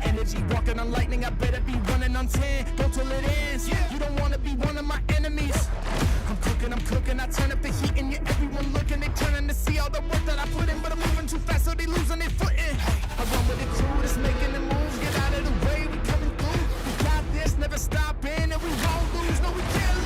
energy, walking on lightning. I better be running on 10, go till it ends. You don't wanna be one of my enemies. I'm cooking, I turn up the heat and you everyone looking. They turning to see all the work that I put in, but I'm moving too fast so they losing their footing. I run with the crew that's making the moves, get out of the way, we coming through. We got this, never stopping, and we won't lose, no we can't lose.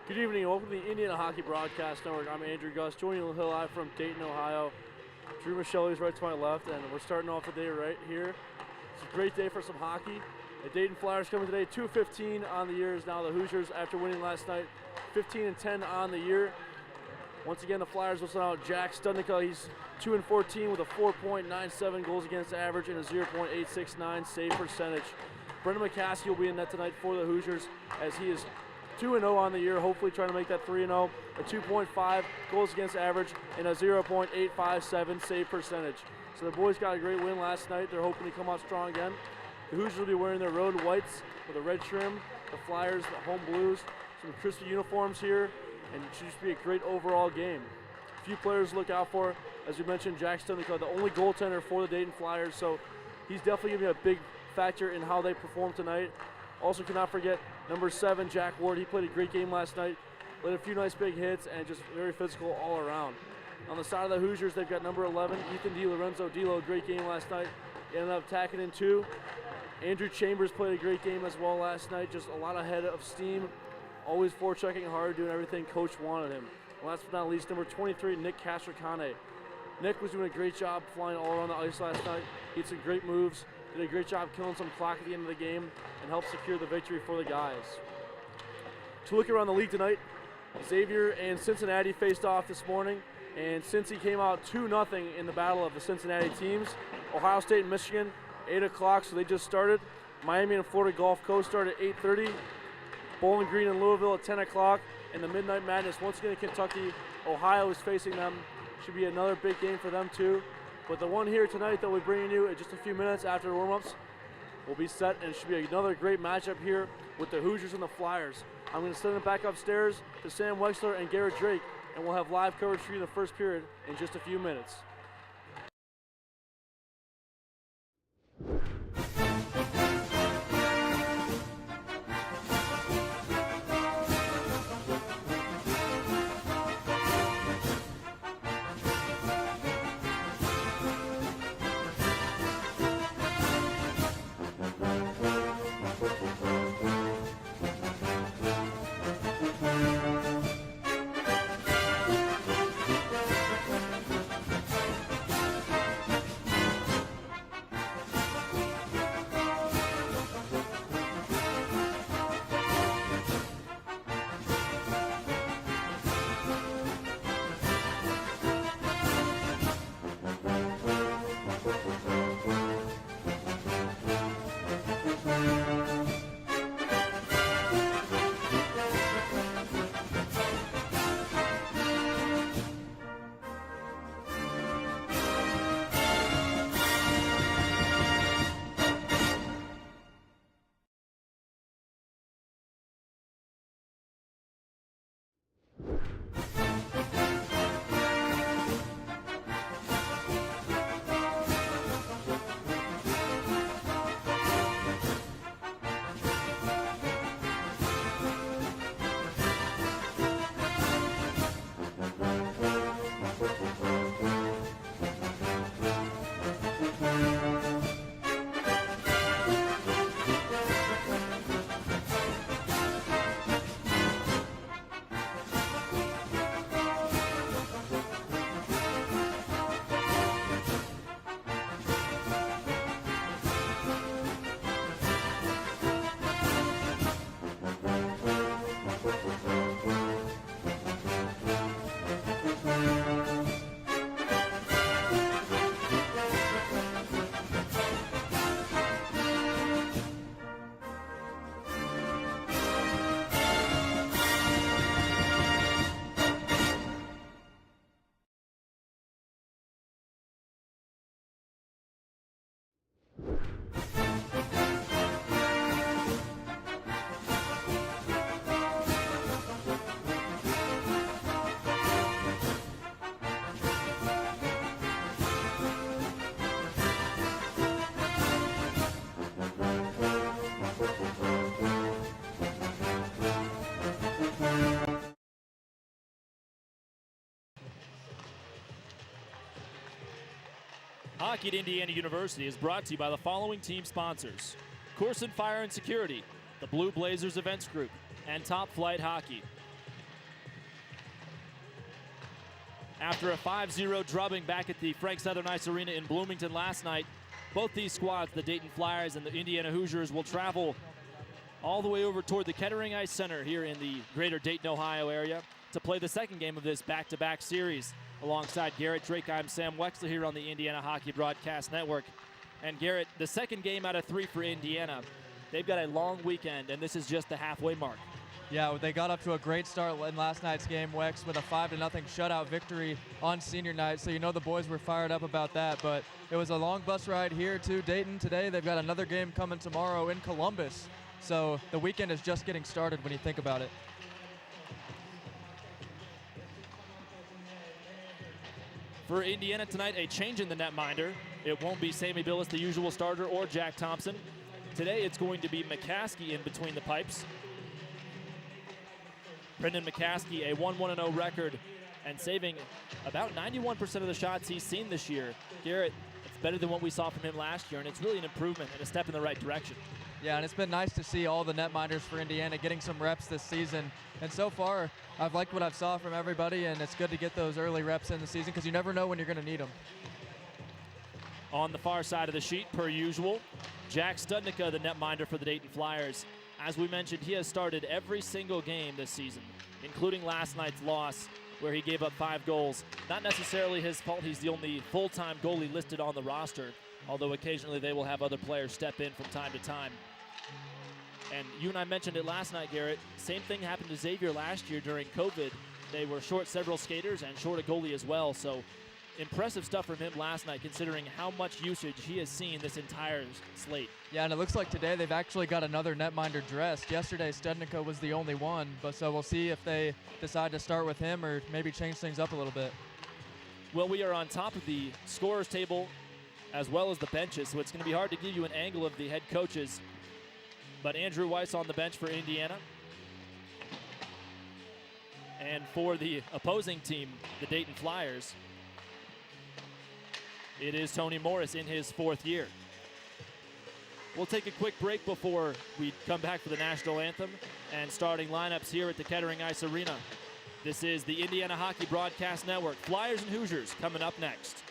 Good evening and welcome to the Indiana Hockey Broadcast Network. I'm Andrew Gus, joining you live from Dayton, Ohio. Drew Michelle's right to my left, and we're starting off the day right here. It's a great day for some hockey. The Dayton Flyers coming today, 2-15 on the year is now the Hoosiers after winning last night, 15-10 on the year. Once again, the Flyers will send out Jack Studnicka. He's 2-14 with a 4.97 goals against average and a 0.869 save percentage. Brendan McCaskey will be in net tonight for the Hoosiers as he is 2-0 on the year, hopefully trying to make that 3-0, a 2.5 goals against average, and a 0.857 save percentage. So the boys got a great win last night. They're hoping to come out strong again. The Hoosiers will be wearing their road whites with a red trim. The Flyers, the home blues, some crispy uniforms here, and it should just be a great overall game. A few players to look out for. As we mentioned, Jack Studnicka, the only goaltender for the Dayton Flyers, so he's definitely going to be a big factor in how they perform tonight. Also cannot forget number 7, Jack Ward. He played a great game last night, led a few nice big hits, and just very physical all around. On the side of the Hoosiers, they've got number 11, Ethan DiLorenzo. D'Lo, great game last night. He ended up tacking in 2. Andrew Chambers played a great game as well last night, just a lot of head of steam, always forechecking hard, doing everything coach wanted him. And last but not least, number 23, Nick Castricane. Nick was doing a great job flying all around the ice last night. He had some great moves, did a great job killing some clock at the end of the game, and helped secure the victory for the guys. To look around the league tonight, Xavier and Cincinnati faced off this morning, and Cincy came out 2-0 in the battle of the Cincinnati teams. Ohio State and Michigan, 8 o'clock, so they just started. Miami and Florida Gulf Coast started at 8:30. Bowling Green and Louisville at 10 o'clock. And the Midnight Madness, once again in Kentucky, Ohio is facing them. Should be another big game for them too. But the one here tonight that we're bringing you in just a few minutes after the warm-ups will be set, and it should be another great matchup here with the Hoosiers and the Flyers. I'm going to send it back upstairs to Sam Weixler and Garrett Drake, and we'll have live coverage for you in the first period in just a few minutes. Hockey at Indiana University is brought to you by the following team sponsors: Corson Fire and Security, the Blue Blazers Events Group, and Top Flight Hockey. After a 5-0 drubbing back at the Frank Southern Ice Arena in Bloomington last night, both these squads, the Dayton Flyers and the Indiana Hoosiers, will travel all the way over toward the Kettering Ice Center here in the greater Dayton, Ohio area to play the second game of this back-to-back series. Alongside Garrett Drake, I'm Sam Weixler here on the Indiana Hockey Broadcast Network. And Garrett, the second game out of 3 for Indiana. They've got a long weekend, and this is just the halfway mark. Yeah, they got up to a great start in last night's game, Wex, with a 5-0 shutout victory on senior night. So you know the boys were fired up about that. But it was a long bus ride here to Dayton today. They've got another game coming tomorrow in Columbus. So the weekend is just getting started when you think about it. For Indiana tonight, a change in the netminder. It won't be Sammy Billis, the usual starter, or Jack Thompson. Today it's going to be McCaskey in between the pipes. Brendan McCaskey, a 1-1-0 record, and saving about 91% of the shots he's seen this year. Garrett, it's better than what we saw from him last year, and it's really an improvement and a step in the right direction. Yeah, and it's been nice to see all the netminders for Indiana getting some reps this season. And so far, I've liked what I've saw from everybody, and it's good to get those early reps in the season because you never know when you're going to need them. On the far side of the sheet, per usual, Jack Studnicka, the netminder for the Dayton Flyers. As we mentioned, he has started every single game this season, including last night's loss, where he gave up 5 goals. Not necessarily his fault. He's the only full-time goalie listed on the roster, although occasionally they will have other players step in from time to time. And you and I mentioned it last night, Garrett. Same thing happened to Xavier last year during COVID. They were short several skaters and short a goalie as well. So impressive stuff from him last night, considering how much usage he has seen this entire slate. Yeah, and it looks like today they've actually got another netminder dressed. Yesterday, Studnicka was the only one, but so we'll see if they decide to start with him or maybe change things up a little bit. Well, we are on top of the scorers table as well as the benches, so it's going to be hard to give you an angle of the head coaches. But Andrew Weiss on the bench for Indiana. And for the opposing team, the Dayton Flyers, it is Tony Morris in his 4th year. We'll take a quick break before we come back for the national anthem and starting lineups here at the Kettering Ice Arena. This is the Indiana Hockey Broadcast Network. Flyers and Hoosiers coming up next.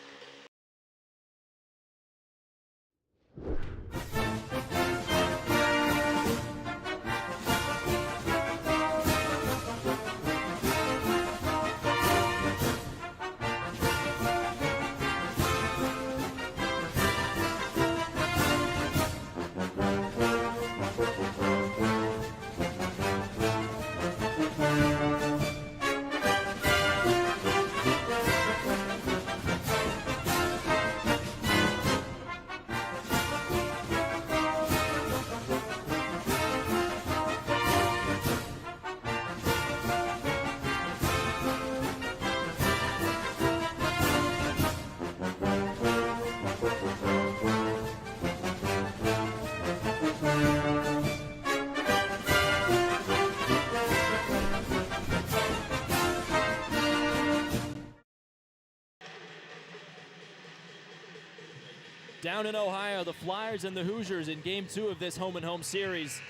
Down in Ohio, the Flyers and the Hoosiers in Game 2 of this home-and-home series.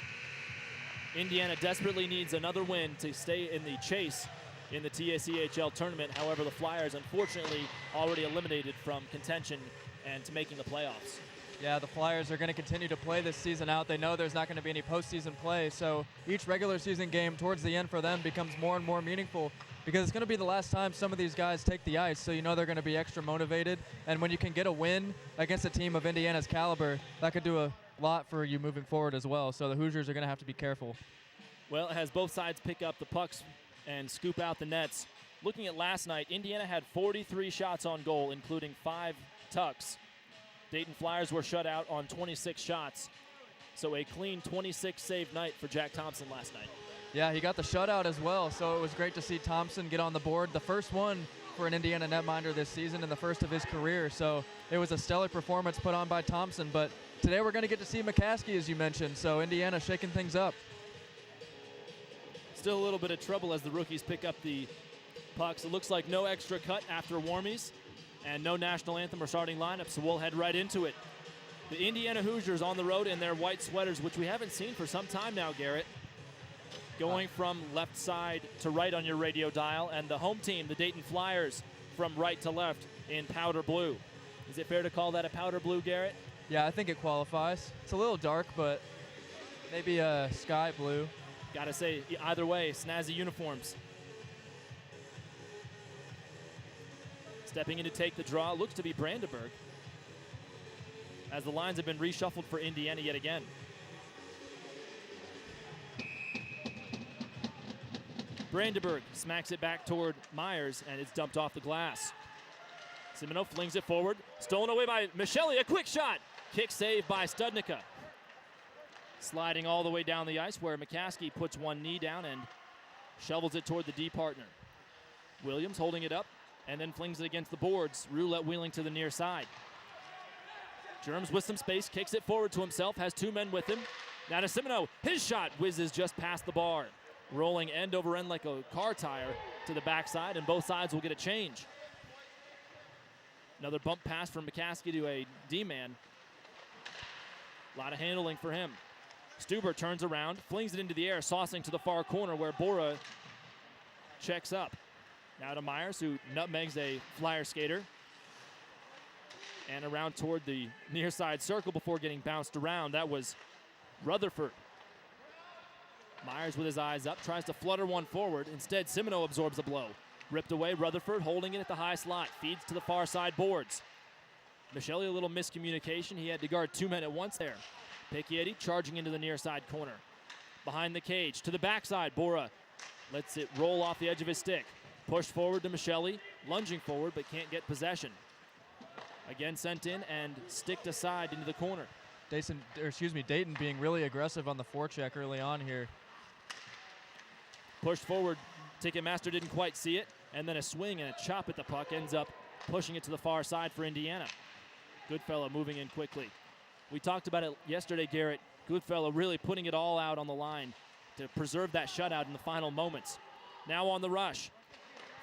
Indiana desperately needs another win to stay in the chase in the ACHA tournament. However, the Flyers, unfortunately, already eliminated from contention and to making the playoffs. Yeah, the Flyers are going to continue to play this season out. They know there's not going to be any postseason play, so each regular season game towards the end for them becomes more and more meaningful because it's going to be the last time some of these guys take the ice, so you know they're going to be extra motivated. And when you can get a win against a team of Indiana's caliber, that could do a lot for you moving forward as well. So the Hoosiers are going to have to be careful. Well, as both sides pick up the pucks and scoop out the nets, looking at last night, Indiana had 43 shots on goal, including 5 tucks. Dayton Flyers were shut out on 26 shots. So a clean 26 save night for Jack Thompson last night. Yeah, he got the shutout as well, so it was great to see Thompson get on the board. The first one for an Indiana netminder this season and the first of his career, so it was a stellar performance put on by Thompson. But today we're going to get to see McCaskey, as you mentioned, so Indiana shaking things up. Still a little bit of trouble as the rookies pick up the pucks. It looks like no extra cut after warmies. and no national anthem or starting lineup, so we'll head right into it. The Indiana Hoosiers on the road in their white sweaters, which we haven't seen for some time now, Garrett. Going from left side to right on your radio dial, and the home team, the Dayton Flyers, from right to left in powder blue. Is it fair to call that a powder blue, Garrett? Yeah, I think it qualifies. It's a little dark, but maybe sky blue. Gotta say, either way, snazzy uniforms. Stepping in to take the draw, looks to be Brandenburg, as the lines have been reshuffled for Indiana yet again. Brandenburg smacks it back toward Myers, and it's dumped off the glass. Simino flings it forward, stolen away by Michelli, a quick shot. Kick save by Studnicka. Sliding all the way down the ice where McCaskey puts one knee down and shovels it toward the D partner. Williams holding it up and then flings it against the boards. Roulette wheeling to the near side. Germs with some space, kicks it forward to himself, has two men with him. Now to Simino, his shot whizzes just past the bar. Rolling end over end like a car tire to the backside, and both sides will get a change. Another bump pass from McCaskey to a D-man. A lot of handling for him. Stuber turns around, flings it into the air, saucing to the far corner where Bora checks up. Now to Myers, who nutmegs a Flyer skater. And around toward the near side circle before getting bounced around. That was Rutherford. Myers with his eyes up, tries to flutter one forward. Instead, Simino absorbs a blow. Ripped away, Rutherford holding it at the high slot. Feeds to the far side boards. Michelli, a little miscommunication. He had to guard two men at once there. Picchietti charging into the near side corner. Behind the cage, to the backside. Bora lets it roll off the edge of his stick. Pushed forward to Michelli, lunging forward but can't get possession. Again sent in and sticked aside into the corner. Dayton being really aggressive on the forecheck early on here. Pushed forward, Ticketmaster didn't quite see it, and then a swing and a chop at the puck ends up pushing it to the far side for Indiana. Goodfellow moving in quickly. We talked about it yesterday, Garrett. Goodfellow really putting it all out on the line to preserve that shutout in the final moments. Now on the rush.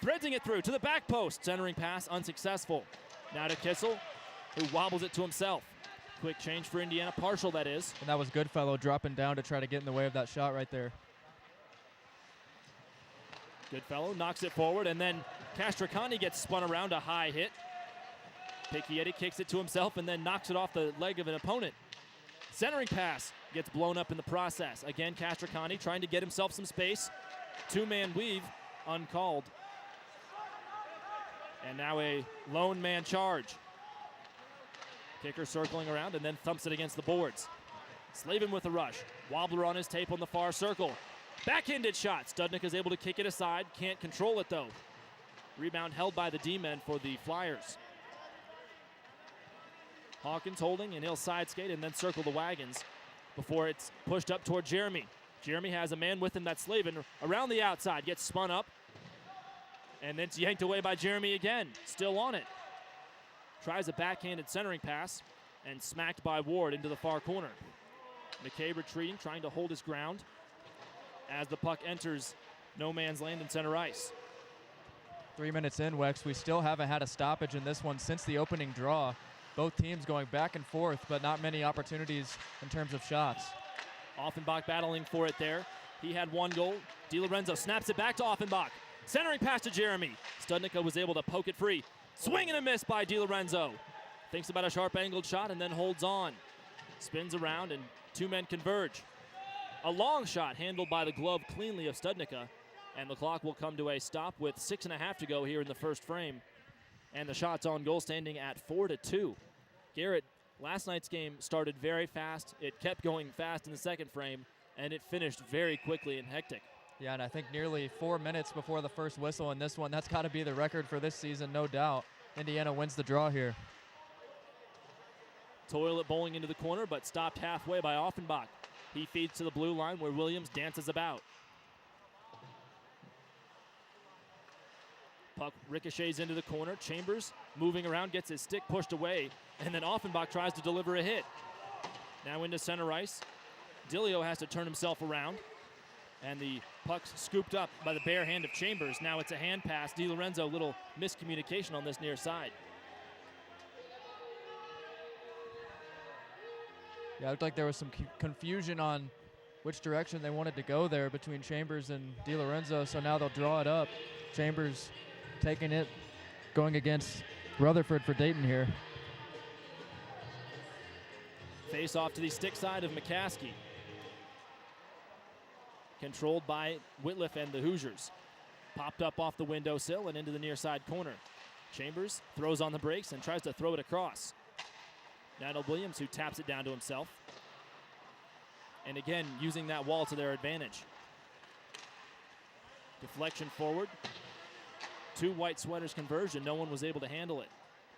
Threading it through to the back post. Centering pass unsuccessful. Now to Kissel, who wobbles it to himself. Quick change for Indiana, partial that is. And that was Goodfellow dropping down to try to get in the way of that shot right there. Goodfellow knocks it forward, and then Castricani gets spun around, a high hit. Picchietti kicks it to himself and then knocks it off the leg of an opponent. Centering pass gets blown up in the process. Again, Castricani trying to get himself some space. Two-man weave, uncalled. And now a lone man charge. Kicker circling around and then thumps it against the boards. Slavin with a rush. Wobbler on his tape on the far circle. Backhanded shot. Studnick is able to kick it aside. Can't control it though. Rebound held by the D-men for the Flyers. Hawkins holding, and he'll side skate and then circle the wagons before it's pushed up toward Jeremy. Jeremy has a man with him, that's Slavin, around the outside. Gets spun up. And then it's yanked away by Jeremy again. Still on it. Tries a backhanded centering pass and smacked by Ward into the far corner. McKay retreating, trying to hold his ground as the puck enters no man's land in center ice. 3 minutes in, Wex, we still haven't had a stoppage in this one since the opening draw. Both teams going back and forth, but not many opportunities in terms of shots. Offenbach battling for it there. He had one goal. DiLorenzo snaps it back to Offenbach. Centering pass to Jeremy. Studnicka was able to poke it free. Swing and a miss by DiLorenzo. Thinks about a sharp angled shot and then holds on. Spins around and two men converge. A long shot handled by the glove cleanly of Studnicka. And the clock will come to a stop with 6.5 to go here in the first frame. And the shots on goal standing at 4-2. Garrett, last night's game started very fast. It kept going fast in the second frame, and it finished very quickly and hectic. Yeah, and I think nearly 4 minutes before the first whistle in this one. That's got to be the record for this season, no doubt. Indiana wins the draw here. Toilet bowling into the corner, but stopped halfway by Offenbach. He feeds to the blue line where Williams dances about. Puck ricochets into the corner. Chambers moving around, gets his stick pushed away, and then Offenbach tries to deliver a hit. Now into center ice. Dilio has to turn himself around, and the puck's scooped up by the bare hand of Chambers. Now it's a hand pass. DiLorenzo, little miscommunication on this near side. Yeah, it looked like there was some confusion on which direction they wanted to go there between Chambers and DiLorenzo, so now they'll draw it up. Chambers taking it, going against Rutherford for Dayton here. Face off to the stick side of McCaskey. Controlled by Whitliff and the Hoosiers. Popped up off the windowsill and into the near side corner. Chambers throws on the brakes and tries to throw it across. Nigel Williams, who taps it down to himself. And again, using that wall to their advantage. Deflection forward. 2 white sweaters conversion. No one was able to handle it.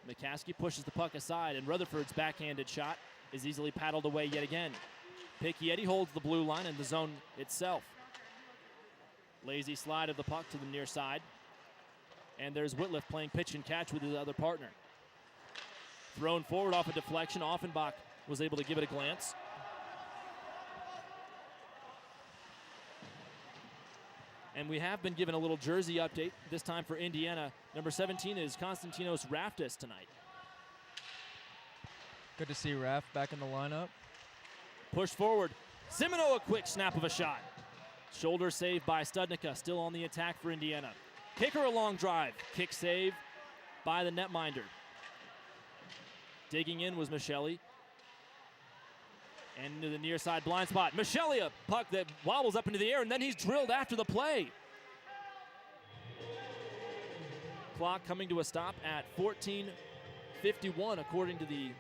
McCaskey pushes the puck aside, and Rutherford's backhanded shot is easily paddled away yet again. Picchietti holds the blue line and the zone itself. Lazy slide of the puck to the near side. And there's Whitliff playing pitch and catch with his other partner. Thrown forward off a deflection. Offenbach was able to give it a glance. And we have been given a little jersey update, this time for Indiana. Number 17 is Konstantinos Raftis tonight. Good to see Raf back in the lineup. Push forward. Simino, a quick snap of a shot. Shoulder save by Studnicka, still on the attack for Indiana. Kicker a long drive. Kick save by the netminder. Digging in was Michelli. And into the near side blind spot. Michelli, a puck that wobbles up into the air, and then he's drilled after the play. Clock coming to a stop at 14:51 according to the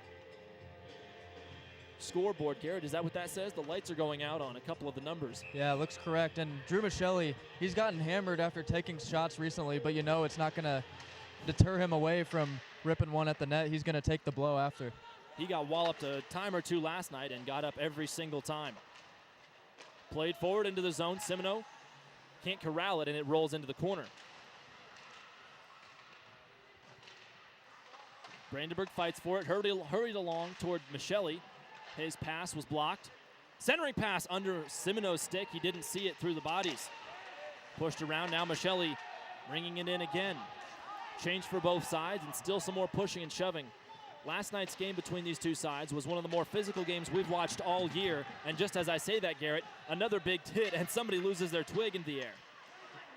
scoreboard. Garrett, is that what that says? The lights are going out on a couple of the numbers. Yeah, looks correct. And Drew Michelli, he's gotten hammered after taking shots recently, but you know it's not going to deter him away from ripping one at the net. He's going to take the blow after. He got walloped a time or two last night and got up every single time. Played forward into the zone. Simino can't corral it, and it rolls into the corner. Brandenburg fights for it, hurried along toward Michelli. His pass was blocked. Centering pass under Simino's stick. He didn't see it through the bodies. Pushed around, now Michelli bringing it in again. Change for both sides and still some more pushing and shoving. Last night's game between these two sides was one of the more physical games we've watched all year. And just as I say that, Garrett, another big hit and somebody loses their twig in the air.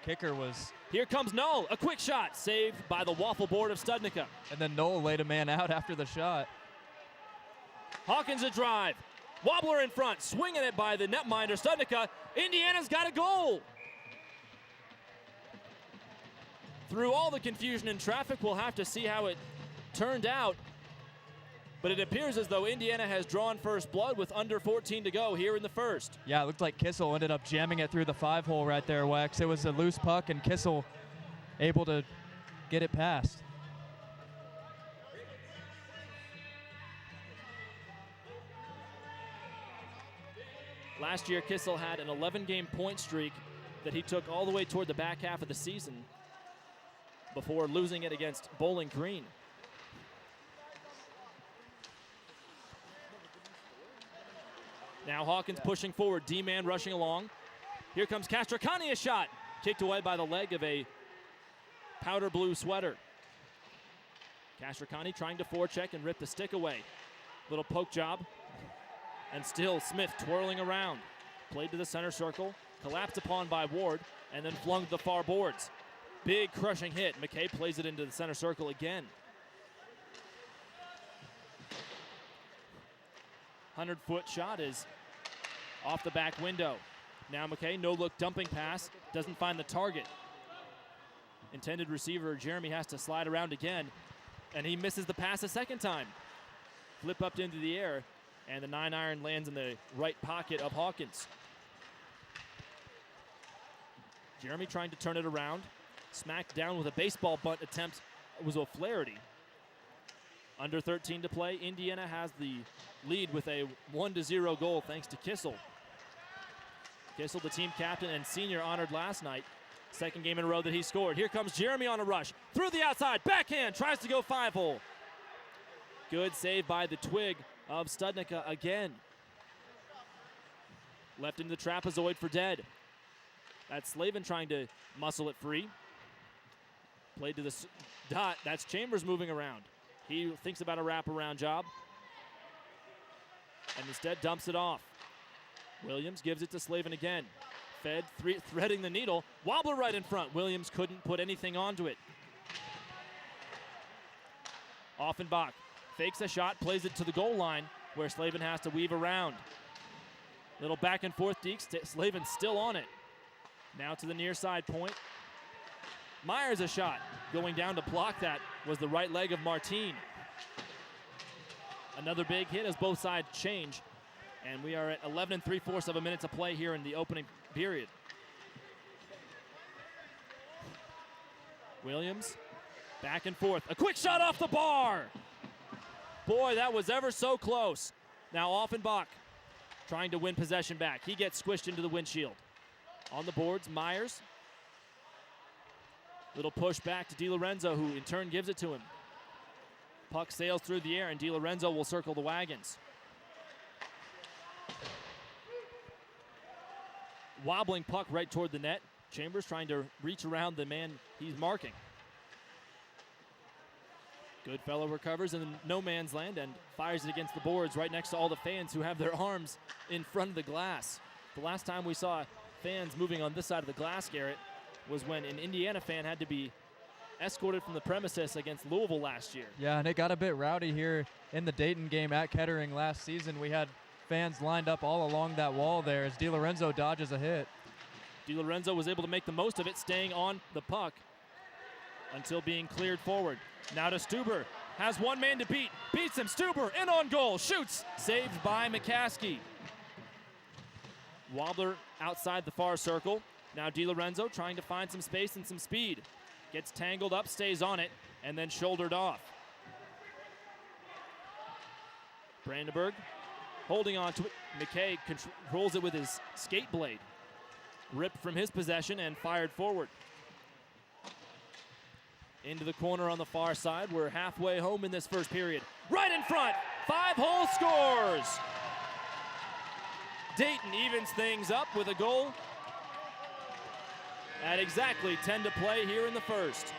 Kicker was... Here comes Knoll, a quick shot, saved by the waffle board of Studnicka. And then Knoll laid a man out after the shot. Hawkins a drive. Wobbler in front, swinging it by the netminder, Studnicka. Indiana's got a goal. Through all the confusion and traffic, we'll have to see how it turned out. But it appears as though Indiana has drawn first blood with under 14 to go here in the first. Yeah, it looked like Kissel ended up jamming it through the 5-hole right there, Wex. It was a loose puck, and Kissel able to get it past. Last year, Kissel had an 11-game point streak that he took all the way toward the back half of the season before losing it against Bowling Green. Now Hawkins pushing forward, D-man rushing along. Here comes Castracani, a shot. Kicked away by the leg of a powder blue sweater. Castracani trying to forecheck and rip the stick away. Little poke job. And still Smith twirling around. Played to the center circle, collapsed upon by Ward, and then flung to the far boards. Big crushing hit. McKay plays it into the center circle again. 100-foot shot is off the back window. Now McKay, no-look dumping pass, doesn't find the target. Intended receiver Jeremy has to slide around again, and he misses the pass a second time. Flip up into the air, and the 9-iron lands in the right pocket of Hawkins. Jeremy trying to turn it around. Smacked down with a baseball bunt attempt. It was O'Flaherty. Under 13 to play. Indiana has the lead with a 1-0 goal thanks to Kissel. Kissel, the team captain and senior, honored last night. Second game in a row that he scored. Here comes Jeremy on a rush. Through the outside, backhand, tries to go 5-hole. Good save by the twig of Studnicka again. Left into the trapezoid for dead. That's Slavin trying to muscle it free. Played to the dot. That's Chambers moving around. He thinks about a wraparound job. and instead dumps it off. Williams gives it to Slavin again. Fed threading the needle. Wobbler right in front. Williams couldn't put anything onto it. Offenbach fakes a shot, plays it to the goal line where Slavin has to weave around. Little back and forth deke. Slavin still on it. Now to the near side point. Myers a shot. Going down to block that was the right leg of Martin. Another big hit as both sides change. And we are at 11 3/4 of a minute to play here in the opening period. Williams, back and forth. A quick shot off the bar. Boy, that was ever so close. Now Offenbach trying to win possession back. He gets squished into the windshield. On the boards, Myers. Little push back to DiLorenzo, who in turn gives it to him. Puck sails through the air, and DiLorenzo will circle the wagons. Wobbling puck right toward the net. Chambers trying to reach around the man he's marking. Goodfellow recovers in no man's land and fires it against the boards right next to all the fans who have their arms in front of the glass. The last time we saw fans moving on this side of the glass, Garrett, was when an Indiana fan had to be escorted from the premises against Louisville last year. Yeah, and it got a bit rowdy here in the Dayton game at Kettering last season. We had fans lined up all along that wall there as DiLorenzo dodges a hit. DiLorenzo was able to make the most of it, staying on the puck until being cleared forward. Now to Stuber. Has one man to beat. Beats him. Stuber in on goal. Shoots. Saved by McCaskey. Wobbler outside the far circle. Now DiLorenzo trying to find some space and some speed. Gets tangled up, stays on it, and then shouldered off. Brandenburg holding on to it. McKay controls it with his skate blade. Ripped from his possession and fired forward. Into the corner on the far side. We're halfway home in this first period. Right in front, 5-hole scores. Dayton evens things up with a goal at exactly 10 to play here in the first.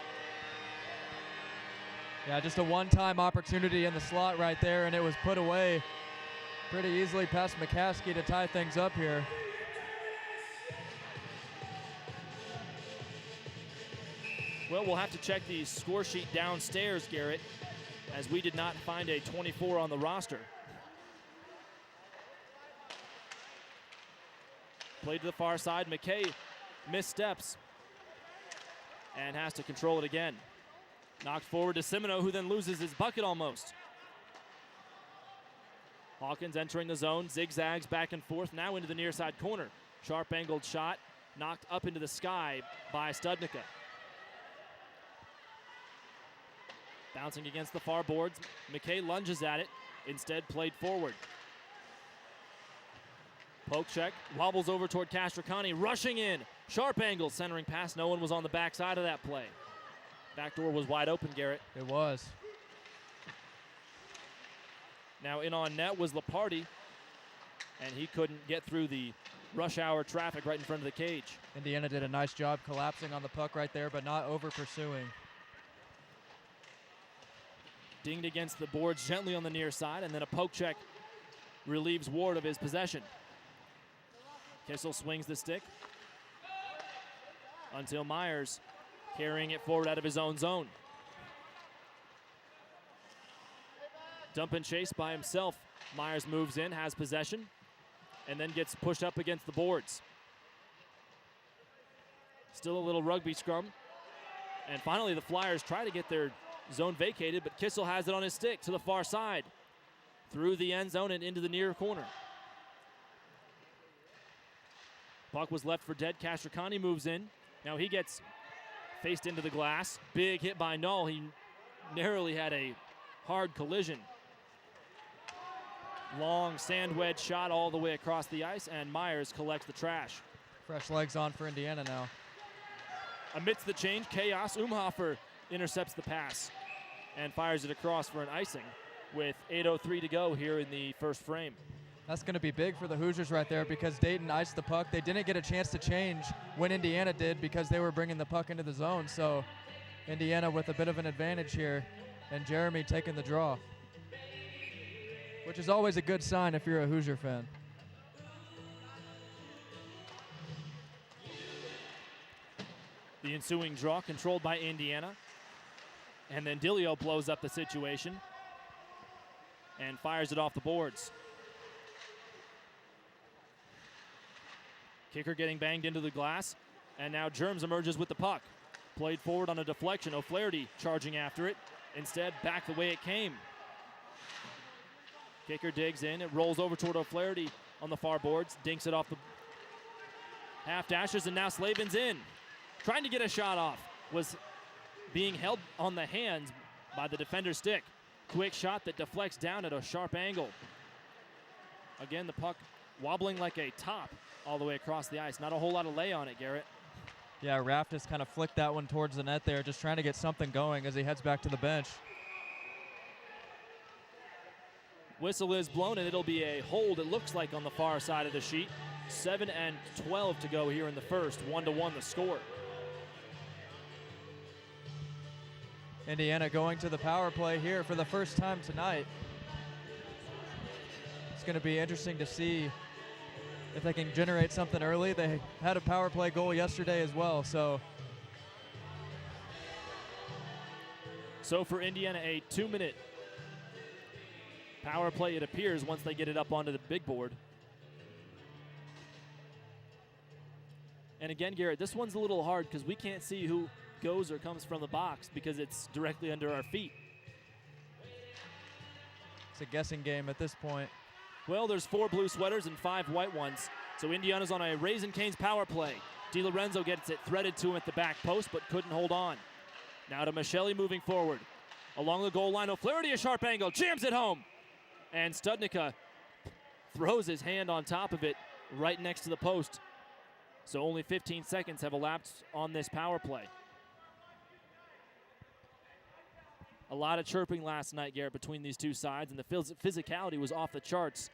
Yeah, just a one-time opportunity in the slot right there, and it was put away pretty easily past McCaskey to tie things up here. Well, we'll have to check the score sheet downstairs, Garrett, as we did not find a 24 on the roster. Played to the far side. McKay missteps and has to control it again. Knocked forward to Semino, who then loses his bucket almost. Hawkins entering the zone, zigzags back and forth, now into the near side corner. Sharp angled shot, knocked up into the sky by Studnicka. Bouncing against the far boards, McKay lunges at it, instead played forward. Poke check, wobbles over toward Castricani, rushing in. Sharp angle, centering pass. No one was on the backside of that play. Back door was wide open, Garrett. It was. Now in on net was Lepardi, and he couldn't get through the rush hour traffic right in front of the cage. Indiana did a nice job collapsing on the puck right there, but not over pursuing. Dinged against the boards gently on the near side, and then a poke check relieves Ward of his possession. Kissel swings the stick until Myers carrying it forward out of his own zone. Dump and chase by himself. Myers moves in, has possession, and then gets pushed up against the boards. Still a little rugby scrum. And finally the Flyers try to get their zone vacated, but Kissel has it on his stick to the far side. Through the end zone and into the near corner. Puck was left for dead. Castricani moves in. Now he gets faced into the glass. Big hit by Null. He narrowly had a hard collision. Long sand wedge shot all the way across the ice, and Myers collects the trash. Fresh legs on for Indiana now. Amidst the change, chaos, Umhofer intercepts the pass and fires it across for an icing with 8:03 to go here in the first frame. That's going to be big for the Hoosiers right there because Dayton iced the puck. They didn't get a chance to change when Indiana did because they were bringing the puck into the zone. So Indiana with a bit of an advantage here, and Jeremy taking the draw. which is always a good sign if you're a Hoosier fan. The ensuing draw controlled by Indiana. And then Dilio blows up the situation and fires it off the boards. Kicker getting banged into the glass, and now Germs emerges with the puck. Played forward on a deflection. O'Flaherty charging after it. Instead, back the way it came. Kicker digs in. It rolls over toward O'Flaherty on the far boards. Dinks it off the half dashes, and now Slavin's in. Trying to get a shot off. Was being held on the hands by the defender's stick. Quick shot that deflects down at a sharp angle. Again, the puck wobbling like a top all the way across the ice. Not a whole lot of lay on it, Garrett. Yeah, Raff just kind of flicked that one towards the net there, just trying to get something going as he heads back to the bench. Whistle is blown, and it'll be a hold, it looks like, on the far side of the sheet. 7:12 to go here in the first. 1-1 the score. Indiana going to the power play here for the first time tonight. It's going to be interesting to see if they can generate something early. They had a power play goal yesterday as well, so for Indiana, a 2-minute power play, it appears, once they get it up onto the big board. And again, Garrett, this one's a little hard because we can't see who goes or comes from the box because it's directly under our feet. it's a guessing game at this point. Well, there's 4 blue sweaters and 5 white ones. So Indiana's on a Raising Cane's power play. DiLorenzo gets it threaded to him at the back post, but couldn't hold on. Now to Michelli moving forward. Along the goal line, O'Flaherty, a sharp angle, jams it home. And Studnicka throws his hand on top of it right next to the post. So only 15 seconds have elapsed on this power play. A lot of chirping last night, Garrett, between these two sides, and the physicality was off the charts.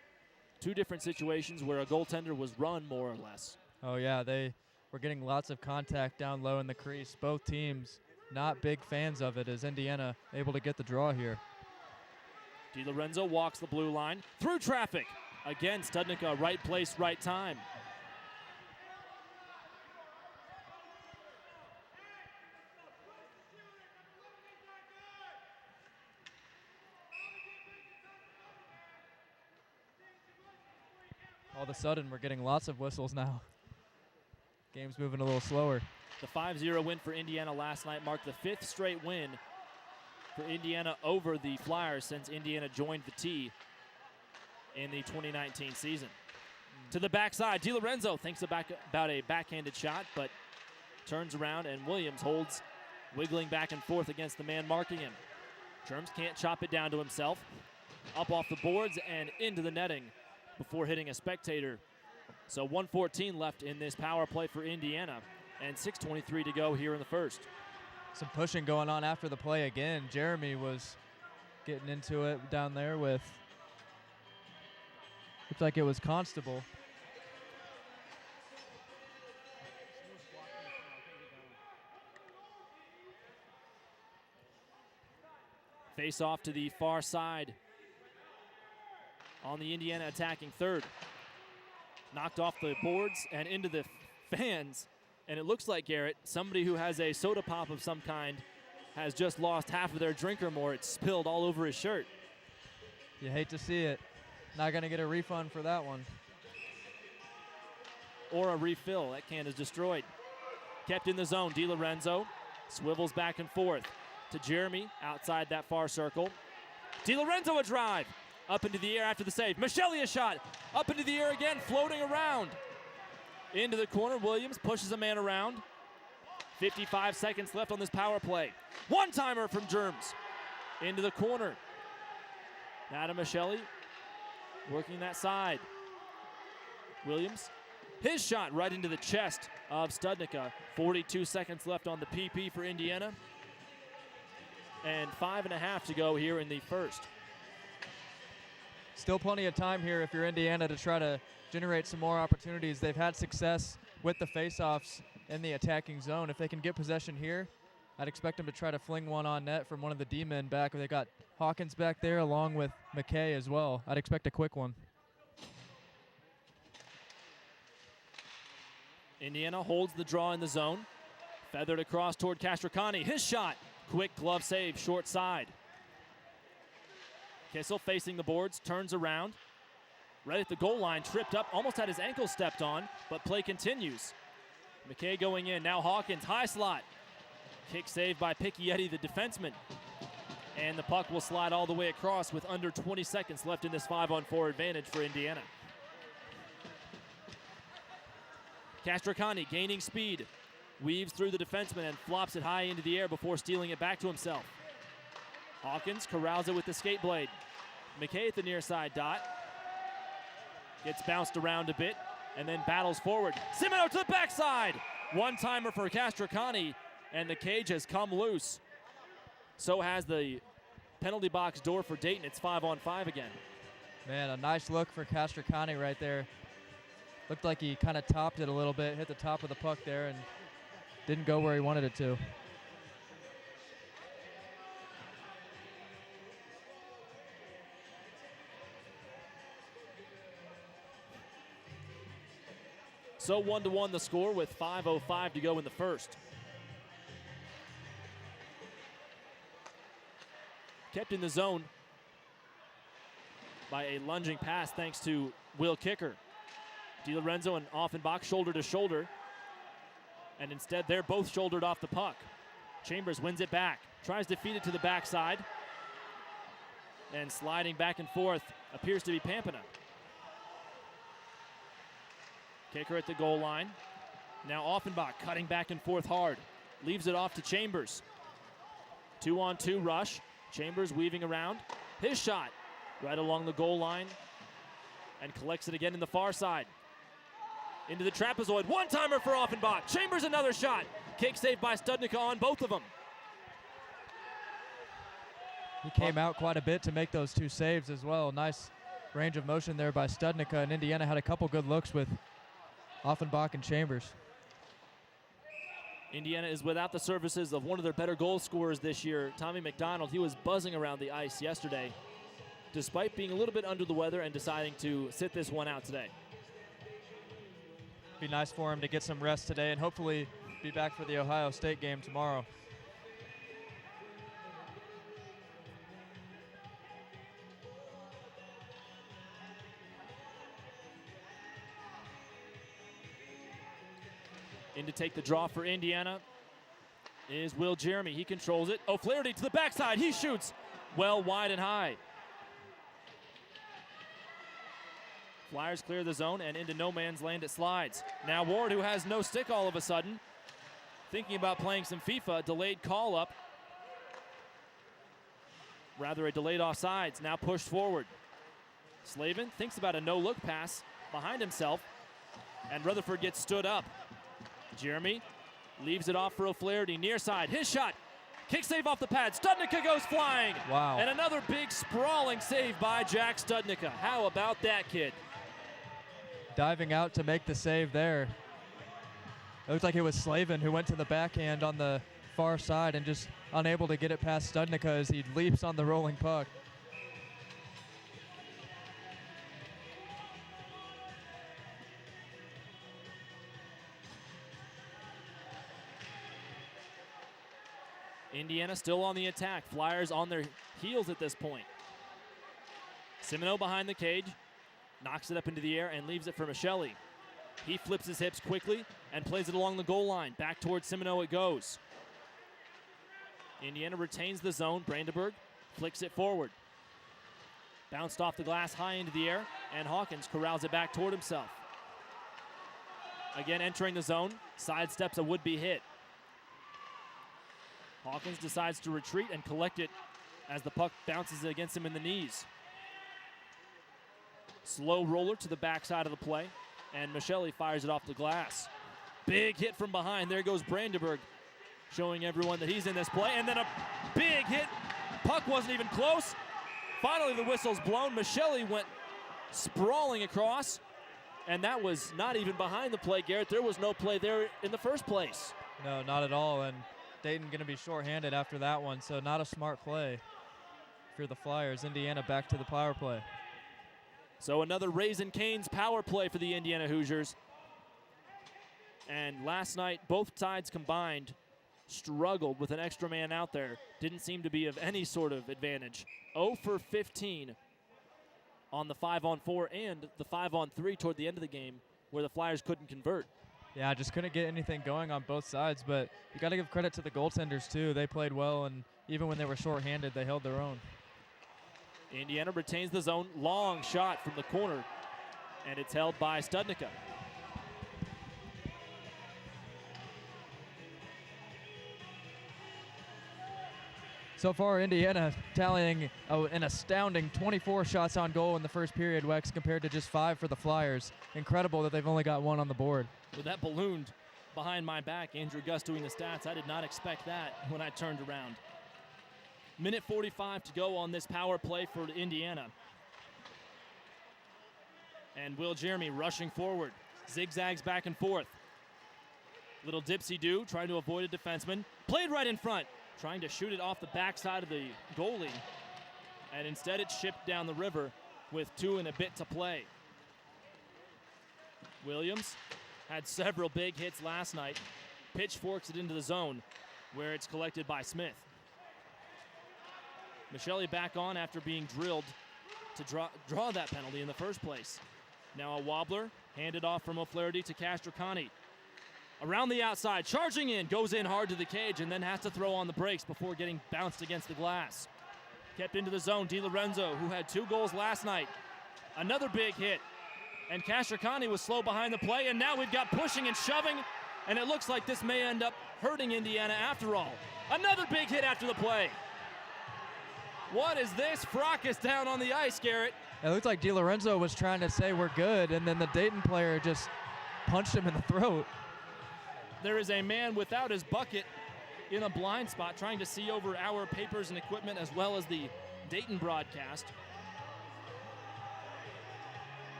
2 different situations where a goaltender was run, more or less. Oh, yeah, they were getting lots of contact down low in the crease. Both teams not big fans of it as Indiana able to get the draw here. DiLorenzo walks the blue line through traffic. Again, Studnicka, right place, right time. All of a sudden, we're getting lots of whistles now. Game's moving a little slower. The 5-0 win for Indiana last night marked the 5th straight win for Indiana over the Flyers since Indiana joined the T in the 2019 season. To the backside, DiLorenzo thinks about a backhanded shot, but turns around and Williams holds, wiggling back and forth against the man marking him. Germs can't chop it down to himself. Up off the boards and into the netting before hitting a spectator. So 1:14 left in this power play for Indiana, and 6:23 to go here in the first. Some pushing going on after the play again. Jeremy was getting into it down there with, looks like it was Constable. Face off to the far side on the Indiana attacking third. Knocked off the boards and into the fans. And it looks like, Garrett, somebody who has a soda pop of some kind has just lost half of their drink or more. It's spilled all over his shirt. You hate to see it. Not going to get a refund for that one. Or a refill. That can is destroyed. Kept in the zone. DiLorenzo swivels back and forth to Jeremy outside that far circle. DiLorenzo a drive. Up into the air after the save. Michelli a shot. Up into the air again, floating around. Into the corner, Williams pushes a man around. 55 seconds left on this power play. One-timer from Germs. Into the corner. Now to Michelli, working that side. Williams, his shot right into the chest of Studnicka. 42 seconds left on the PP for Indiana. And 5.5 to go here in the first. Still plenty of time here if you're Indiana to try to generate some more opportunities. They've had success with the faceoffs in the attacking zone. If they can get possession here, I'd expect them to try to fling one on net from one of the D-men back. They got Hawkins back there along with McKay as well. I'd expect a quick one. Indiana holds the draw in the zone. Feathered across toward Castricani. His shot. Quick glove save, short side. Kissel facing the boards, turns around. Right at the goal line, tripped up, almost had his ankle stepped on, but play continues. McKay going in, now Hawkins, high slot. Kick saved by Piccietti, the defenseman. And the puck will slide all the way across with under 20 seconds left in this 5-on-4 advantage for Indiana. Castricani gaining speed. Weaves through the defenseman and flops it high into the air before stealing it back to himself. Hawkins corrals it with the skate blade. McKay at the near side dot. Gets bounced around a bit and then battles forward. Simino to the backside. One-timer for Castricani, and the cage has come loose. So has the penalty box door for Dayton. It's 5-on-5 again. Man, a nice look for Castricani right there. Looked like he kind of topped it a little bit, hit the top of the puck there, and didn't go where he wanted it to. So 1-1 the score with 5:05 to go in the first. Kept in the zone by a lunging pass thanks to Will Kicker. DiLorenzo and Offenbach shoulder to shoulder. And instead they're both shouldered off the puck. Chambers wins it back. Tries to feed it to the backside. And sliding back and forth appears to be Pampina. Kicker at the goal line. Now Offenbach cutting back and forth hard. Leaves it off to Chambers. 2-on-2 rush. Chambers weaving around. His shot right along the goal line. And collects it again in the far side. Into the trapezoid. One-timer for Offenbach. Chambers another shot. Kick saved by Studnicka on both of them. He came out quite a bit to make those two saves as well. Nice range of motion there by Studnicka, and Indiana had a couple good looks with Offenbach and Chambers. Indiana is without the services of one of their better goal scorers this year, Tommy McDonald. He was buzzing around the ice yesterday, despite being a little bit under the weather and deciding to sit this one out today. Be nice for him to get some rest today and hopefully be back for the Ohio State game tomorrow. In to take the draw for Indiana is Will Jeremy. He controls it. O'Flaherty to the backside. He shoots well wide and high. Flyers clear the zone and into no man's land it slides. Now Ward, who has no stick all of a sudden, thinking about playing some FIFA, delayed call up. Rather a delayed offsides, now pushed forward. Slavin thinks about a no-look pass behind himself, and Rutherford gets stood up. Jeremy leaves it off for O'Flaherty, near side, his shot. Kick save off the pad, Studnicka goes flying. Wow. And another big sprawling save by Jack Studnicka. How about that, kid? Diving out to make the save there. It looked like it was Slavin who went to the backhand on the far side and just unable to get it past Studnicka as he leaps on the rolling puck. Indiana still on the attack. Flyers on their heels at this point. Simino behind the cage. Knocks it up into the air and leaves it for Michelli. He flips his hips quickly and plays it along the goal line. Back towards Simino it goes. Indiana retains the zone. Brandenburg flicks it forward. Bounced off the glass high into the air, and Hawkins corrals it back toward himself. Again entering the zone. Sidesteps a would-be hit. Hawkins decides to retreat and collect it as the puck bounces against him in the knees. Slow roller to the backside of the play, and Michelli fires it off the glass. Big hit from behind. There goes Brandenburg, showing everyone that he's in this play. And then a big hit. Puck wasn't even close. Finally, the whistle's blown. Michelli went sprawling across, and that was not even behind the play, Garrett. There was no play there in the first place. No, not at all, and Dayton going to be shorthanded after that one, so not a smart play. if you're the Flyers. Indiana back to the power play. So another Raising Cane's power play for the Indiana Hoosiers. And last night, both sides combined struggled with an extra man out there. Didn't seem to be of any sort of advantage. 0 for 15 on the 5-on-4 and the 5-on-3 toward the end of the game where the Flyers couldn't convert. Yeah, just couldn't get anything going on both sides, but you got to give credit to the goaltenders too. They played well, and even when they were shorthanded, they held their own. Indiana retains the zone. Long shot from the corner, and it's held by Studnicka. So far, Indiana tallying an astounding 24 shots on goal in the first period, Wex, compared to just 5 for the Flyers. Incredible that they've only got 1 on the board. With that ballooned behind my back, Andrew Gus doing the stats, I did not expect that when I turned around. Minute 45 to go on this power play for Indiana. And Will Jeremy rushing forward, zigzags back and forth. Little dipsy-do, trying to avoid a defenseman. Played right in front, trying to shoot it off the backside of the goalie. And instead it's shipped down the river with 2 and a bit to play. Williams had several big hits last night. Pitchforks it into the zone where it's collected by Smith. Michelli back on after being drilled to draw that penalty in the first place. Now a wobbler, handed off from O'Flaherty to Castricani. Around the outside, charging in, goes in hard to the cage and then has to throw on the brakes before getting bounced against the glass. Kept into the zone, DiLorenzo, who had 2 goals last night. Another big hit. And Castricani was slow behind the play, and now we've got pushing and shoving, and it looks like this may end up hurting Indiana after all. Another big hit after the play. What is this? Frock is down on the ice, Garrett. It looked like DiLorenzo was trying to say we're good, and then the Dayton player just punched him in the throat. There is a man without his bucket in a blind spot trying to see over our papers and equipment as well as the Dayton broadcast.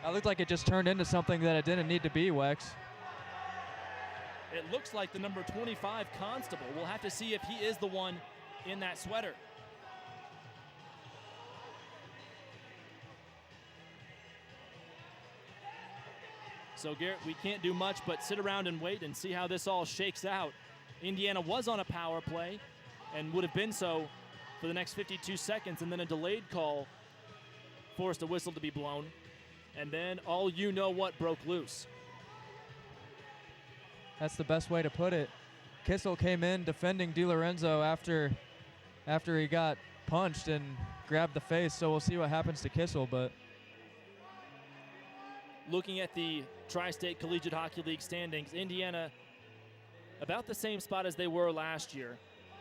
It looked like it just turned into something that it didn't need to be, Wex. It looks like the number 25 Constable. We'll have to see if he is the one in that sweater. So, Garrett, we can't do much but sit around and wait and see how this all shakes out. Indiana was on a power play and would have been so for the next 52 seconds, and then a delayed call forced a whistle to be blown. And then all you know what broke loose. That's the best way to put it. Kissel came in defending DiLorenzo after he got punched and grabbed the face, so we'll see what happens to Kissel, but looking at the Tri-State Collegiate Hockey League standings, Indiana about the same spot as they were last year,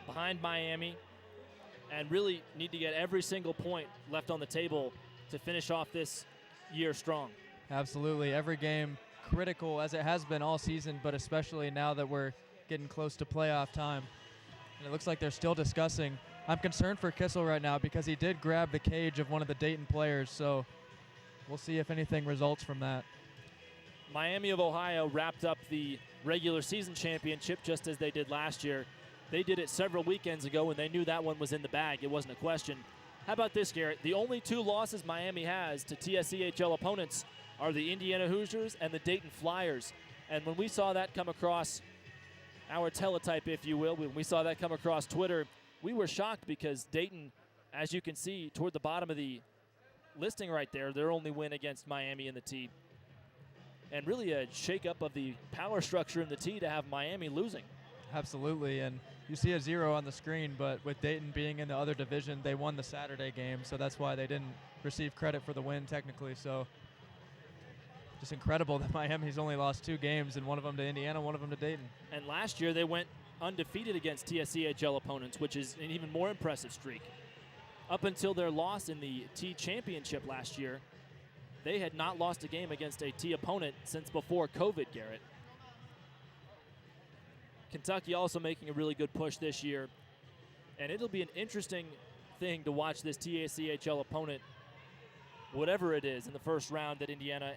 behind Miami, and really need to get every single point left on the table to finish off this year strong. Absolutely. Every game critical, as it has been all season, but especially now that we're getting close to playoff time. And it looks like they're still discussing. I'm concerned for Kissel right now because he did grab the cage of one of the Dayton players, so we'll see if anything results from that. Miami of Ohio wrapped up the regular season championship just as they did last year. They did it several weekends ago, and they knew that one was in the bag. It wasn't a question. How about this, Garrett? The only 2 losses Miami has to TSCHL opponents are the Indiana Hoosiers and the Dayton Flyers. And when we saw that come across our teletype, if you will, when we saw that come across Twitter, we were shocked because Dayton, as you can see toward the bottom of the listing right there, their only win against Miami in the T. And really a shakeup of the power structure in the T to have Miami losing. Absolutely, and you see a 0 on the screen, but with Dayton being in the other division, they won the Saturday game, so that's why they didn't receive credit for the win technically. So just incredible that Miami's only lost 2 games, and one of them to Indiana, one of them to Dayton. And last year they went undefeated against TSCHL opponents, which is an even more impressive streak. Up until their loss in the T championship last year, they had not lost a game against a T opponent since before COVID, Garrett. Kentucky also making a really good push this year, and it'll be an interesting thing to watch this TACHL opponent, whatever it is, in the first round that Indiana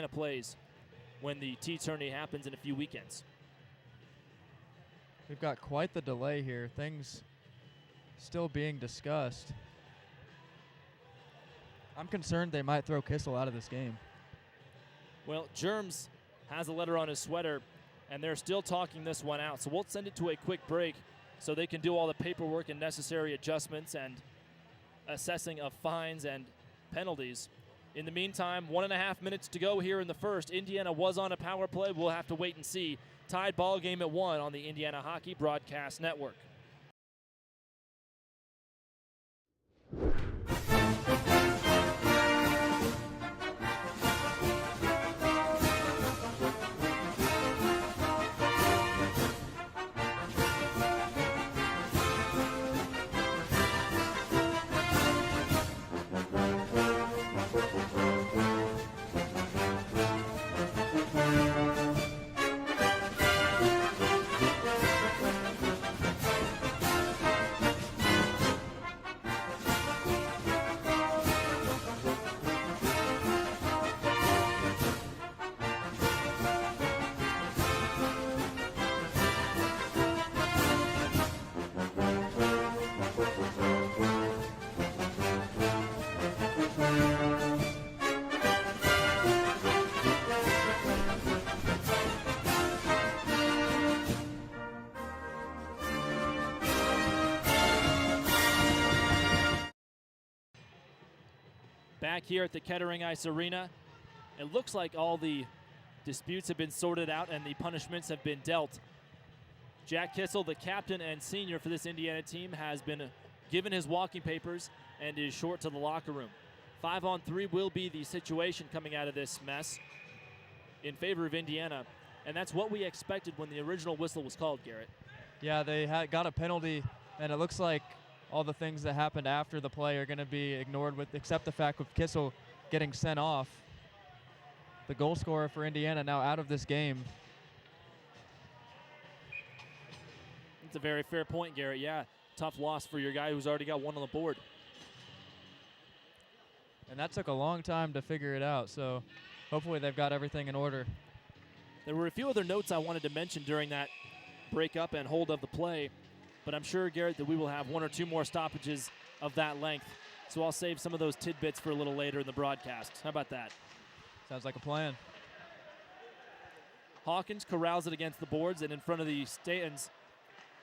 plays when the T-tourney happens in a few weekends. We've got quite the delay here. Things still being discussed. I'm concerned they might throw Kissel out of this game. Well, Germs has a letter on his sweater, and they're still talking this one out. So we'll send it to a quick break so they can do all the paperwork and necessary adjustments and assessing of fines and penalties. In the meantime, 1.5 minutes to go here in the first. Indiana was on a power play. We'll have to wait and see. Tied ball game at 1 on the Indiana Hockey Broadcast Network. Back here at the Kettering Ice Arena, it looks like all the disputes have been sorted out and the punishments have been dealt. Jack Kissel, the captain and senior for this Indiana team, has been given his walking papers and is short to the locker room. 5-on-3 will be the situation coming out of this mess in favor of Indiana, and that's what we expected when the original whistle was called, Garrett. Yeah, they got a penalty, and it looks like all the things that happened after the play are going to be ignored, except the fact of Kissel getting sent off. The goal scorer for Indiana now out of this game. It's a very fair point, Garrett. Yeah, tough loss for your guy who's already got one on the board. And that took a long time to figure it out, so hopefully they've got everything in order. There were a few other notes I wanted to mention during that breakup and hold of the play, but I'm sure, Garrett, that we will have 1 or 2 more stoppages of that length. So I'll save some of those tidbits for a little later in the broadcast. How about that? Sounds like a plan. Hawkins corrals it against the boards and in front of the stands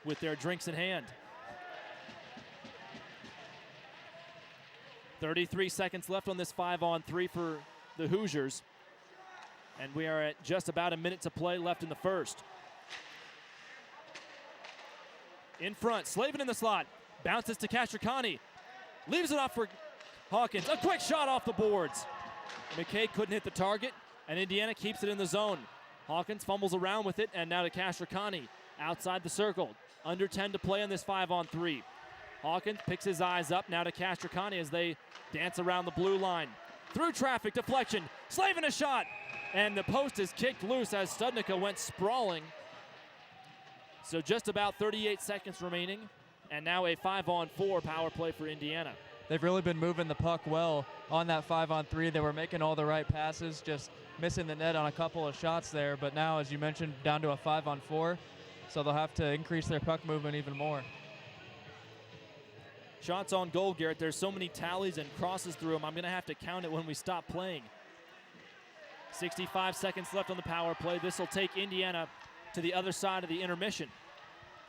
with their drinks in hand. 33 seconds left on this 5-on-3 for the Hoosiers. And we are at just about a minute to play left in the first. In front, Slavin in the slot, bounces to Castricani, leaves it off for Hawkins. A quick shot off the boards. McKay couldn't hit the target, and Indiana keeps it in the zone. Hawkins fumbles around with it, and now to Castricani, outside the circle. Under 10 to play on this 5-on-3. Hawkins picks his eyes up, now to Castricani as they dance around the blue line. Through traffic, deflection, Slavin a shot, and the post is kicked loose as Studnicka went sprawling. So just about 38 seconds remaining, and now a 5-on-4 power play for Indiana. They've really been moving the puck well on that 5-on-3. They were making all the right passes, just missing the net on a couple of shots there. But now, as you mentioned, down to a 5-on-4, so they'll have to increase their puck movement even more. Shots on goal, Garrett. There's so many tallies and crosses through them. I'm going to have to count it when we stop playing. 65 seconds left on the power play. This will take Indiana to the other side of the intermission.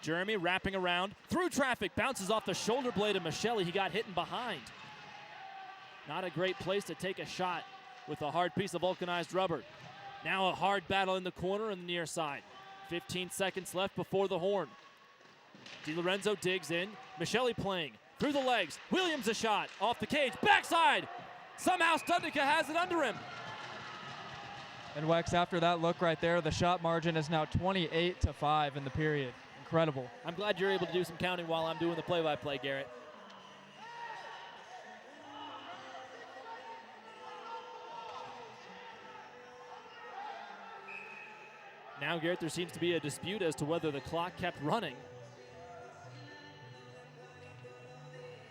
Jeremy wrapping around, through traffic, bounces off the shoulder blade of Michele. He got hit in behind. Not a great place to take a shot with a hard piece of vulcanized rubber. Now a hard battle in the corner on the near side. 15 seconds left before the horn. DiLorenzo digs in, Michele playing, through the legs, Williams a shot, off the cage, backside! Somehow Studnicka has it under him. And Wex, after that look right there, the shot margin is now 28-5 in the period. Incredible. I'm glad you're able to do some counting while I'm doing the play-by-play, Garrett. Now, Garrett, there seems to be a dispute as to whether the clock kept running.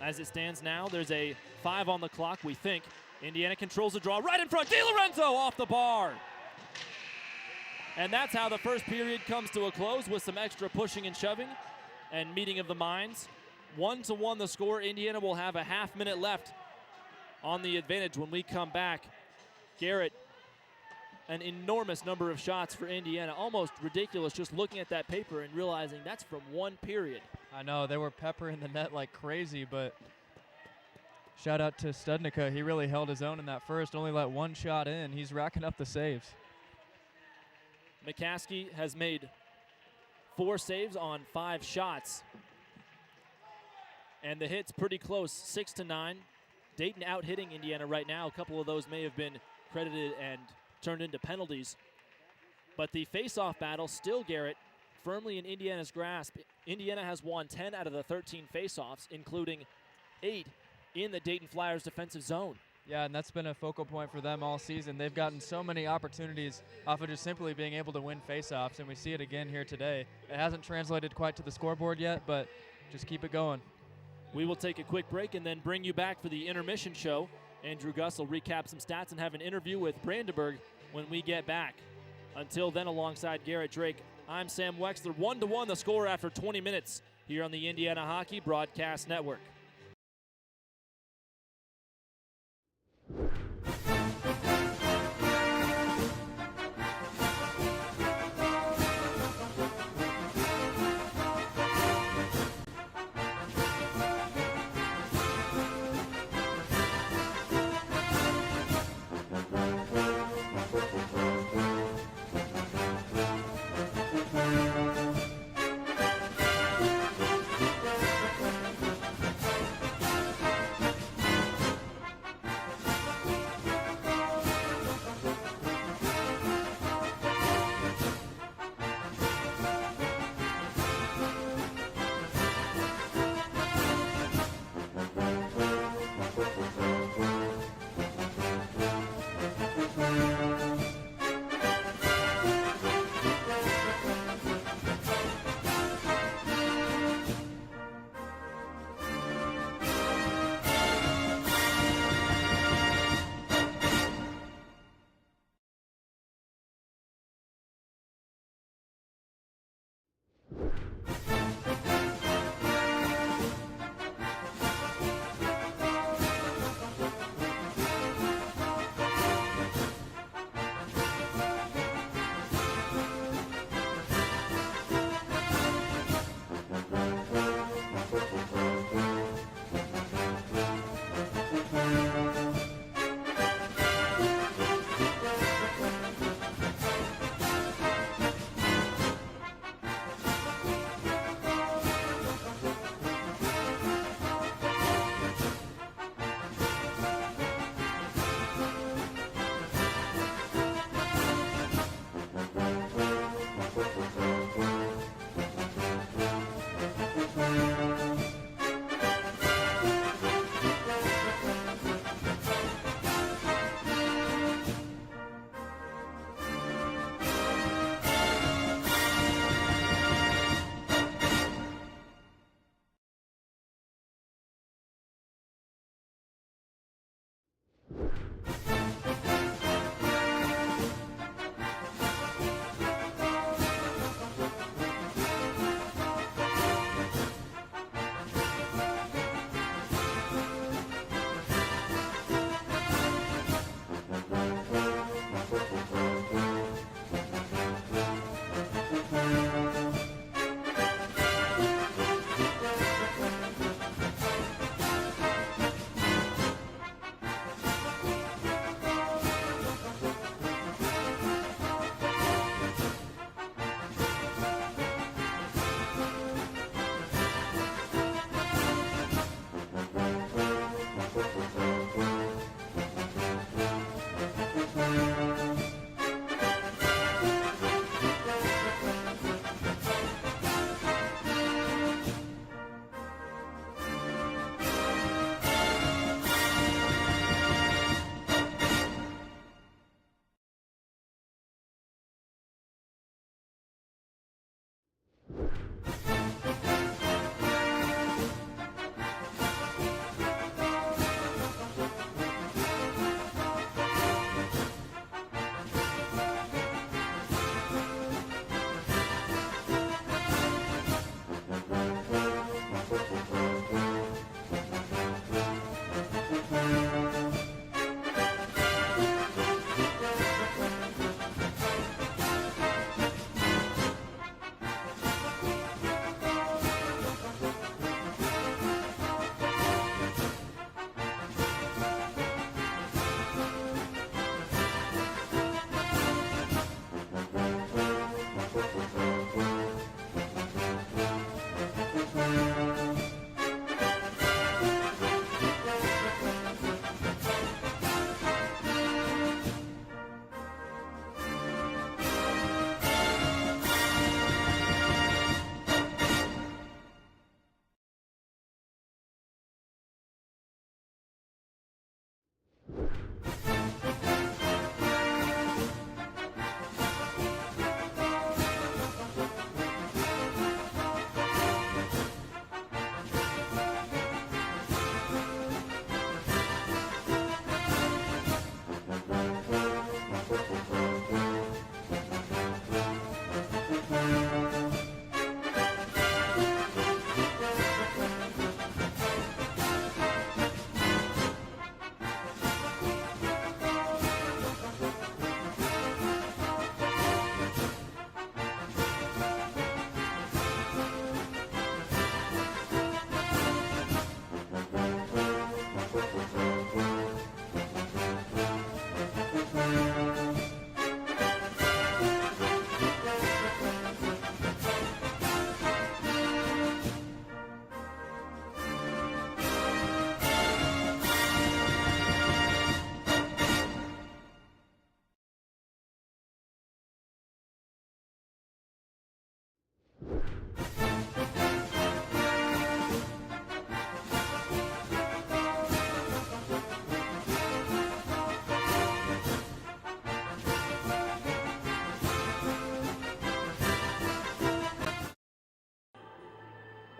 As it stands now, there's a 5 on the clock, we think. Indiana controls the draw right in front. DiLorenzo off the bar. And that's how the first period comes to a close with some extra pushing and shoving and meeting of the minds. 1-1 the score. Indiana will have a half-minute left on the advantage when we come back. Garrett, an enormous number of shots for Indiana. Almost ridiculous just looking at that paper and realizing that's from one period. I know, they were peppering the net like crazy, but shout out to Studnicka. He really held his own in that first, only let one shot in. He's racking up the saves. McCaskey has made 4 saves on 5 shots. And the hit's pretty close, 6-9. Dayton out hitting Indiana right now. A couple of those may have been credited and turned into penalties. But the face-off battle still, Garrett, firmly in Indiana's grasp. Indiana has won 10 out of the 13 face-offs, including 8 in the Dayton Flyers defensive zone. Yeah, and that's been a focal point for them all season. They've gotten so many opportunities off of just simply being able to win face-offs, and we see it again here today. It hasn't translated quite to the scoreboard yet, but just keep it going. We will take a quick break and then bring you back for the intermission show. Andrew Gus will recap some stats and have an interview with Brandenburg when we get back. Until then, alongside Garrett Drake, I'm Sam Weixler. 1-1 the score after 20 minutes here on the Indiana Hockey Broadcast Network.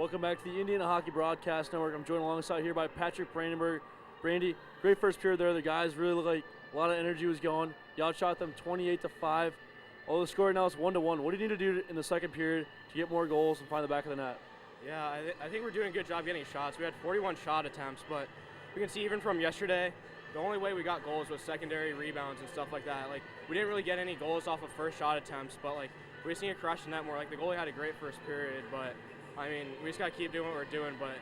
Welcome back to the Indiana Hockey Broadcast Network. I'm joined alongside here by Patrick Brandenburg. Brandy, great first period there. The guys really look like a lot of energy was going. You outshot them 28-5. Although the score now is 1-1. What do you need to do in the second period to get more goals and find the back of the net? Yeah, I think we're doing a good job getting shots. We had 41 shot attempts, but we can see even from yesterday, the only way we got goals was secondary rebounds and stuff like that. Like, we didn't really get any goals off of first shot attempts, but like we just need to crush the net more. Like, the goalie had a great first period, but I mean, we just gotta keep doing what we're doing, but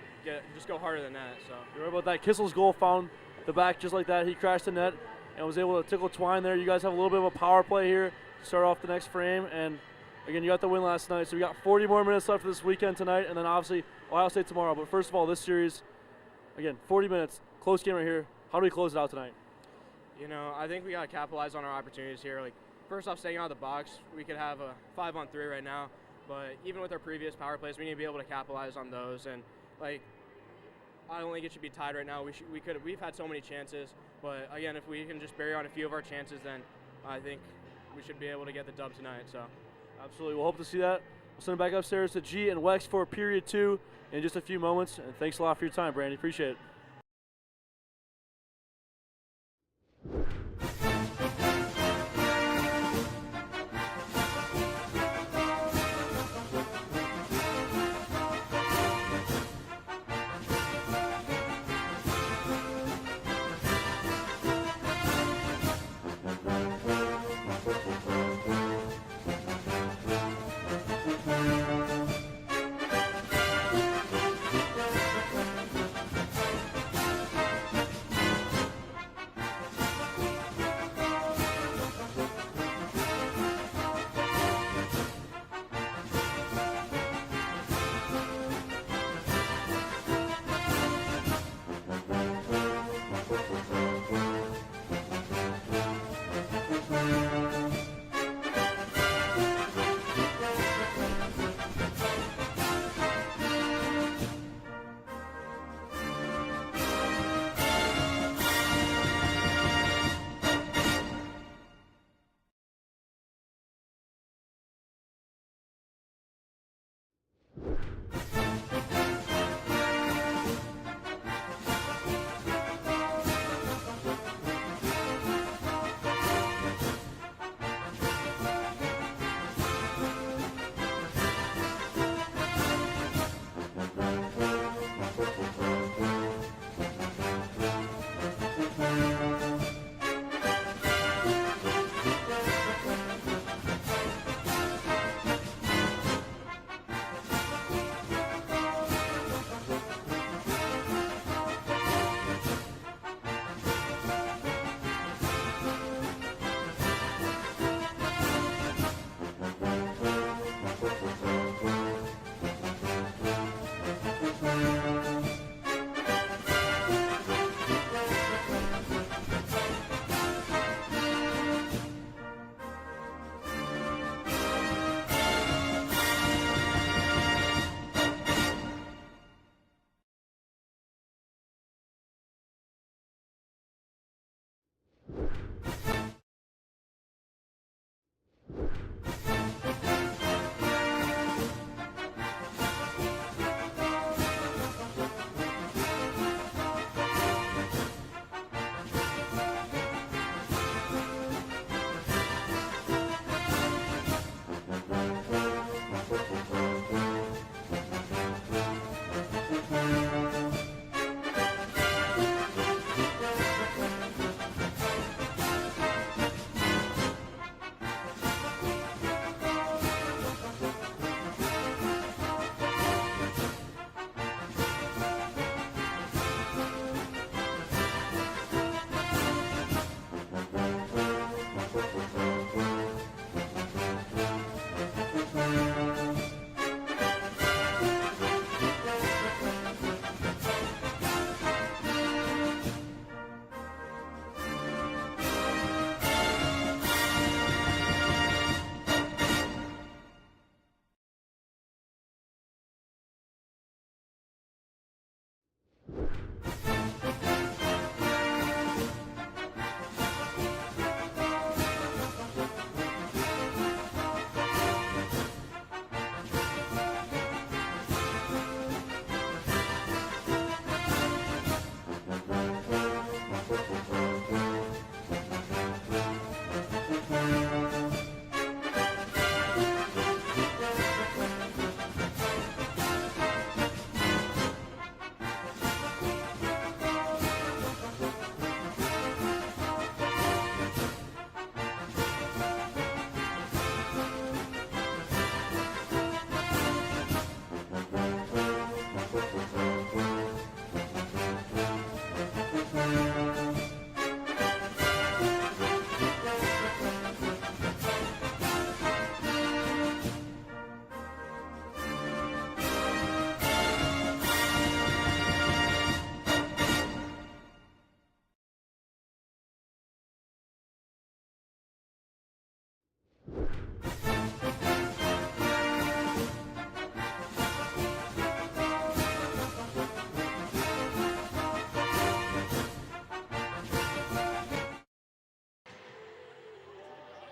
just go harder than that. So you're right about that. Kissel's goal found the back just like that. He crashed the net and was able to tickle Twine there. You guys have a little bit of a power play here to start off the next frame, and again, you got the win last night, so we got 40 more minutes left for this weekend tonight, and then obviously Ohio State tomorrow. But first of all, this series, again, 40 minutes, close game right here. How do we close it out tonight? You know, I think we gotta capitalize on our opportunities here. Like, first off, staying out of the box, we could have a 5-on-3 right now. But even with our previous power plays, we need to be able to capitalize on those. And like, I don't think it should be tied right now. We've had so many chances, but again, if we can just bury on a few of our chances, then I think we should be able to get the dub tonight. So, absolutely, we'll hope to see that. We'll send it back upstairs to G and Wex for period 2 in just a few moments. And thanks a lot for your time, Brandy. Appreciate it.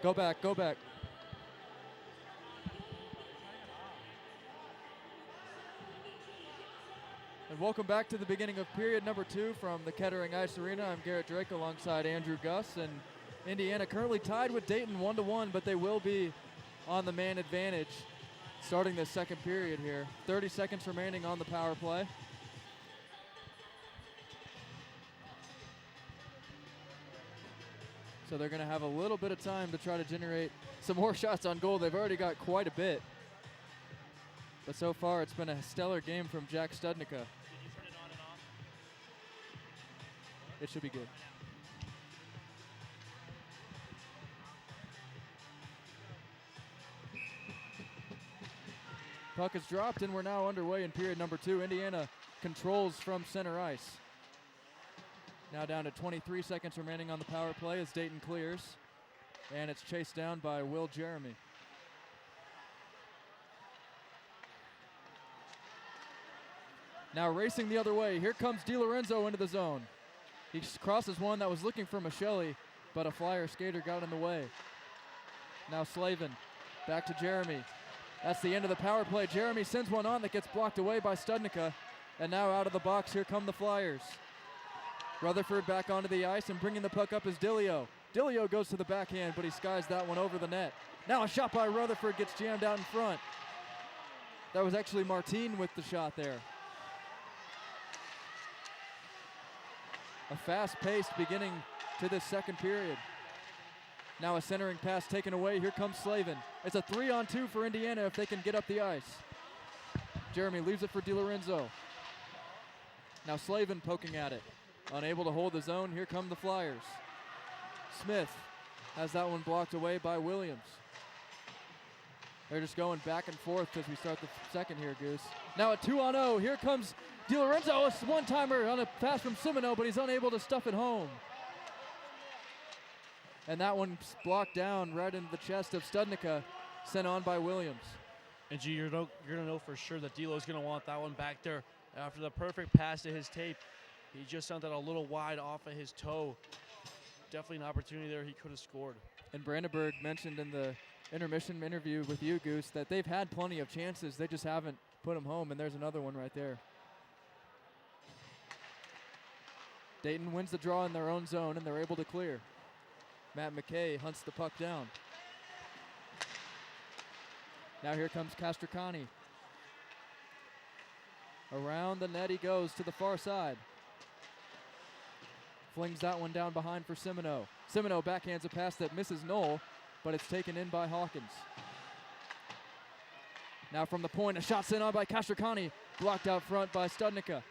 Go back, go back. And welcome back to the beginning of period number 2 from the Kettering Ice Arena. I'm Garrett Drake alongside Andrew Gus, and Indiana currently tied with Dayton 1-1, but they will be on the man advantage starting the second period here. 30 seconds remaining on the power play. So they're going to have a little bit of time to try to generate some more shots on goal. They've already got quite a bit. But so far, it's been a stellar game from Jack Studnicka. Did you turn it on and off? It should be good. Puck is dropped, and we're now underway in period number 2. Indiana controls from center ice. Now down to 23 seconds remaining on the power play as Dayton clears. And it's chased down by Will Jeremy. Now racing the other way, here comes DiLorenzo into the zone. He crosses one that was looking for Michelli, but a Flyer skater got in the way. Now Slavin, back to Jeremy. That's the end of the power play. Jeremy sends one on that gets blocked away by Studnicka. And now out of the box, here come the Flyers. Rutherford back onto the ice, and bringing the puck up is Dilio. Dilio goes to the backhand, but he skies that one over the net. Now a shot by Rutherford gets jammed out in front. That was actually Martin with the shot there. A fast-paced beginning to this second period. Now a centering pass taken away. Here comes Slavin. It's a 3-on-2 for Indiana if they can get up the ice. Jeremy leaves it for DiLorenzo. Now Slavin poking at it. Unable to hold the zone. Here come the Flyers. Smith has that one blocked away by Williams. They're just going back and forth as we start the second here, Goose. Now a 2-on-0. Here comes DiLorenzo. A one-timer on a pass from Simino, but he's unable to stuff it home. And that one's blocked down right into the chest of Studnicka, sent on by Williams. And G, you're going to know for sure that D'Lo's going to want that one back there. After the perfect pass to his tape, he just sent that a little wide off of his toe. Definitely an opportunity there he could have scored. And Brandenburg mentioned in the intermission interview with you, Goose, that they've had plenty of chances. They just haven't put them home, and there's another one right there. Dayton wins the draw in their own zone, and they're able to clear. Matt McKay hunts the puck down. Now here comes Castricani. Around the net he goes to the far side. Flings that one down behind for Simino. Simino backhands a pass that misses Knoll, but it's taken in by Hawkins. Now from the point, a shot sent on by Castricani, blocked out front by Studnicka.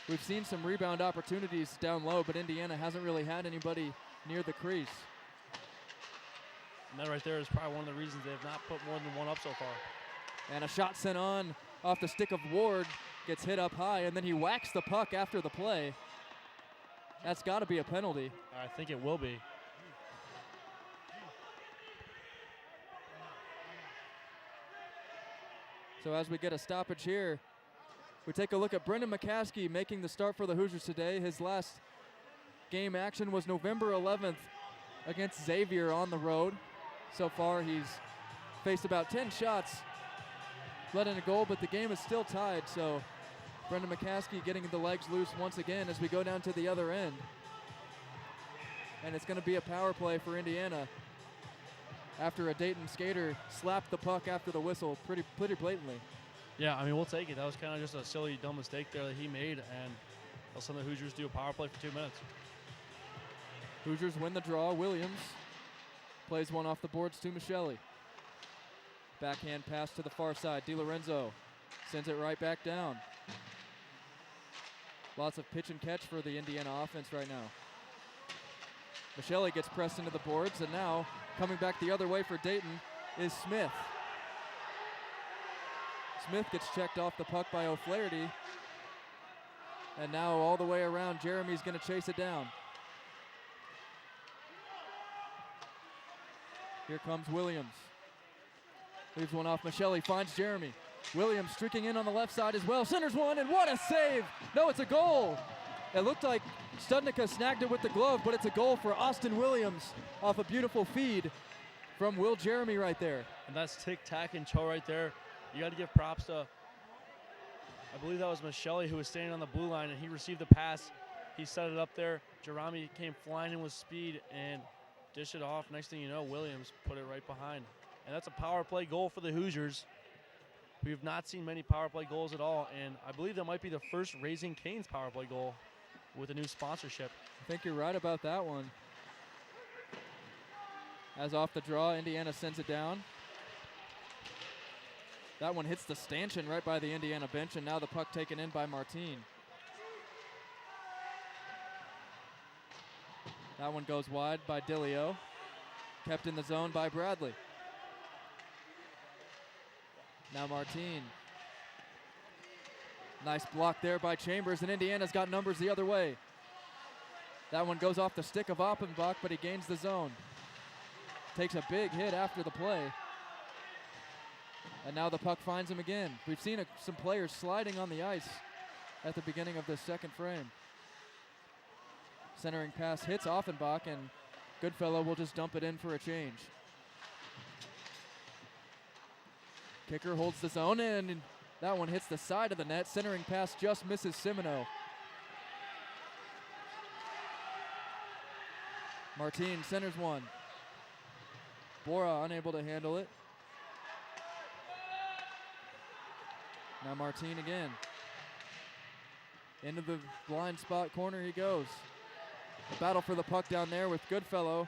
We've seen some rebound opportunities down low, but Indiana hasn't really had anybody near the crease. And that right there is probably one of the reasons they have not put more than one up so far. And a shot sent on off the stick of Ward, gets hit up high, and then he whacks the puck after the play. That's got to be a penalty. I think it will be. So as we get a stoppage here, we take a look at Brendan McCaskey making the start for the Hoosiers today. His last game action was November 11th against Xavier on the road. So far he's faced about 10 shots, let in a goal, but the game is still tied. So Brendan McCaskey getting the legs loose once again as we go down to the other end. And it's going to be a power play for Indiana after a Dayton skater slapped the puck after the whistle pretty blatantly. Yeah, I mean, we'll take it. That was kind of just a silly, dumb mistake there that he made, and they'll send the Hoosiers do a power play for 2 minutes. Hoosiers win the draw. Williams plays one off the boards to Michelli. Backhand pass to the far side. DiLorenzo sends it right back down. Lots of pitch and catch for the Indiana offense right now. Michelli gets pressed into the boards, and now coming back the other way for Dayton is Smith. Smith gets checked off the puck by O'Flaherty. And now all the way around, Jeremy's going to chase it down. Here comes Williams. Leaves one off Michelli, finds Jeremy. Williams streaking in on the left side as well. Centers one, and what a save! No, it's a goal! It looked like Studnicka snagged it with the glove, but it's a goal for Austin Williams off a beautiful feed from Will Jeremy right there. And that's tic-tac and toe right there. You got to give props to, I believe that was Michelli who was standing on the blue line, and he received the pass. He set it up there. Jeremy came flying in with speed and dished it off. Next thing you know, Williams put it right behind. And that's a power play goal for the Hoosiers. We have not seen many power play goals at all, and I believe that might be the first Raising Cane's power play goal with a new sponsorship. I think you're right about that one. As off the draw, Indiana sends it down. That one hits the stanchion right by the Indiana bench, and now the puck taken in by Martin. That one goes wide by Dillio. Kept in the zone by Bradley. Now Martin. Nice block there by Chambers, and Indiana's got numbers the other way. That one goes off the stick of Oppenbach, but he gains the zone. Takes a big hit after the play. And now the puck finds him again. We've seen some players sliding on the ice at the beginning of this second frame. Centering pass hits Offenbach, and Goodfellow will just dump it in for a change. Kicker holds the zone, and that one hits the side of the net. Centering pass just misses Simino. Martin centers one. Bora unable to handle it. Now Martin again. Into the blind spot corner he goes. The battle for the puck down there with Goodfellow.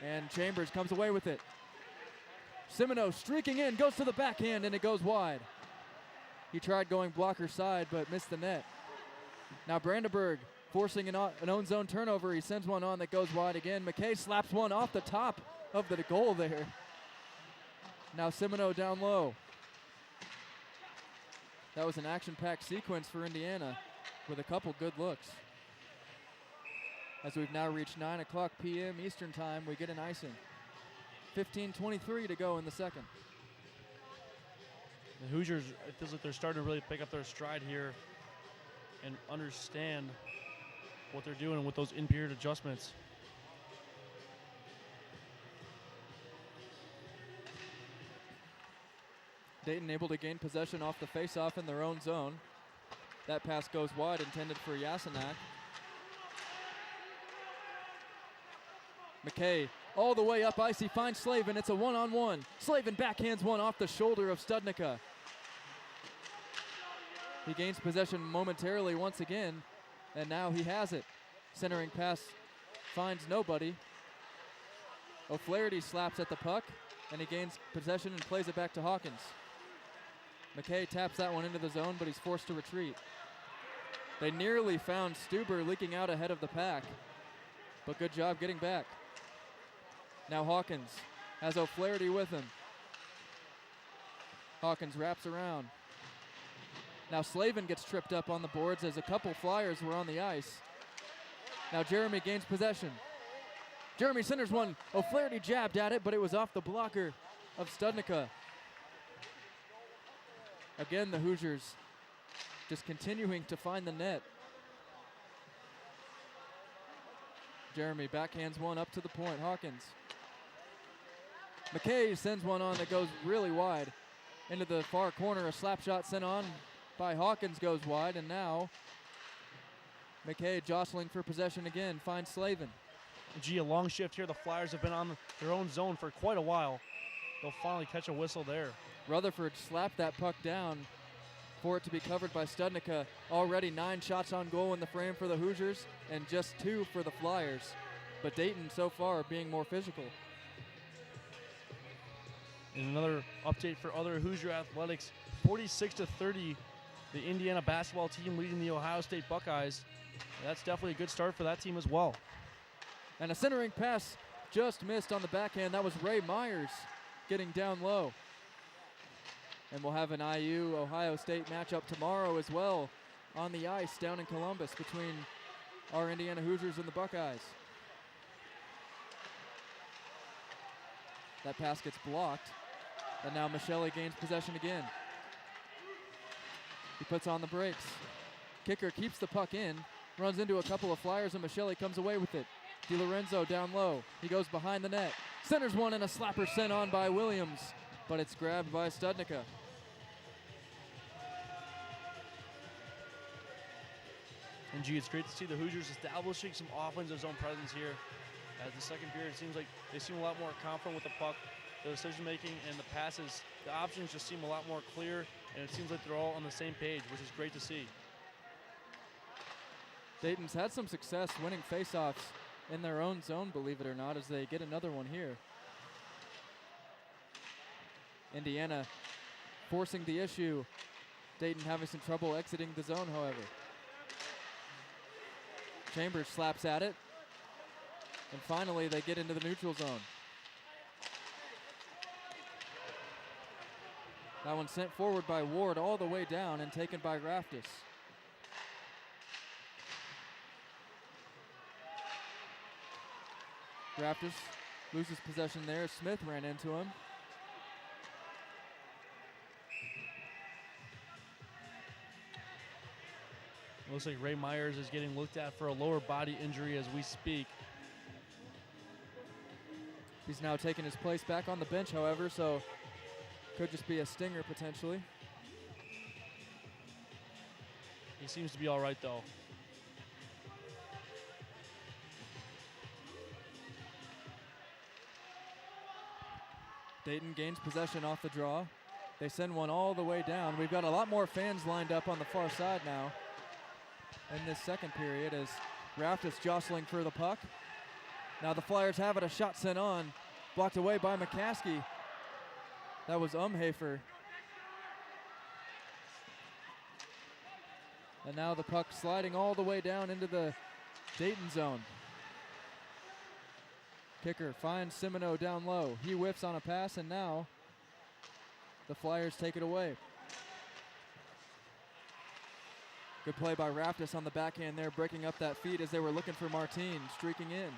And Chambers comes away with it. Simino streaking in, goes to the backhand, and it goes wide. He tried going blocker side, but missed the net. Now Brandenburg forcing an own zone turnover. He sends one on that goes wide again. McKay slaps one off the top of the goal there. Now Simino down low. That was an action-packed sequence for Indiana with a couple good looks. As we've now reached 9 o'clock p.m. Eastern time, we get an icing. 15:23 to go in the second. The Hoosiers, it feels like they're starting to really pick up their stride here and understand what they're doing with those in-period adjustments. Dayton able to gain possession off the face-off in their own zone. That pass goes wide, intended for Yasenak. McKay all the way up ice. He finds Slavin. It's a one-on-one. Slavin backhands one off the shoulder of Studnicka. He gains possession momentarily once again, and now he has it. Centering pass finds nobody. O'Flaherty slaps at the puck, and he gains possession and plays it back to Hawkins. McKay taps that one into the zone, but he's forced to retreat. They nearly found Stuber leaking out ahead of the pack, but good job getting back. Now Hawkins has O'Flaherty with him. Hawkins wraps around. Now Slavin gets tripped up on the boards as a couple Flyers were on the ice. Now Jeremy gains possession. Jeremy centers one. O'Flaherty jabbed at it, but it was off the blocker of Studnicka. Again, the Hoosiers just continuing to find the net. Jeremy backhands one up to the point. Hawkins. McKay sends one on that goes really wide into the far corner. A slap shot sent on by Hawkins goes wide, and now McKay jostling for possession again, finds Slavin. Gee, a long shift here. The Flyers have been on their own zone for quite a while. They'll finally catch a whistle there. Rutherford slapped that puck down for it to be covered by Studnicka. Already 9 shots on goal in the frame for the Hoosiers and just 2 for the Flyers. But Dayton so far being more physical. And another update for other Hoosier athletics, 46-30, the Indiana basketball team leading the Ohio State Buckeyes. And that's definitely a good start for that team as well. And a centering pass just missed on the backhand. That was Ray Myers getting down low. And we'll have an IU-Ohio State matchup tomorrow as well on the ice down in Columbus between our Indiana Hoosiers and the Buckeyes. That pass gets blocked. And now Michelli gains possession again. He puts on the brakes. Kicker keeps the puck in, runs into a couple of Flyers, and Michele comes away with it. DiLorenzo down low. He goes behind the net. Centers one, and a slapper sent on by Williams, but it's grabbed by Studnicka. And gee, it's great to see the Hoosiers establishing some offensive zone presence here. As the second period, it seems like they seem a lot more confident with the puck, the decision making, and the passes. The options just seem a lot more clear, and it seems like they're all on the same page, which is great to see. Dayton's had some success winning faceoffs in their own zone, believe it or not, as they get another one here. Indiana forcing the issue. Dayton having some trouble exiting the zone, however. Chambers slaps at it. And finally, they get into the neutral zone. That one sent forward by Ward all the way down and taken by Raftis. Raftis loses possession there. Smith ran into him. Looks like Ray Myers is getting looked at for a lower body injury as we speak. He's now taking his place back on the bench, however, so could just be a stinger potentially. He seems to be all right, though. Dayton gains possession off the draw. They send one all the way down. We've got a lot more fans lined up on the far side now in this second period as Raftis jostling for the puck. Now the Flyers have it, a shot sent on, blocked away by McCaskey. That was Umhafer. And now the puck sliding all the way down into the Dayton zone. Kicker finds Simoneau down low. He whiffs on a pass, and now the Flyers take it away. Good play by Raftis on the backhand there, breaking up that feed as they were looking for Martin, streaking in.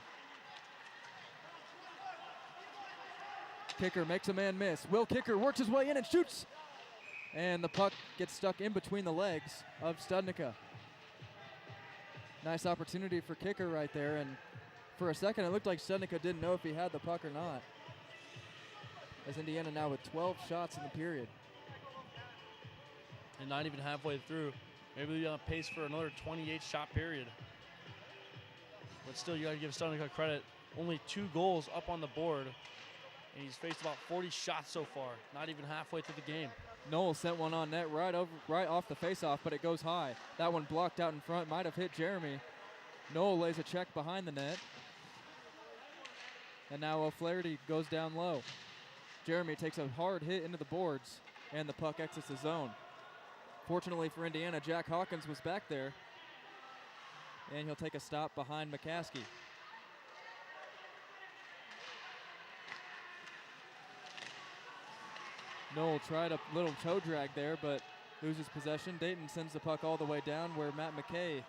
Kicker makes a man miss. Will Kicker works his way in and shoots. And the puck gets stuck in between the legs of Studnicka. Nice opportunity for Kicker right there, and for a second it looked like Studnicka didn't know if he had the puck or not. As Indiana now with 12 shots in the period. And not even halfway through. Maybe they're on pace for another 28-shot period. But still, you got to give Studnicka credit. Only 2 goals up on the board. And he's faced about 40 shots so far. Not even halfway through the game. Noel sent one on net right off the faceoff, but it goes high. That one blocked out in front, might have hit Jeremy. Noel lays a check behind the net. And now O'Flaherty goes down low. Jeremy takes a hard hit into the boards, and the puck exits the zone. Fortunately for Indiana, Jack Hawkins was back there, and he'll take a stop behind McCaskey. Noel tried a little toe drag there, but loses possession. Dayton sends the puck all the way down where Matt McKay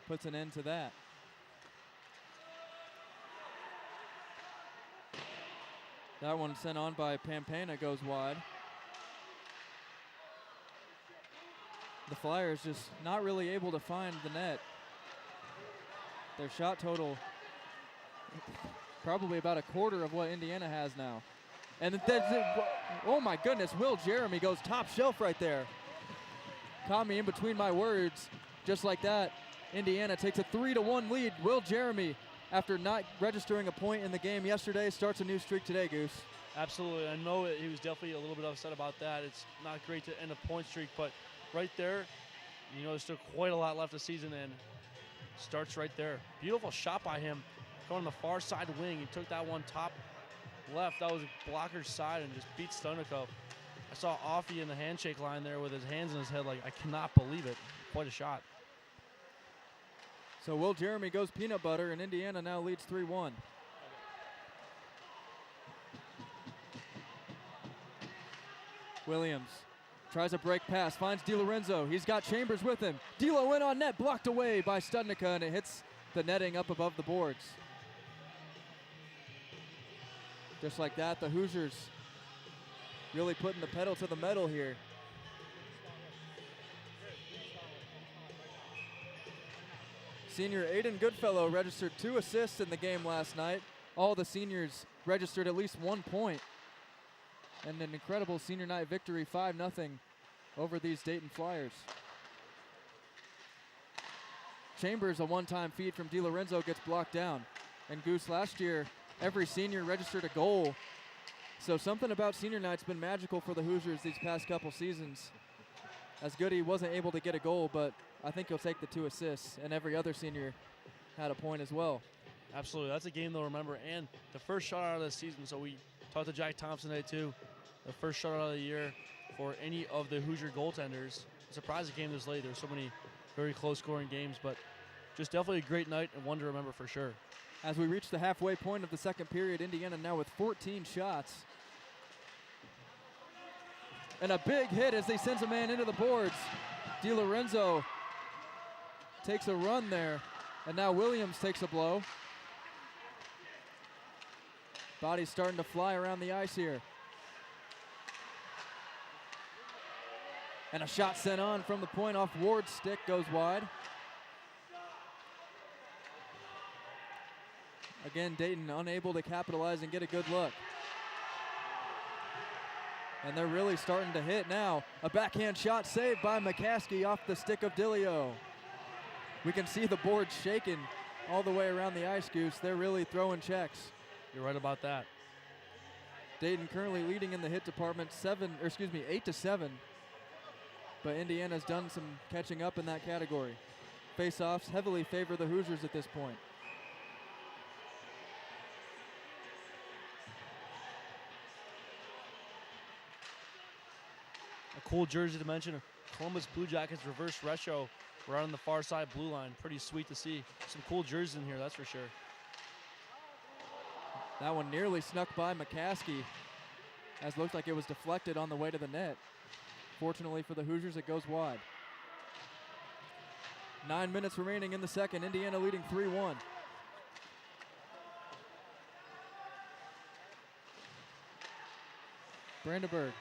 puts an end to that. That one sent on by Pampana goes wide. The Flyers just not really able to find the net. Their shot total probably about a quarter of what Indiana has now. And oh my goodness, Will Jeremy goes top shelf right there. Caught me in between my words. Just like that, Indiana takes a 3-1 lead. Will Jeremy, after not registering a point in the game yesterday, starts a new streak today, Goose. Absolutely. I know he was definitely a little bit upset about that. It's not great to end a point streak, but right there, you know, there's still quite a lot left of the season, and starts right there. Beautiful shot by him. Going on the far side wing. He took that one top left. That was a blocker's side and just beat Studnicka. I saw Offie in the handshake line there with his hands in his head like, I cannot believe it. Quite a shot. So Will Jeremy goes peanut butter, and Indiana now leads 3-1. Williams tries a break pass, finds DiLorenzo. He's got Chambers with him. D'Lo in on net, blocked away by Studnicka, and it hits the netting up above the boards. Just like that, the Hoosiers really putting the pedal to the metal here. Senior Aiden Goodfellow registered 2 assists in the game last night. All the seniors registered at least 1 point. And an incredible senior night victory, 5-0 over these Dayton Flyers. Chambers, a one-time feed from DiLorenzo, gets blocked down. And Goose, last year, every senior registered a goal. So something about senior night's been magical for the Hoosiers these past couple seasons. As Goody wasn't able to get a goal, but I think he'll take the 2 assists, and every other senior had a point as well. Absolutely. That's a game they'll remember. And the first shutout of the season, so we talked to Jack Thompson today too. The first shutout of the year for any of the Hoosier goaltenders. I'm surprised it came this late. There's so many very close scoring games, but just definitely a great night and one to remember for sure. As we reach the halfway point of the second period, Indiana now with 14 shots. And a big hit as they sends a man into the boards. DiLorenzo takes a run there, and now Williams takes a blow. Body's starting to fly around the ice here. And a shot sent on from the point off Ward's stick goes wide. Again, Dayton unable to capitalize and get a good look. And they're really starting to hit now. A backhand shot saved by McCaskey off the stick of Dilio. We can see the board shaking all the way around the ice, Goose. They're really throwing checks. You're right about that. Dayton currently leading in the hit department 8-7. But Indiana's done some catching up in that category. Face-offs heavily favor the Hoosiers at this point. A cool jersey to mention, Columbus Blue Jackets reverse retro right on the far side blue line. Pretty sweet to see. Some cool jerseys in here, that's for sure. That one nearly snuck by McCaskey, as looked like it was deflected on the way to the net. Fortunately for the Hoosiers, it goes wide. 9 minutes remaining in the second. Indiana leading 3-1. Brandenburg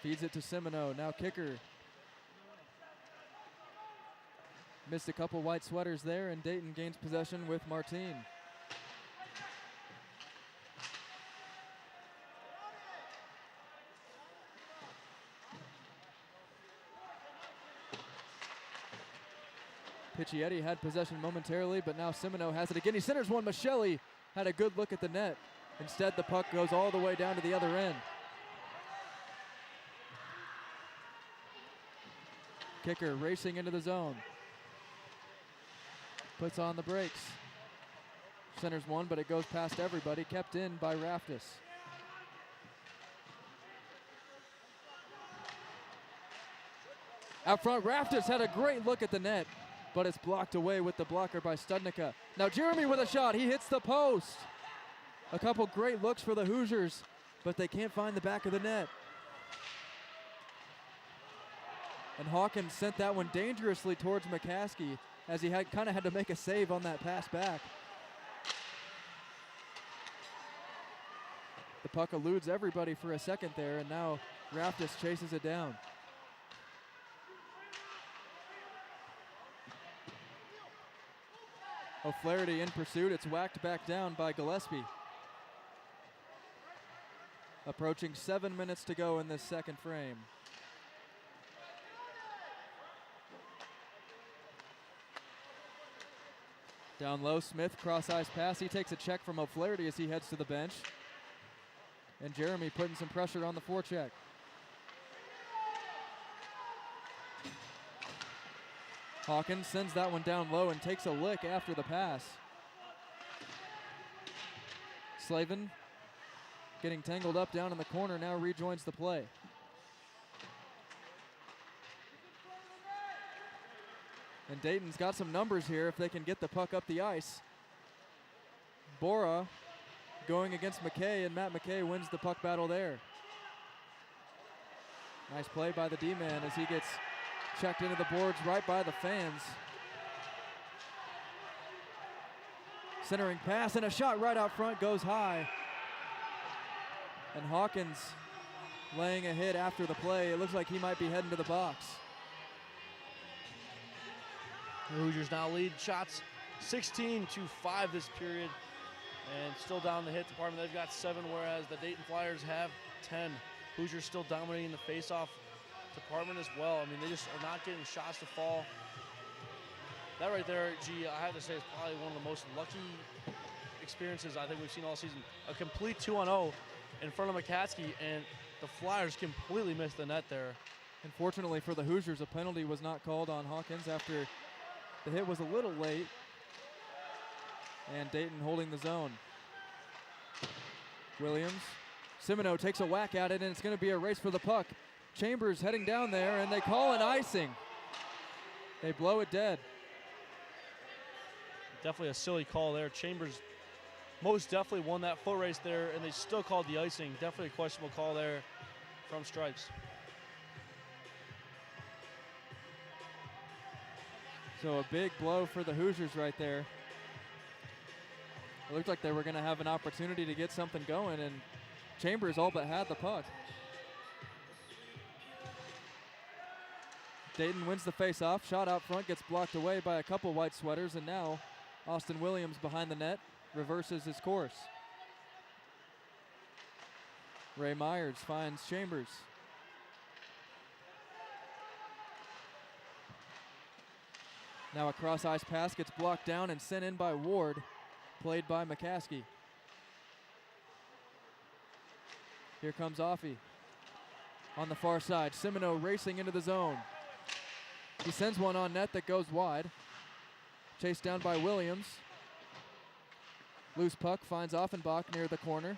feeds it to Semino. Now kicker. Missed a couple white sweaters there, and Dayton gains possession with Martin. Piccietti had possession momentarily, but now Semino has it again. He centers one. Michelli had a good look at the net. Instead, the puck goes all the way down to the other end. Kicker racing into the zone. Puts on the brakes. Centers one, but it goes past everybody. Kept in by Raftis. Out front, Raftis had a great look at the net, but it's blocked away with the blocker by Studnicka. Now Jeremy with a shot. He hits the post. A couple great looks for the Hoosiers, but they can't find the back of the net. And Hawkins sent that one dangerously towards McCaskey, as he kind of had to make a save on that pass back. The puck eludes everybody for a second there, and now Raftis chases it down. O'Flaherty in pursuit. It's whacked back down by Gillespie. Approaching 7 minutes to go in this second frame. Down low, Smith, cross-ice pass. He takes a check from O'Flaherty as he heads to the bench. And Jeremy putting some pressure on the forecheck. Hawkins sends that one down low and takes a lick after the pass. Slavin getting tangled up down in the corner, now rejoins the play. And Dayton's got some numbers here if they can get the puck up the ice. Bora going against McKay, and Matt McKay wins the puck battle there. Nice play by the D-man as he gets checked into the boards right by the fans. Centering pass and a shot right out front goes high. And Hawkins laying a hit after the play. It looks like he might be heading to the box. The Hoosiers now lead shots 16-5 this period, and still down the hit department. They've got 7, whereas the Dayton Flyers have 10. Hoosiers still dominating the face-off department as well. I mean, they just are not getting shots to fall. That right there, I have to say, is probably one of the most lucky experiences I think we've seen all season. A complete 2-on-0 in front of McCaskey, and the Flyers completely missed the net there. Unfortunately for the Hoosiers, a penalty was not called on Hawkins after the hit was a little late. And Dayton holding the zone. Williams. Simino takes a whack at it, and it's going to be a race for the puck. Chambers heading down there, and they call an icing. They blow it dead. Definitely a silly call there. Chambers most definitely won that foot race there, and they still called the icing. Definitely a questionable call there from Stripes. So a big blow for the Hoosiers right there. It looked like they were going to have an opportunity to get something going, and Chambers all but had the puck. Dayton wins the face-off. Shot out front gets blocked away by a couple white sweaters, and now Austin Williams behind the net reverses his course. Ray Myers finds Chambers. Now a cross-ice pass gets blocked down and sent in by Ward, played by McCaskey. Here comes Offie. On the far side, Simino racing into the zone. He sends one on net that goes wide. Chased down by Williams. Loose puck finds Offenbach near the corner.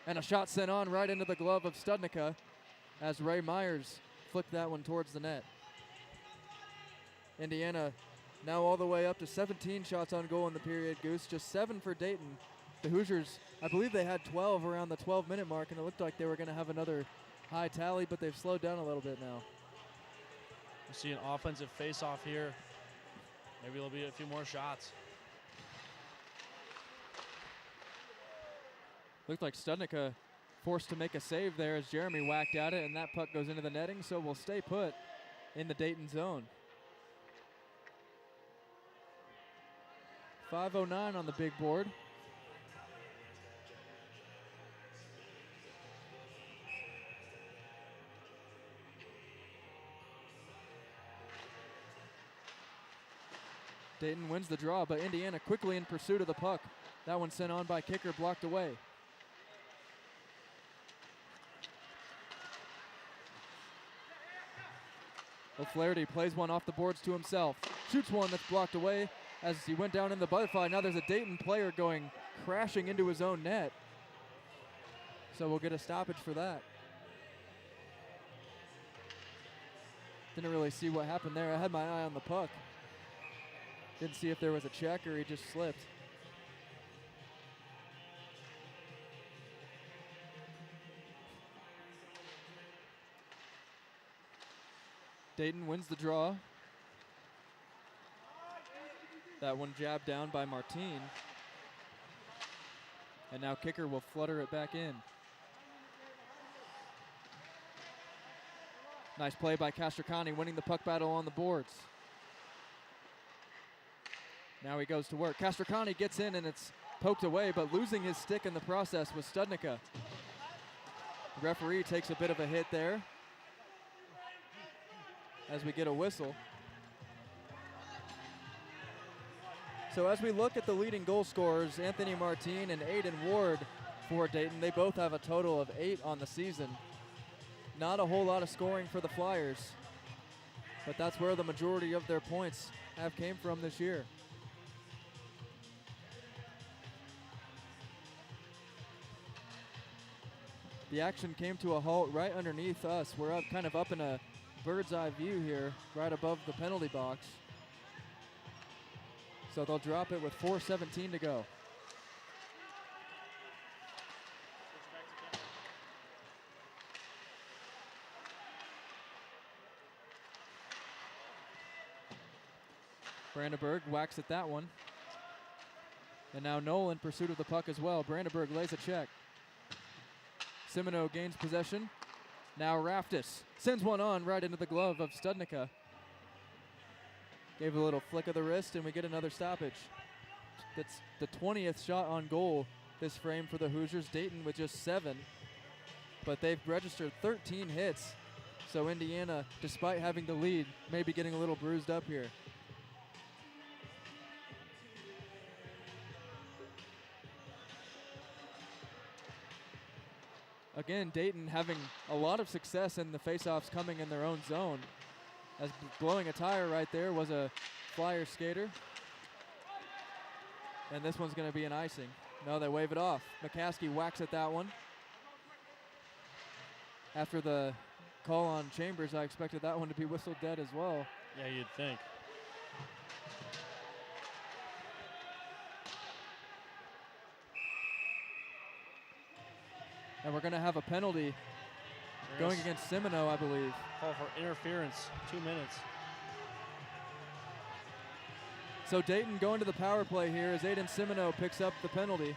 And a shot sent on right into the glove of Studnicka as Ray Myers flipped that one towards the net. Indiana now all the way up to 17 shots on goal in the period, Goose. Just 7 for Dayton. The Hoosiers, I believe they had 12 around the 12-minute mark, and it looked like they were going to have another high tally, but they've slowed down a little bit now. We see an offensive face-off here. Maybe there'll be a few more shots. Looked like Studnicka forced to make a save there as Jeremy whacked at it, and that puck goes into the netting, so we'll stay put in the Dayton zone. 5:09 on the big board. Dayton wins the draw, but Indiana quickly in pursuit of the puck. That one sent on by kicker, blocked away. O'Flaherty plays one off the boards to himself. Shoots one that's blocked away as he went down in the butterfly. Now there's a Dayton player going crashing into his own net. So we'll get a stoppage for that. Didn't really see what happened there. I had my eye on the puck. Didn't see if there was a check or he just slipped. Dayton wins the draw. That one jabbed down by Martin. And now kicker will flutter it back in. Nice play by Castricani, winning the puck battle on the boards. Now he goes to work. Castricani gets in and it's poked away, but losing his stick in the process was Studnicka. The referee takes a bit of a hit there as we get a whistle. So as we look at the leading goal scorers, Anthony Martin and Aiden Ward for Dayton, they both have a total of 8 on the season. Not a whole lot of scoring for the Flyers, but that's where the majority of their points have came from this year. The action came to a halt right underneath us. We're up, kind of up in a bird's eye view here, right above the penalty box. So they'll drop it with 4:17 to go. Brandenburg whacks at that one. And now Noel in pursuit of the puck as well. Brandenburg lays a check. Simino gains possession. Now Raftis sends one on right into the glove of Studnicka. Gave a little flick of the wrist, and we get another stoppage. That's the 20th shot on goal this frame for the Hoosiers. Dayton with just 7, but they've registered 13 hits. So Indiana, despite having the lead, may be getting a little bruised up here. Again, Dayton having a lot of success in the faceoffs coming in their own zone. As blowing a tire right there was a Flyer skater. And this one's going to be an icing. No, they wave it off. McCaskey whacks at that one. After the call on Chambers, I expected that one to be whistled dead as well. Yeah, you'd think. And we're going to have a penalty going against Semino, I believe. Call for interference, 2 minutes. So Dayton going to the power play here as Aiden Semino picks up the penalty.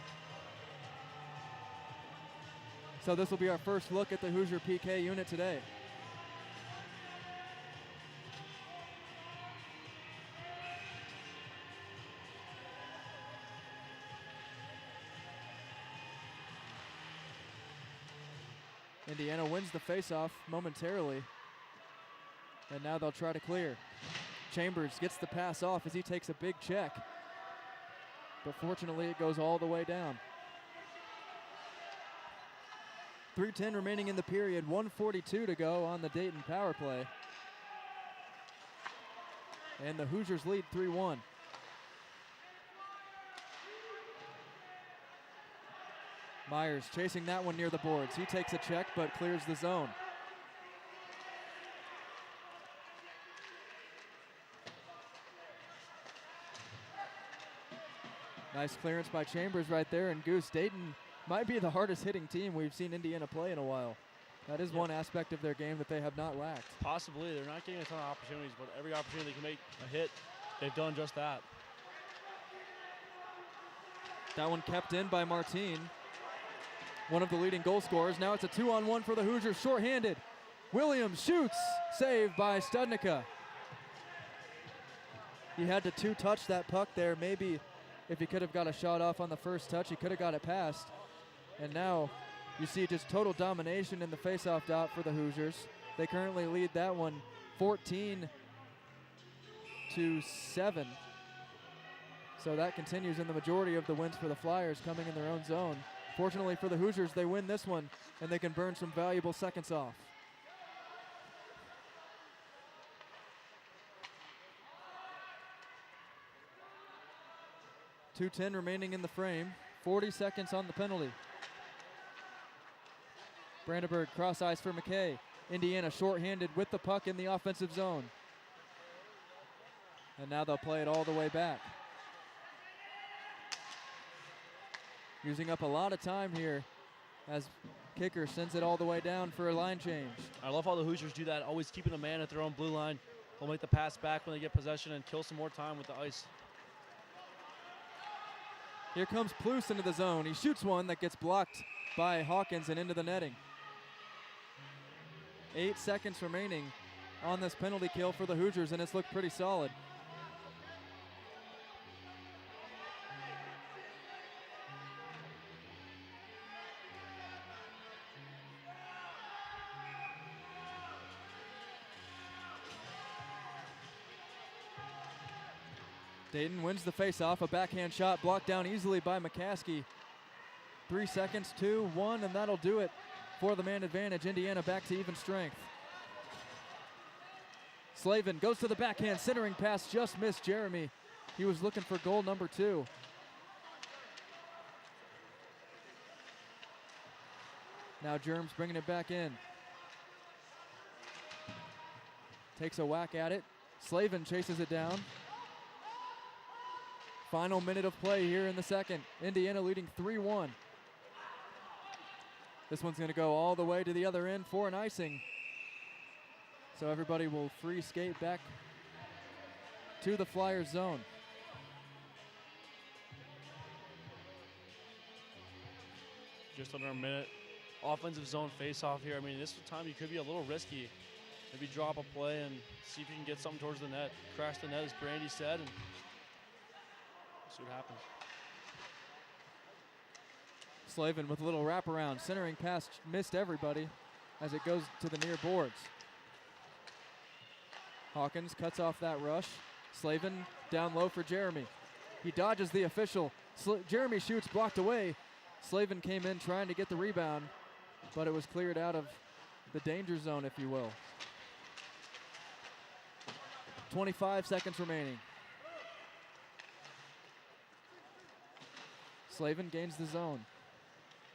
So this will be our first look at the Hoosier PK unit today. Indiana wins the faceoff momentarily. And now they'll try to clear. Chambers gets the pass off as he takes a big check. But fortunately it goes all the way down. 3:10 remaining in the period, 1:42 to go on the Dayton power play. And the Hoosiers lead 3-1. Myers chasing that one near the boards. He takes a check but clears the zone. Nice clearance by Chambers right there, and Goose, Dayton might be the hardest hitting team we've seen Indiana play in a while. That is one aspect of their game that they have not lacked. Possibly. They're not getting a ton of opportunities, but every opportunity they can make a hit, they've done just that. That one kept in by Martin, one of the leading goal scorers. Now it's a 2-on-1 for the Hoosiers, shorthanded. Williams shoots, saved by Studnicka. He had to two-touch that puck there. Maybe if he could have got a shot off on the first touch, he could have got it past. And now you see just total domination in the faceoff dot for the Hoosiers. They currently lead that one 14-7. So that continues in the majority of the wins for the Flyers coming in their own zone. Fortunately for the Hoosiers, they win this one and they can burn some valuable seconds off. .210 remaining in the frame. 40 seconds on the penalty. Brandenburg cross ice for McKay. Indiana shorthanded with the puck in the offensive zone. And now they'll play it all the way back. Using up a lot of time here as kicker sends it all the way down for a line change. I love how the Hoosiers do that, always keeping a man at their own blue line. They'll make the pass back when they get possession and kill some more time with the ice. Here comes Plus into the zone. He shoots one that gets blocked by Hawkins and into the netting. 8 seconds remaining on this penalty kill for the Hoosiers, and it's looked pretty solid. Dayton wins the faceoff. A backhand shot blocked down easily by McCaskey. 3 seconds, 2, 1, and that'll do it for the man advantage. Indiana back to even strength. Slavin goes to the backhand, centering pass just missed Jeremy. He was looking for goal number 2. Now Germs bringing it back in. Takes a whack at it. Slavin chases it down. Final minute of play here in the second. Indiana leading 3-1. This one's going to go all the way to the other end for an icing. So everybody will free skate back to the Flyers zone. Just under a minute. Offensive zone face-off here. I mean, this time you could be a little risky. maybe drop a play and see if you can get something towards the net. Crash the net, as Brandy said, and see what happens. Slavin with a little wraparound. Centering pass missed everybody as it goes to the near boards. Hawkins cuts off that rush. Slavin down low for Jeremy. He dodges the official. Jeremy shoots, blocked away. Slavin came in trying to get the rebound, but it was cleared out of the danger zone, if you will. 25 seconds remaining. Slavin gains the zone.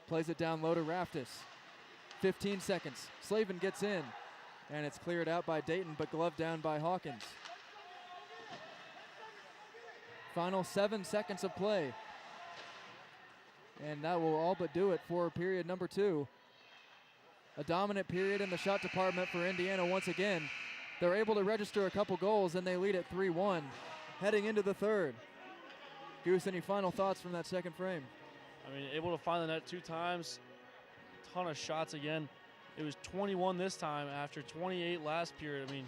Plays it down low to Raftis. 15 seconds. Slavin gets in, and it's cleared out by Dayton, but gloved down by Hawkins. Final 7 seconds of play. And that will all but do it for period number 2. A dominant period in the shot department for Indiana once again. They're able to register a couple goals, and they lead at 3-1 heading into the third. Goose, any final thoughts from that second frame? I mean, able to find the net 2 times, ton of shots again. It was 21 this time after 28 last period. I mean,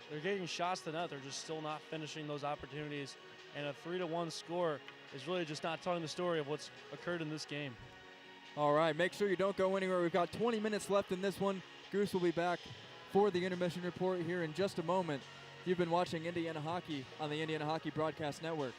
they're getting shots to net. They're just still not finishing those opportunities. And a 3-1 score is really just not telling the story of what's occurred in this game. All right, make sure you don't go anywhere. We've got 20 minutes left in this one. Goose will be back for the intermission report here in just a moment. You've been watching Indiana Hockey on the Indiana Hockey Broadcast Network.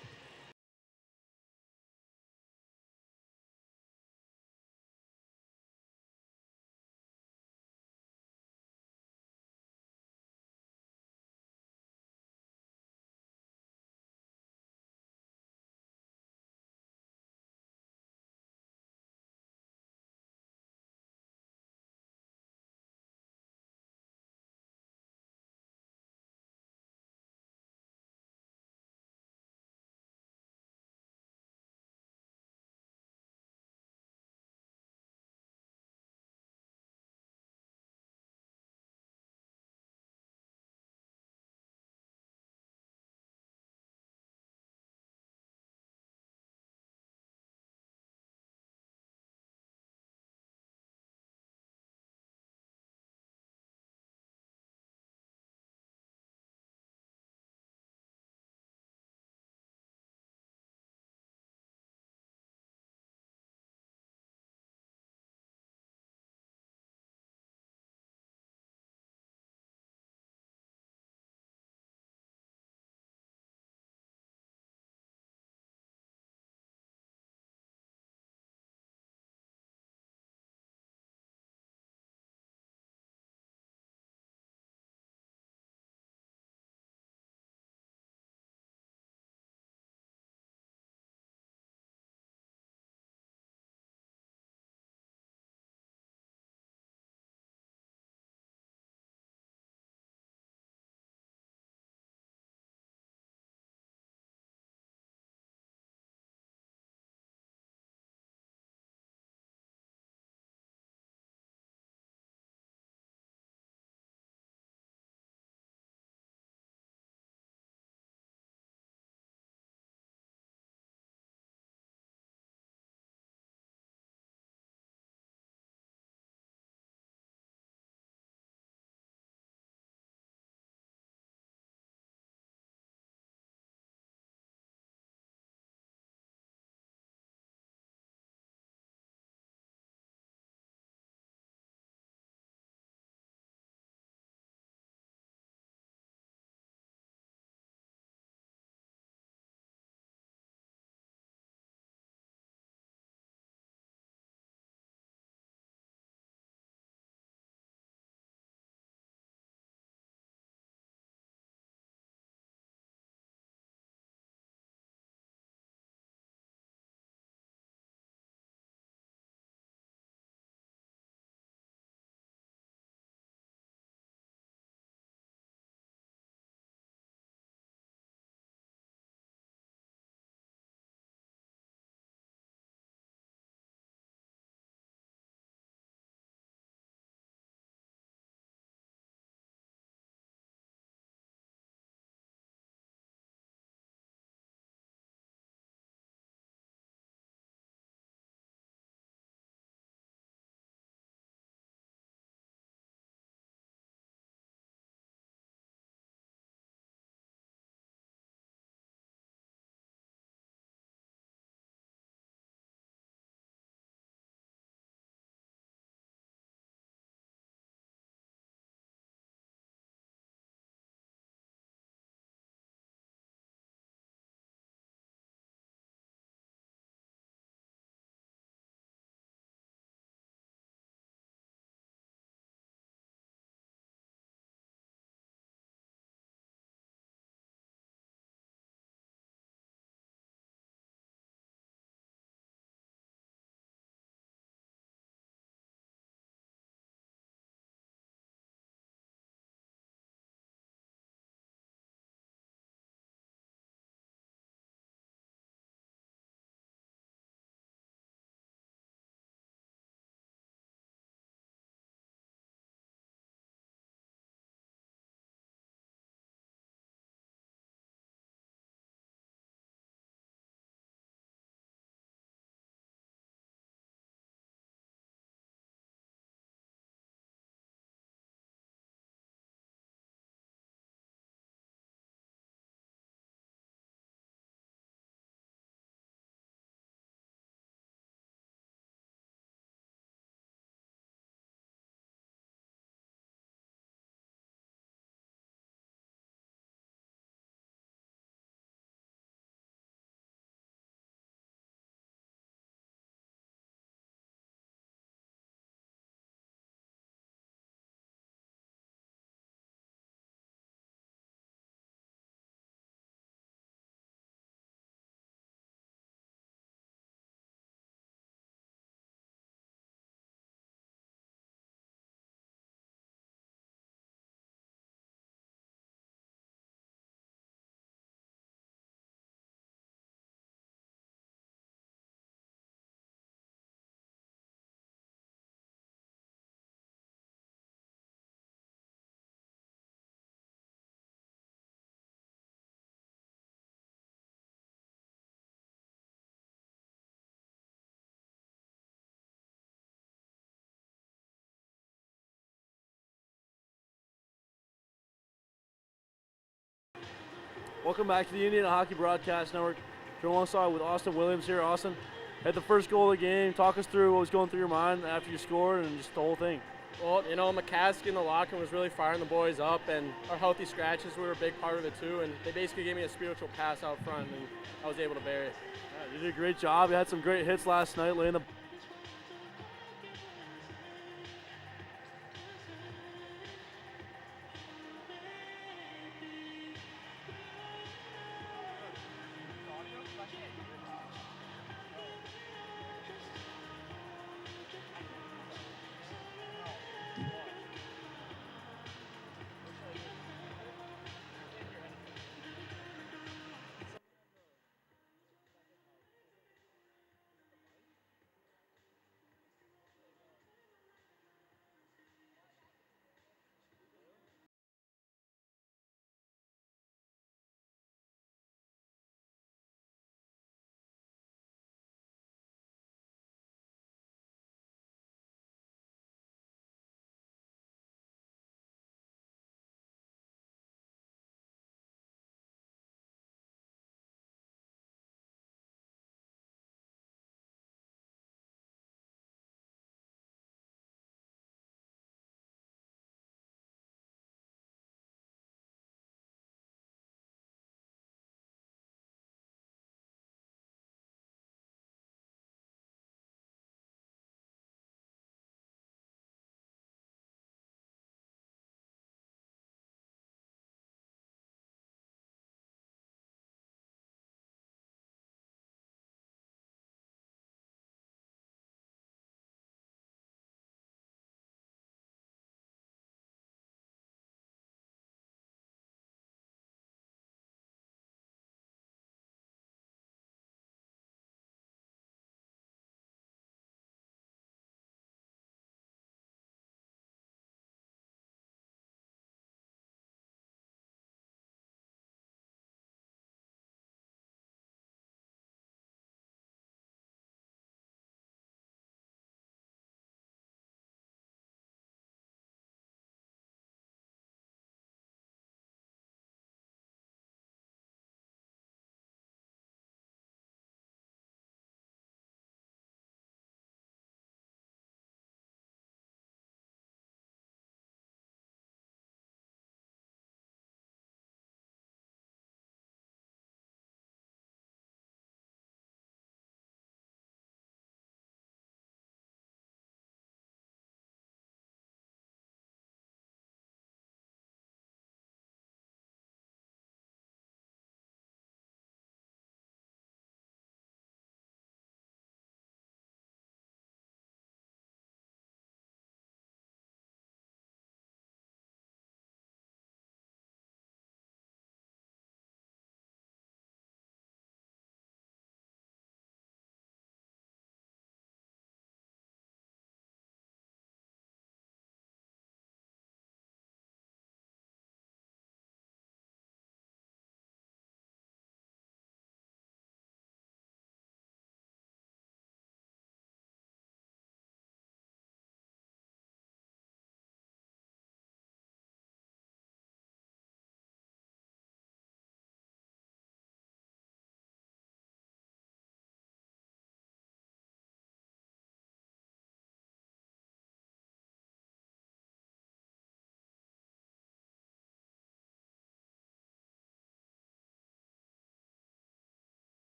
Welcome back to the Indiana Hockey Broadcast Network. We're alongside with Austin Williams here. Austin, had the first goal of the game. Talk us through what was going through your mind after you scored and just the whole thing. Well, you know, McCaskey in the locker room was really firing the boys up, and our healthy scratches were a big part of it too, and they basically gave me a spiritual pass out front, and I was able to bury it. Yeah, you did a great job. You had some great hits last night, laying the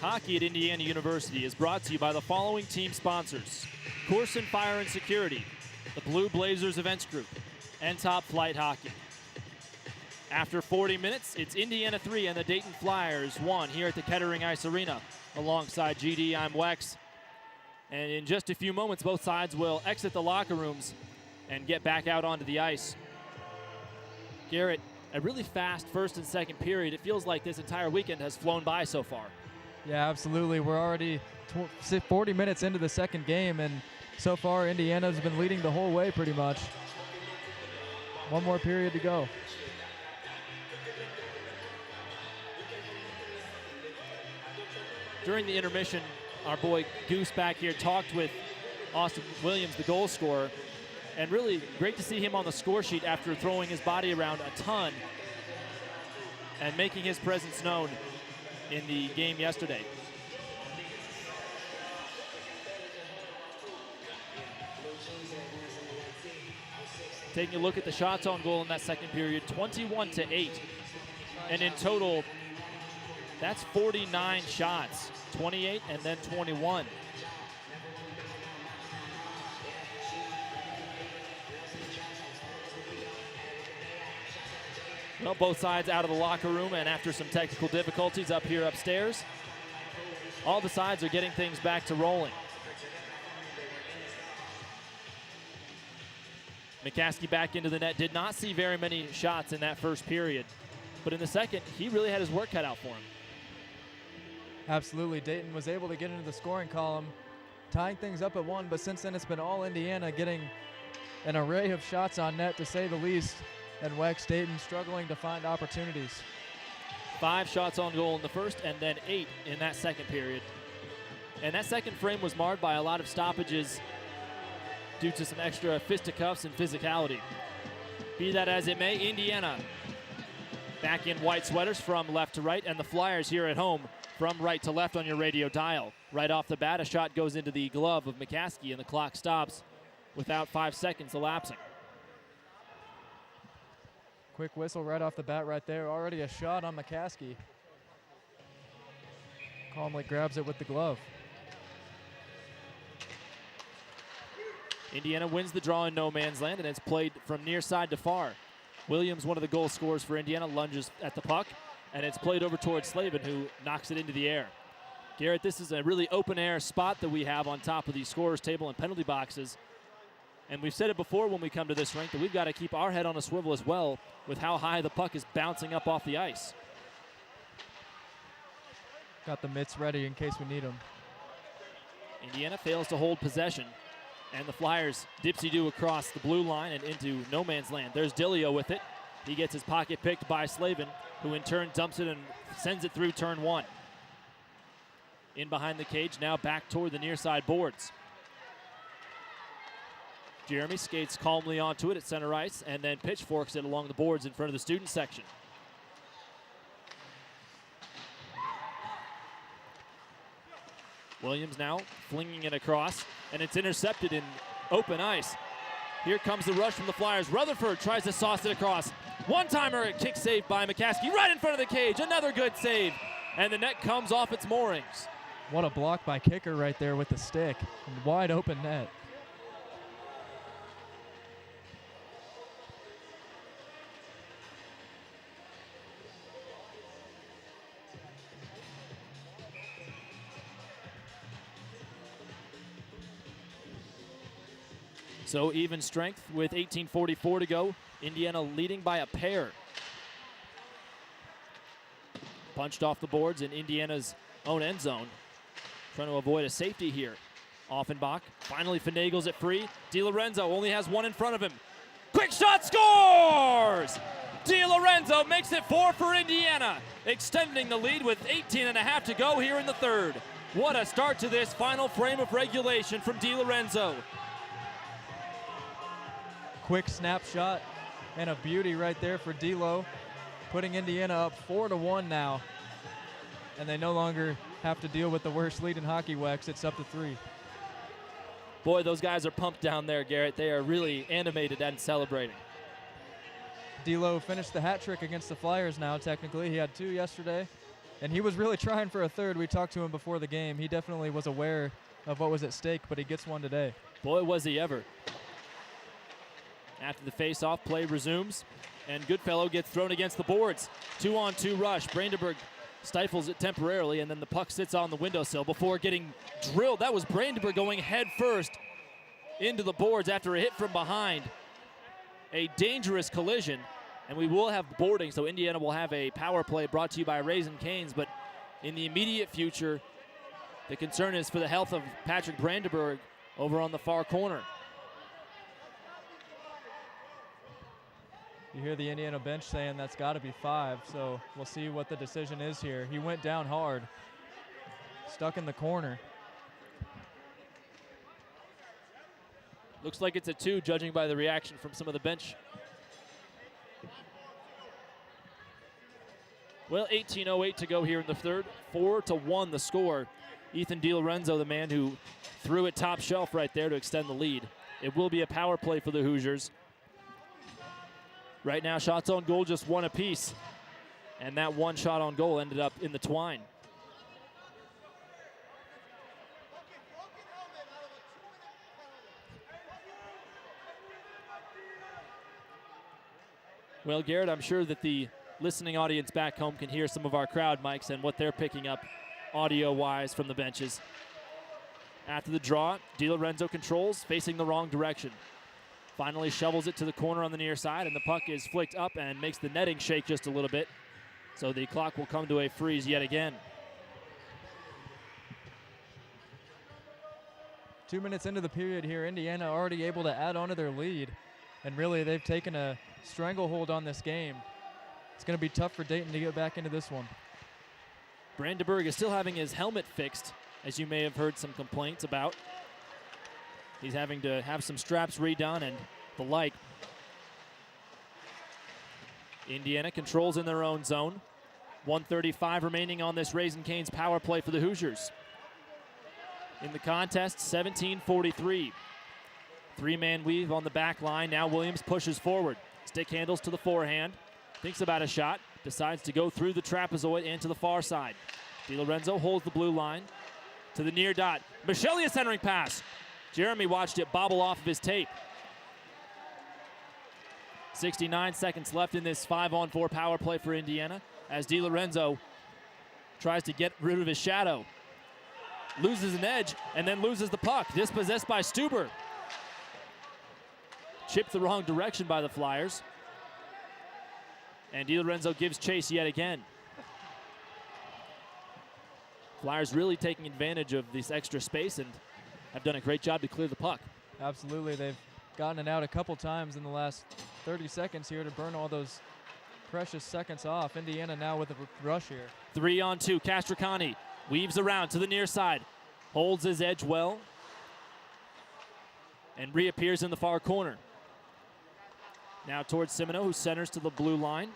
Hockey at Indiana University is brought to you by the following team sponsors: Corson Fire and Security, the Blue Blazers Events Group, and Top Flight Hockey. After 40 minutes, it's Indiana 3 and the Dayton Flyers 1 here at the Kettering Ice Arena. Alongside GD, I'm Wex. And in just a few moments, both sides will exit the locker rooms and get back out onto the ice. Garrett, a really fast first and second period. It feels like this entire weekend has flown by so far. Yeah, absolutely. We're already 40 minutes into the second game, and so far Indiana's been leading the whole way pretty much. One more period to go. During the intermission, our boy Goose back here talked with Austin Williams, the goal scorer, and really great to see him on the score sheet after throwing his body around a ton and making his presence known in the game yesterday. Taking a look at the shots on goal in that second period, 21-8. And in total, that's 49 shots, 28 and then 21. Well, both sides out of the locker room, and after some technical difficulties up here upstairs, all the sides are getting things back to rolling. McCaskey back into the net, did not see very many shots in that first period, but in the second, he really had his work cut out for him. Absolutely. Dayton was able to get into the scoring column, tying things up at 1, but since then it's been all Indiana getting an array of shots on net, to say the least, and Wex Dayton struggling to find opportunities. 5 shots on goal in the first and then 8 in that second period. And that second frame was marred by a lot of stoppages due to some extra fisticuffs and physicality. Be that as it may, Indiana back in white sweaters from left to right, and the Flyers here at home from right to left on your radio dial. Right off the bat, a shot goes into the glove of McCaskey, and the clock stops without 5 seconds elapsing. Quick whistle right off the bat right there. Already a shot on McCaskey. Calmly grabs it with the glove. Indiana wins the draw in no man's land, and it's played from near side to far. Williams, one of the goal scorers for Indiana, lunges at the puck, and it's played over towards Slavin, who knocks it into the air. Garrett, this is a really open-air spot that we have on top of the scorer's table and penalty boxes. And we've said it before when we come to this rink that we've got to keep our head on a swivel as well with how high the puck is bouncing up off the ice. Got the mitts ready in case we need them. Indiana fails to hold possession, and the Flyers dipsy-do across the blue line and into no man's land. There's Dillio with it. He gets his pocket picked by Slavin, who in turn dumps it and sends it through turn 1. In behind the cage, now back toward the near side boards. Jeremy skates calmly onto it at center ice and then pitchforks it along the boards in front of the student section. Williams now flinging it across, and it's intercepted in open ice. Here comes the rush from the Flyers. Rutherford tries to sauce it across. One-timer, a kick saved by McCaskey right in front of the cage. Another good save, and the net comes off its moorings. What a block by Kicker right there with the stick. Wide open net. So even strength with 18:44 to go. Indiana leading by a pair. Punched off the boards in Indiana's own end zone. Trying to avoid a safety here. Offenbach finally finagles it free. DiLorenzo only has one in front of him. Quick shot, scores! DiLorenzo makes it 4 for Indiana, extending the lead with 18.5 to go here in the third. What a start to this final frame of regulation from DiLorenzo. Quick snapshot and a beauty right there for D'Lo, putting Indiana up 4-1 now. And they no longer have to deal with the worst lead in hockey, Wex. It's up to 3. Boy, those guys are pumped down there, Garrett. They are really animated and celebrating. D'Lo finished the hat trick against the Flyers now, technically. He had 2 yesterday. And he was really trying for a third. We talked to him before the game. He definitely was aware of what was at stake, but he gets one today. Boy, was he ever. After the face-off, play resumes, and Goodfellow gets thrown against the boards. 2-on-2 rush. Brandenburg stifles it temporarily, and then the puck sits on the windowsill before getting drilled. That was Brandenburg going head first into the boards after a hit from behind. A dangerous collision, and we will have boarding, so Indiana will have a power play brought to you by Raising Cane's, but in the immediate future, the concern is for the health of Patrick Brandenburg over on the far corner. You hear the Indiana bench saying that's got to be 5, so we'll see what the decision is here. He went down hard, stuck in the corner. Looks like it's a 2, judging by the reaction from some of the bench. Well, 18:08 to go here in the third. 4-1 the score. Ethan DiLorenzo, the man who threw it top shelf right there to extend the lead. It will be a power play for the Hoosiers. Right now, shots on goal just 1 apiece. And that 1 shot on goal ended up in the twine. Well, Garrett, I'm sure that the listening audience back home can hear some of our crowd mics and what they're picking up audio-wise from the benches. After the draw, DiLorenzo controls, facing the wrong direction. Finally shovels it to the corner on the near side, and the puck is flicked up and makes the netting shake just a little bit. So the clock will come to a freeze yet again. 2 minutes into the period here, Indiana already able to add on to their lead. And really, they've taken a stranglehold on this game. It's going to be tough for Dayton to get back into this one. Brandenburg is still having his helmet fixed, as you may have heard some complaints about. He's having to have some straps redone and the like. Indiana controls in their own zone. 1:35 remaining on this Raising Cane's power play for the Hoosiers. In the contest, 17:43. 3-man weave on the back line. Now Williams pushes forward. Stick handles to the forehand. Thinks about a shot. Decides to go through the trapezoid and to the far side. DiLorenzo holds the blue line to the near dot. Micheli, a centering pass. Jeremy watched it bobble off of his tape. 69 seconds left in this 5-on-4 power play for Indiana as DiLorenzo tries to get rid of his shadow. Loses an edge and then loses the puck. Dispossessed by Stuber. Chipped the wrong direction by the Flyers. And DiLorenzo gives chase yet again. Flyers really taking advantage of this extra space and have done a great job to clear the puck. Absolutely. They've gotten it out a couple times in the last 30 seconds here to burn all those precious seconds off. Indiana now with a rush here. 3-on-2. Castricani weaves around to the near side. Holds his edge well. And reappears in the far corner. Now towards Simino, who centers to the blue line.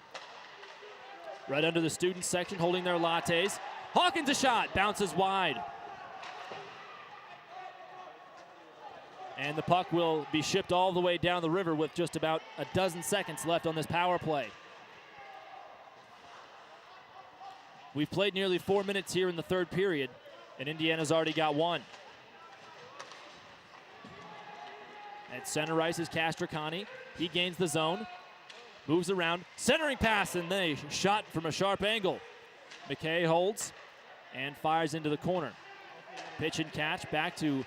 Right under the student section, holding their lattes. Hawkins a shot, bounces wide. And the puck will be shipped all the way down the river with just about a dozen seconds left on this power play. We've played nearly 4 minutes here in the third period, and Indiana's already got 1. At center ice is Castricani. He gains the zone, moves around, centering pass, and then a shot from a sharp angle. McKay holds and fires into the corner. Pitch and catch back to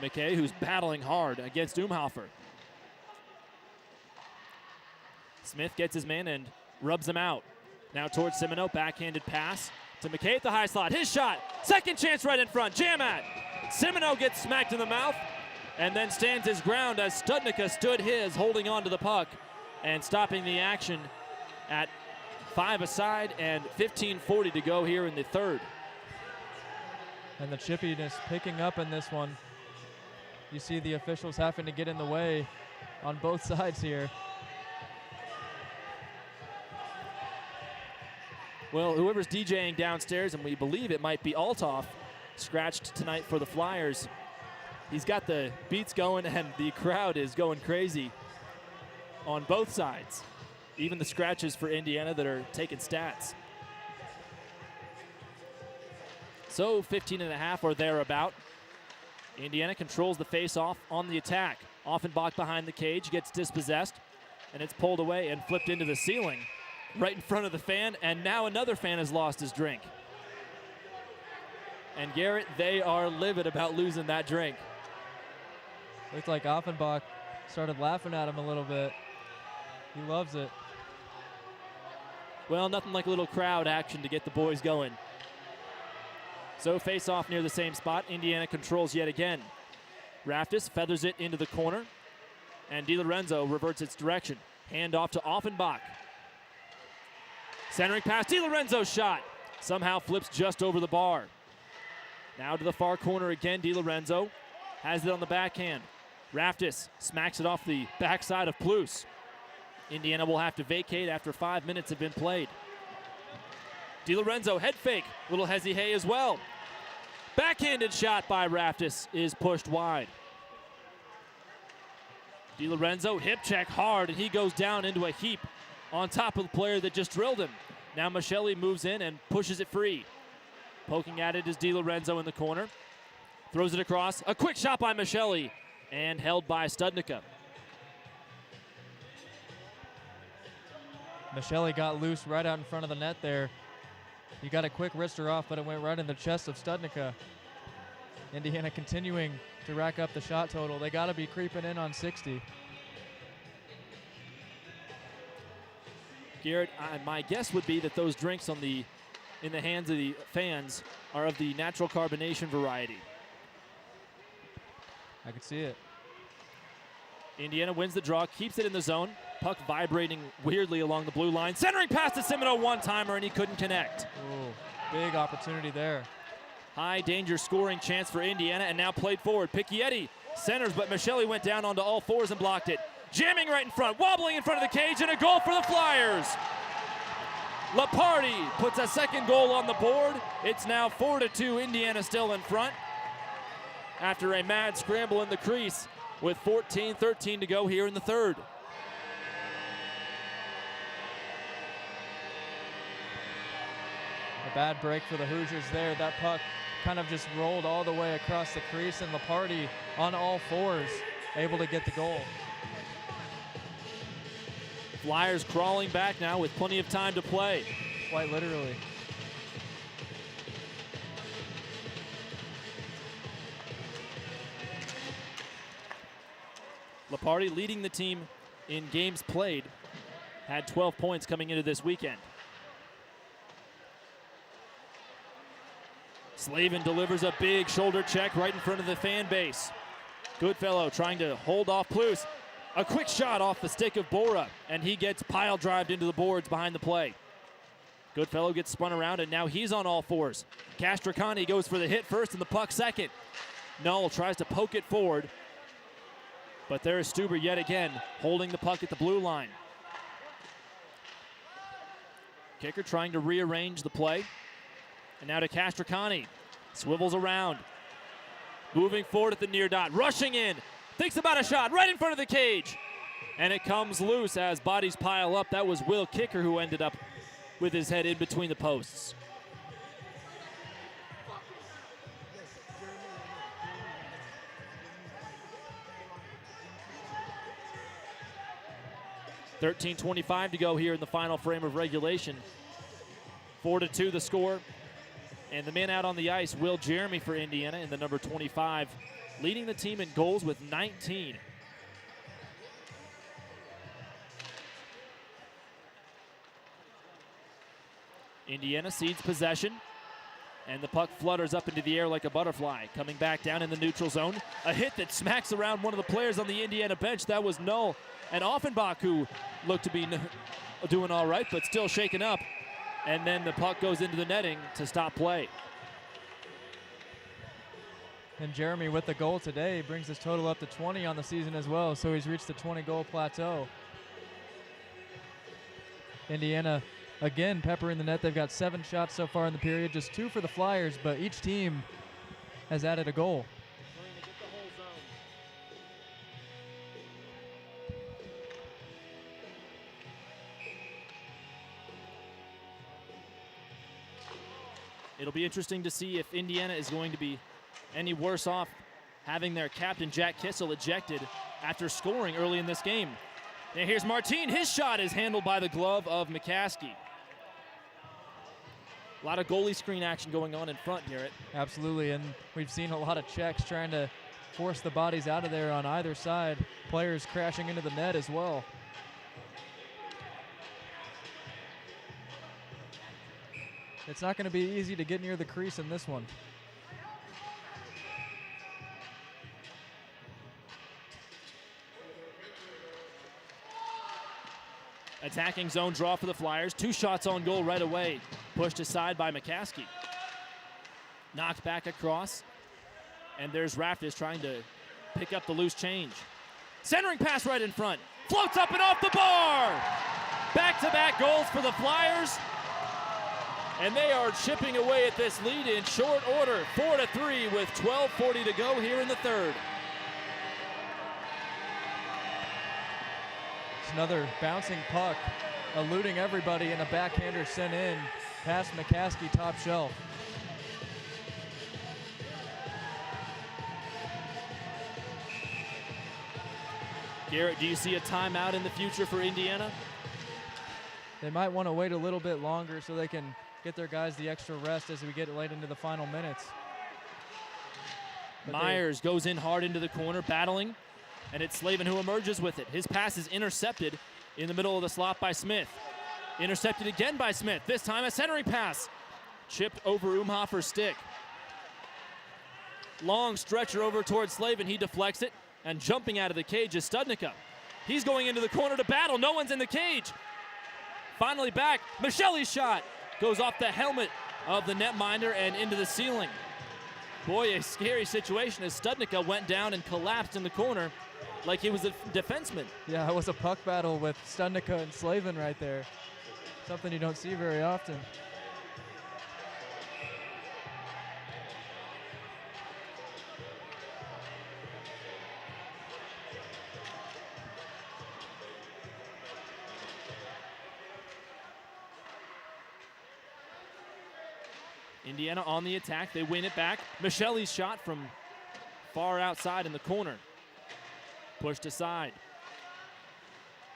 McKay, who's battling hard against Umhofer. Smith gets his man and rubs him out. Now towards Simino, backhanded pass to McKay at the high slot. His shot, second chance right in front, Jamat. Simino gets smacked in the mouth and then stands his ground as Studnicka stood his, holding on to the puck and stopping the action at 5 aside and 15:40 to go here in the third. And the chippiness picking up in this one. You see the officials having to get in the way on both sides here. Well, whoever's DJing downstairs, and we believe it might be Althoff, scratched tonight for the Flyers. He's got the beats going, and the crowd is going crazy on both sides. Even the scratches for Indiana that are taking stats. so 15 and a half or thereabout. Indiana controls the face-off on the attack. Offenbach behind the cage, gets dispossessed, and it's pulled away and flipped into the ceiling right in front of the fan, and now another fan has lost his drink. And Garrett, they are livid about losing that drink. Looked like Offenbach started laughing at him a little bit. He loves it. Well, nothing like a little crowd action to get the boys going. So face off near the same spot. Indiana controls yet again. Raftis feathers it into the corner, and DiLorenzo reverts its direction. Hand off to Offenbach. Centering pass, DiLorenzo's shot. Somehow flips just over the bar. Now to the far corner again, DiLorenzo has it on the backhand. Raftis smacks it off the backside of Plus. Indiana will have to vacate after 5 minutes have been played. DiLorenzo head fake, little hezzy-hey as well. Backhanded shot by Raftis is pushed wide. DiLorenzo hip check hard, and he goes down into a heap on top of the player that just drilled him. Now Michelli moves in and pushes it free. Poking at it is DiLorenzo in the corner. Throws it across. A quick shot by Michelli and held by Studnicka. Michelli got loose right out in front of the net there. He got a quick wrister off, but it went right in the chest of Studnicka. Indiana continuing to rack up the shot total. They got to be creeping in on 60. Garrett, my guess would be that those drinks in the hands of the fans are of the natural carbonation variety. I could see it. Indiana wins the draw, keeps it in the zone. Puck vibrating weirdly along the blue line. Centering pass to Semino, one-timer, and he couldn't connect. Ooh, big opportunity there. High danger scoring chance for Indiana, and now played forward. Picchietti centers, but Michelli went down onto all fours and blocked it. Jamming right in front, wobbling in front of the cage, and a goal for the Flyers. Laparty puts a second goal on the board. It's now 4-2, Indiana still in front. After a mad scramble in the crease with 14-13 to go here in the third. A bad break for the Hoosiers there. That puck kind of just rolled all the way across the crease, and Laparty on all fours able to get the goal. Flyers crawling back now with plenty of time to play. Quite literally. Laparty leading the team in games played. Had 12 points coming into this weekend. Slavin delivers a big shoulder check right in front of the fan base. Goodfellow trying to hold off Plus. A quick shot off the stick of Bora, and he gets pile-drived into the boards behind the play. Goodfellow gets spun around, and now he's on all fours. Castricani goes for the hit first and the puck second. Null tries to poke it forward, but there is Stuber yet again holding the puck at the blue line. Kicker trying to rearrange the play. And now to Castricani. Swivels around. Moving forward at the near dot. Rushing in. Thinks about a shot right in front of the cage. And it comes loose as bodies pile up. That was Will Kicker who ended up with his head in between the posts. .25 to go here in the final frame of regulation. 4-2 the score. And the man out on the ice, Will Jeremy for Indiana in the number 25, leading the team in goals with 19. Indiana cedes possession, and the puck flutters up into the air like a butterfly. Coming back down in the neutral zone. A hit that smacks around one of the players on the Indiana bench. That was Null. And Offenbach, who looked to be doing all right, but still shaken up. And then the puck goes into the netting to stop play. And Jeremy with the goal today brings his total up to 20 on the season as well, so he's reached the 20-goal plateau. Indiana, again, peppering the net. They've got 7 shots so far in the period, just 2 for the Flyers, but each team has added a goal. It'll be interesting to see if Indiana is going to be any worse off having their captain, Jack Kissel, ejected after scoring early in this game. And here's Martin. His shot is handled by the glove of McCaskey. A lot of goalie screen action going on in front, Garrett. Absolutely, and we've seen a lot of checks trying to force the bodies out of there on either side. Players crashing into the net as well. It's not going to be easy to get near the crease in this one. Attacking zone draw for the Flyers. 2 shots on goal right away. Pushed aside by McCaskey. Knocked back across. And there's Raftis trying to pick up the loose change. Centering pass right in front. Floats up and off the bar. Back-to-back goals for the Flyers. And they are chipping away at this lead in short order. 4-3 with 12:40 to go here in the third. It's another bouncing puck, eluding everybody, and a backhander sent in past McCaskey top shelf. Garrett, do you see a timeout in the future for Indiana? They might want to wait a little bit longer so they can get their guys the extra rest as we get late into the final minutes. But Myers goes in hard into the corner, battling, and it's Slavin who emerges with it. His pass is intercepted in the middle of the slot by Smith. Intercepted again by Smith. This time a centering pass. Chipped over Umhofer's stick. Long stretcher over towards Slavin. He deflects it, and jumping out of the cage is Studnicka. He's going into the corner to battle. No one's in the cage. Finally back. Michelle's shot goes off the helmet of the netminder and into the ceiling. Boy, a scary situation as Studnicka went down and collapsed in the corner like he was a defenseman. Yeah, it was a puck battle with Studnicka and Slavin right there. Something you don't see very often. Indiana on the attack. They win it back. Michelle's shot from far outside in the corner. Pushed aside.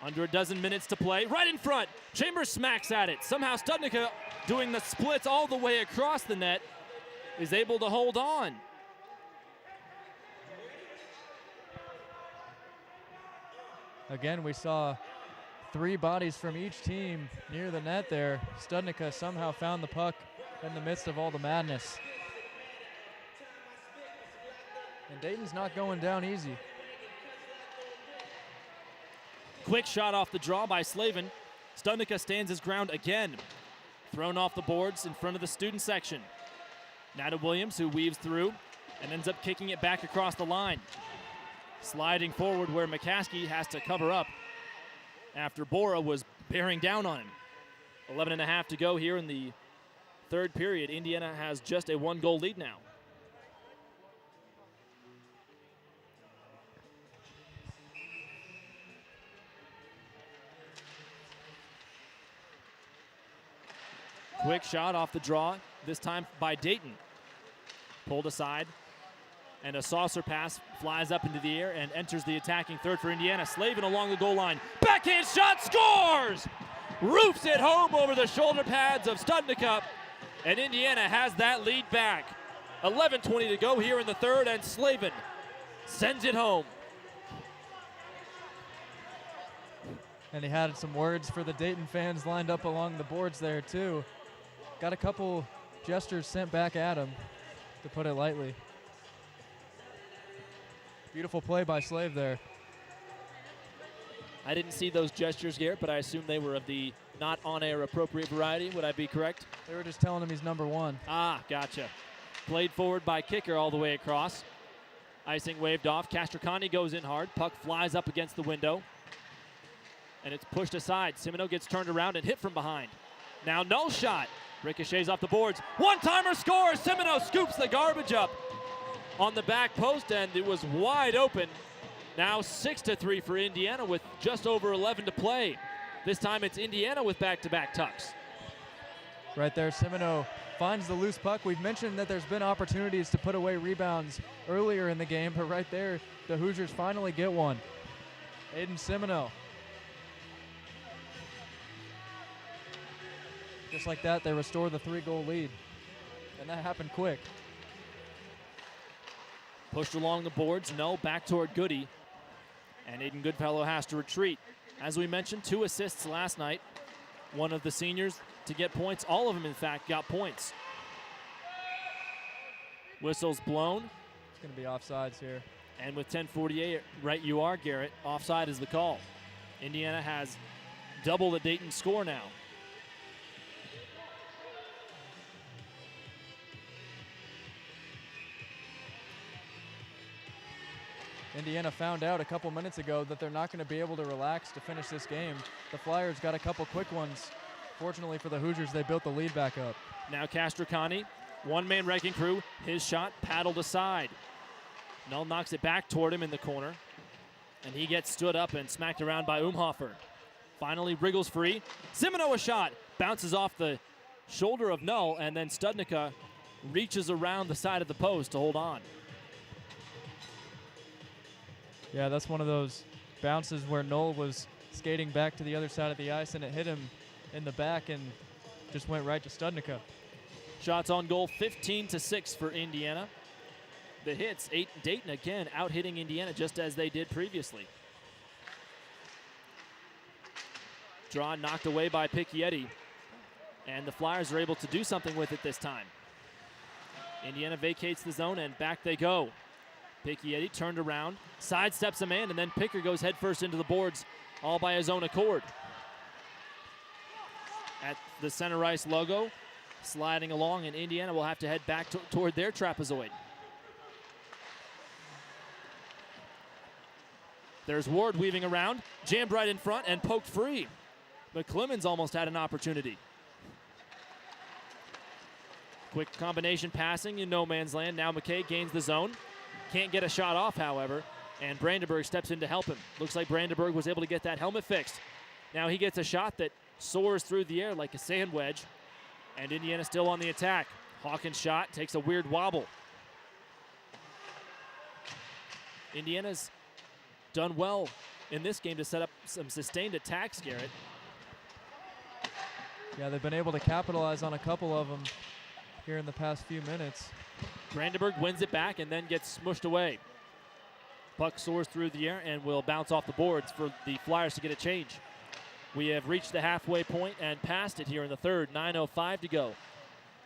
Under a dozen minutes to play. Right in front. Chambers smacks at it. Somehow Studnicka, doing the splits all the way across the net, is able to hold on. Again, we saw 3 bodies from each team near the net there. Studnicka somehow found the puck in the midst of all the madness. And Dayton's not going down easy. Quick shot off the draw by Slavin. Studnicka stands his ground again. Thrown off the boards in front of the student section. Nada Williams, who weaves through and ends up kicking it back across the line. Sliding forward where McCaskey has to cover up after Bora was bearing down on him. 11.5 to go here in the third period. Indiana has just a 1-goal lead now. Quick shot off the draw, this time by Dayton. Pulled aside, and a saucer pass flies up into the air and enters the attacking third for Indiana. Slavin along the goal line. Backhand shot, scores! Roofs it home over the shoulder pads of Studnicka, and Indiana has that lead back. 11:20 to go here in the third, and Slavin sends it home. And he had some words for the Dayton fans lined up along the boards there too. Got a couple gestures sent back at him, to put it lightly. Beautiful play by Slave there. I didn't see those gestures, Garrett, but I assume they were of the not on-air appropriate variety. Would I be correct? They were just telling him he's number 1. Ah, gotcha. Played forward by Kicker all the way across. Icing waved off. Castricani goes in hard. Puck flies up against the window. And it's pushed aside. Simino gets turned around and hit from behind. Now no shot. Ricochets off the boards. One-timer scores. Simino scoops the garbage up on the back post, and it was wide open. Now 6-3 for Indiana with just over 11 to play. This time it's Indiana with back-to-back tucks. Right there, Semino finds the loose puck. We've mentioned that there's been opportunities to put away rebounds earlier in the game, but right there, the Hoosiers finally get one. Aiden Semino. Just like that, they restore the 3-goal lead. And that happened quick. Pushed along the boards, no, back toward Goody. And Aiden Goodfellow has to retreat. As we mentioned, 2 assists last night. One of the seniors to get points. All of them, in fact, got points. Whistle's blown. It's going to be offsides here. And with 10:48, right you are, Garrett. Offside is the call. Indiana has double the Dayton score now. Indiana found out a couple minutes ago that they're not going to be able to relax to finish this game. The Flyers got a couple quick ones. Fortunately for the Hoosiers, they built the lead back up. Now Castricani, one-man wrecking crew. His shot paddled aside. Null knocks it back toward him in the corner. And he gets stood up and smacked around by Umhofer. Finally wriggles free. Semino a shot. Bounces off the shoulder of Null, and then Studnicka reaches around the side of the post to hold on. Yeah, that's one of those bounces where Null was skating back to the other side of the ice, and it hit him in the back and just went right to Studnicka. Shots on goal, 15-6 for Indiana. The hits, Dayton again out-hitting Indiana just as they did previously. Draw knocked away by Picchietti, and the Flyers are able to do something with it this time. Indiana vacates the zone, and back they go. Picchietti turned around, sidesteps a man, and then Picker goes headfirst into the boards, all by his own accord. At the center ice logo, sliding along, and Indiana will have to head back toward their trapezoid. There's Ward weaving around, jammed right in front and poked free. McClemens almost had an opportunity. Quick combination passing in no man's land. Now McKay gains the zone. Can't get a shot off, however, and Brandenburg steps in to help him. Looks like Brandenburg was able to get that helmet fixed. Now he gets a shot that soars through the air like a sand wedge, and Indiana still on the attack. Hawkins' shot takes a weird wobble. Indiana's done well in this game to set up some sustained attacks, Garrett. Yeah, they've been able to capitalize on a couple of them here in the past few minutes. Brandenburg wins it back and then gets smushed away. Puck soars through the air and will bounce off the boards for the Flyers to get a change. We have reached the halfway point and passed it here in the third. 9:05 to go.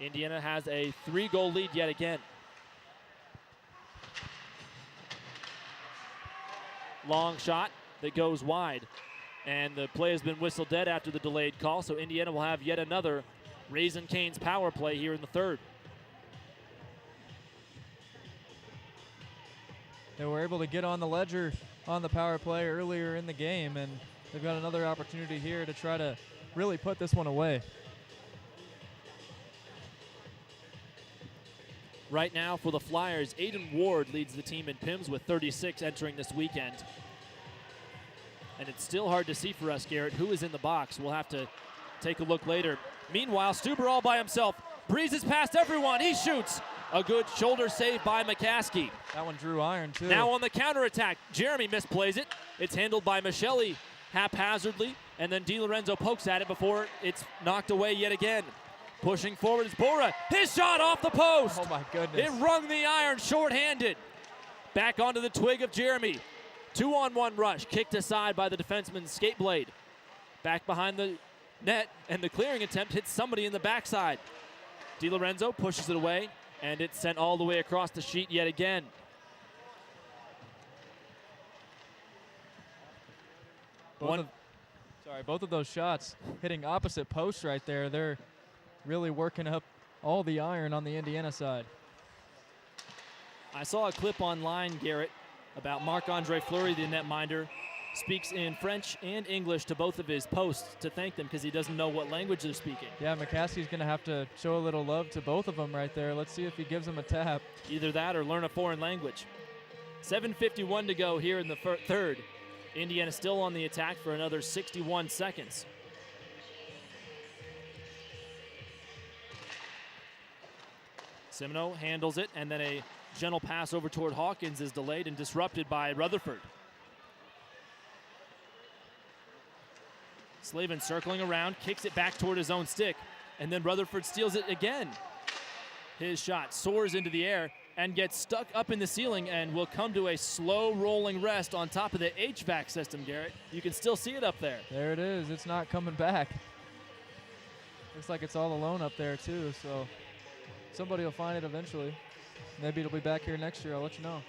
Indiana has a 3-goal lead yet again. Long shot that goes wide, and the play has been whistled dead after the delayed call, so Indiana will have yet another Raising Cane's power play here in the third. They were able to get on the ledger on the power play earlier in the game, and they've got another opportunity here to try to really put this one away. Right now for the Flyers, Aiden Ward leads the team in PIMS with 36 entering this weekend. And it's still hard to see for us, Garrett, who is in the box. We'll have to take a look later. Meanwhile, Stuber all by himself, breezes past everyone, he shoots. A good shoulder save by McCaskey. That one drew iron, too. Now on the counterattack, Jeremy misplays it. It's handled by Michelli haphazardly, and then DiLorenzo pokes at it before it's knocked away yet again. Pushing forward is Bora. His shot off the post. Oh, my goodness. It rung the iron shorthanded. Back onto the twig of Jeremy. 2-on-1 rush, kicked aside by the defenseman's skate blade. Back behind the net, and the clearing attempt hits somebody in the backside. DiLorenzo pushes it away, and it's sent all the way across the sheet yet again. Both of those shots hitting opposite posts right there. They're really working up all the iron on the Indiana side. I saw a clip online, Garrett, about Marc-Andre Fleury, the netminder, speaks in French and English to both of his posts to thank them because he doesn't know what language they're speaking. Yeah, McCaskey's going to have to show a little love to both of them right there. Let's see if he gives them a tap. Either that or learn a foreign language. 7:51 to go here in the third. Indiana still on the attack for another 61 seconds. Semino handles it, and then a gentle pass over toward Hawkins is delayed and disrupted by Rutherford. Slavin circling around, kicks it back toward his own stick, and then Rutherford steals it again. His shot soars into the air and gets stuck up in the ceiling and will come to a slow rolling rest on top of the HVAC system, Garrett. You can still see it up there. There it is. It's not coming back. Looks like it's all alone up there too, so somebody will find it eventually. Maybe it'll be back here next year. I'll let you know.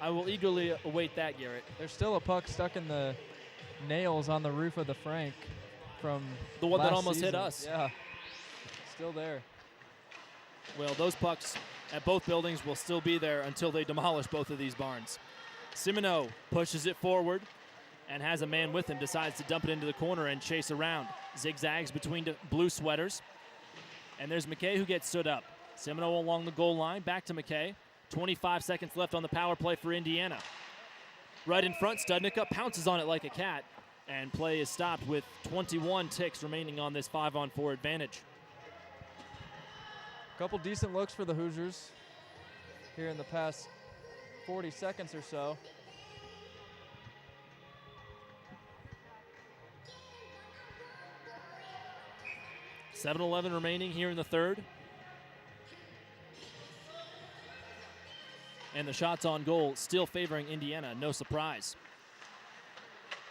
I will eagerly await that, Garrett. There's still a puck stuck in the nails on the roof of the Frank from the one that last almost hit season. us. Yeah, still there. Well, those pucks at both buildings will still be there until they demolish both of these barns. Semino pushes it forward and has a man with him, decides to dump it into the corner and chase around. Zigzags between the blue sweaters. And there's McKay who gets stood up. Semino along the goal line, back to McKay. 25 seconds left on the power play for Indiana. Right in front, Studnicka pounces on it like a cat, and play is stopped with 21 ticks remaining on this 5-on-4 advantage. Couple decent looks for the Hoosiers here in the past 40 seconds or so. $7:11 remaining here in the third. And the shots on goal still favoring Indiana, no surprise.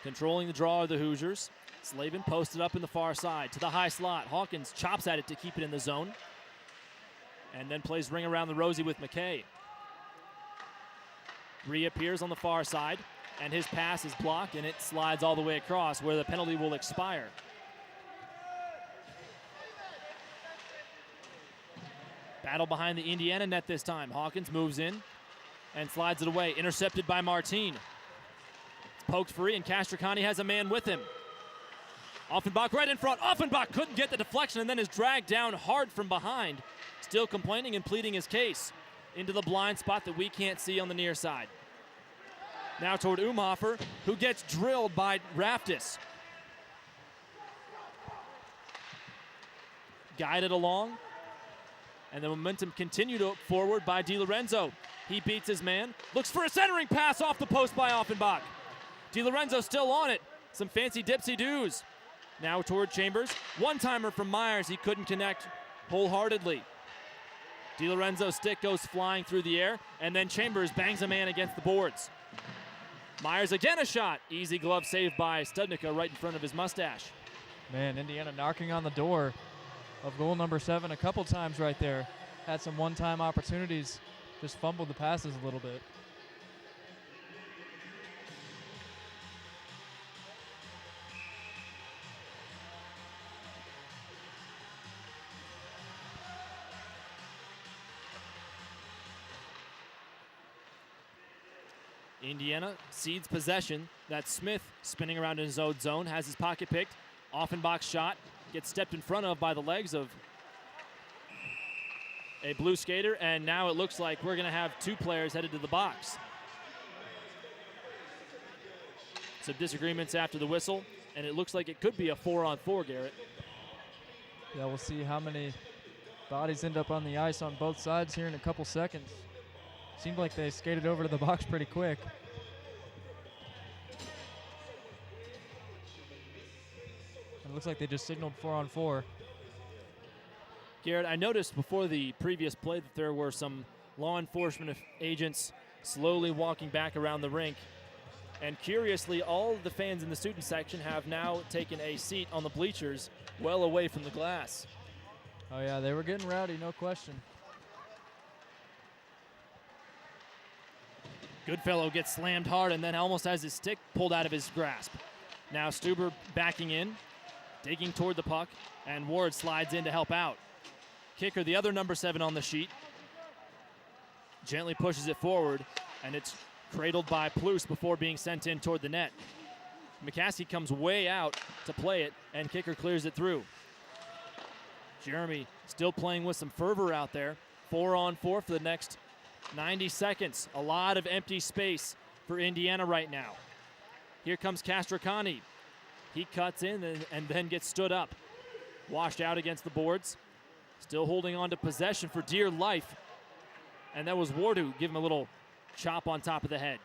Controlling the draw of the Hoosiers. Slavin posted up in the far side to the high slot. Hawkins chops at it to keep it in the zone. And then plays ring around the rosy with McKay. Reappears on the far side, and his pass is blocked, and it slides all the way across where the penalty will expire. Battle behind the Indiana net this time. Hawkins moves in and slides it away. Intercepted by Martine. It's poked free, and Castricani has a man with him. Offenbach right in front. Offenbach couldn't get the deflection and then is dragged down hard from behind. Still complaining and pleading his case into the blind spot that we can't see on the near side. Now toward Umhofer, who gets drilled by Raftis. Guided along, and the momentum continued forward by DiLorenzo. He beats his man, looks for a centering pass off the post by Offenbach. DiLorenzo still on it. Some fancy dipsy-doos. Now toward Chambers. One-timer from Myers. He couldn't connect wholeheartedly. DiLorenzo's stick goes flying through the air, and then Chambers bangs a man against the boards. Myers again a shot. Easy glove saved by Studnicka right in front of his mustache. Man, Indiana knocking on the door of goal number 7 a couple times right there. Had some one-time opportunities. Just fumbled the passes a little bit. Indiana cedes possession. That's Smith spinning around in his own zone, has his pocket picked. Offenbach's shot gets stepped in front of by the legs of a blue skater, and now it looks like we're going to have 2 players headed to the box. Some disagreements after the whistle, and it looks like it could be a 4-on-4, Garrett. Yeah, we'll see how many bodies end up on the ice on both sides here in a couple seconds. Seemed like they skated over to the box pretty quick. It looks like they just signaled 4-on-4. Garrett, I noticed before the previous play that there were some law enforcement agents slowly walking back around the rink. And curiously, all of the fans in the student section have now taken a seat on the bleachers well away from the glass. Oh yeah, they were getting rowdy, no question. Goodfellow gets slammed hard and then almost has his stick pulled out of his grasp. Now Stuber backing in, digging toward the puck, and Ward slides in to help out. Kicker, the other number 7 on the sheet, gently pushes it forward, and it's cradled by Plouffe before being sent in toward the net. McCaskey comes way out to play it, and Kicker clears it through. Jeremy still playing with some fervor out there. 4-on-4 for the next 90 seconds. A lot of empty space for Indiana right now. Here comes Castricani. He cuts in and then gets stood up. Washed out against the boards. Still holding on to possession for dear life. And that was Wardu, give him a little chop on top of the head.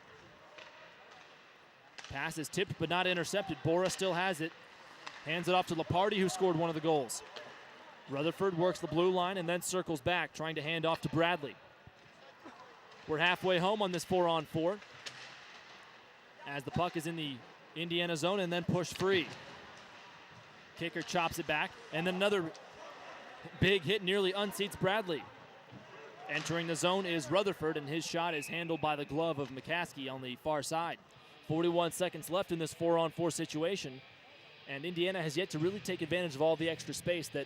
Pass is tipped but not intercepted. Bora still has it. Hands it off to Lepardi, who scored one of the goals. Rutherford works the blue line and then circles back, trying to hand off to Bradley. We're halfway home on this 4-on-4. As the puck is in the Indiana zone and then pushed free. Kicker chops it back, and then another big hit nearly unseats Bradley. Entering the zone is Rutherford, and his shot is handled by the glove of McCaskey on the far side. 41 seconds left in this 4-on-4 situation, and Indiana has yet to really take advantage of all the extra space that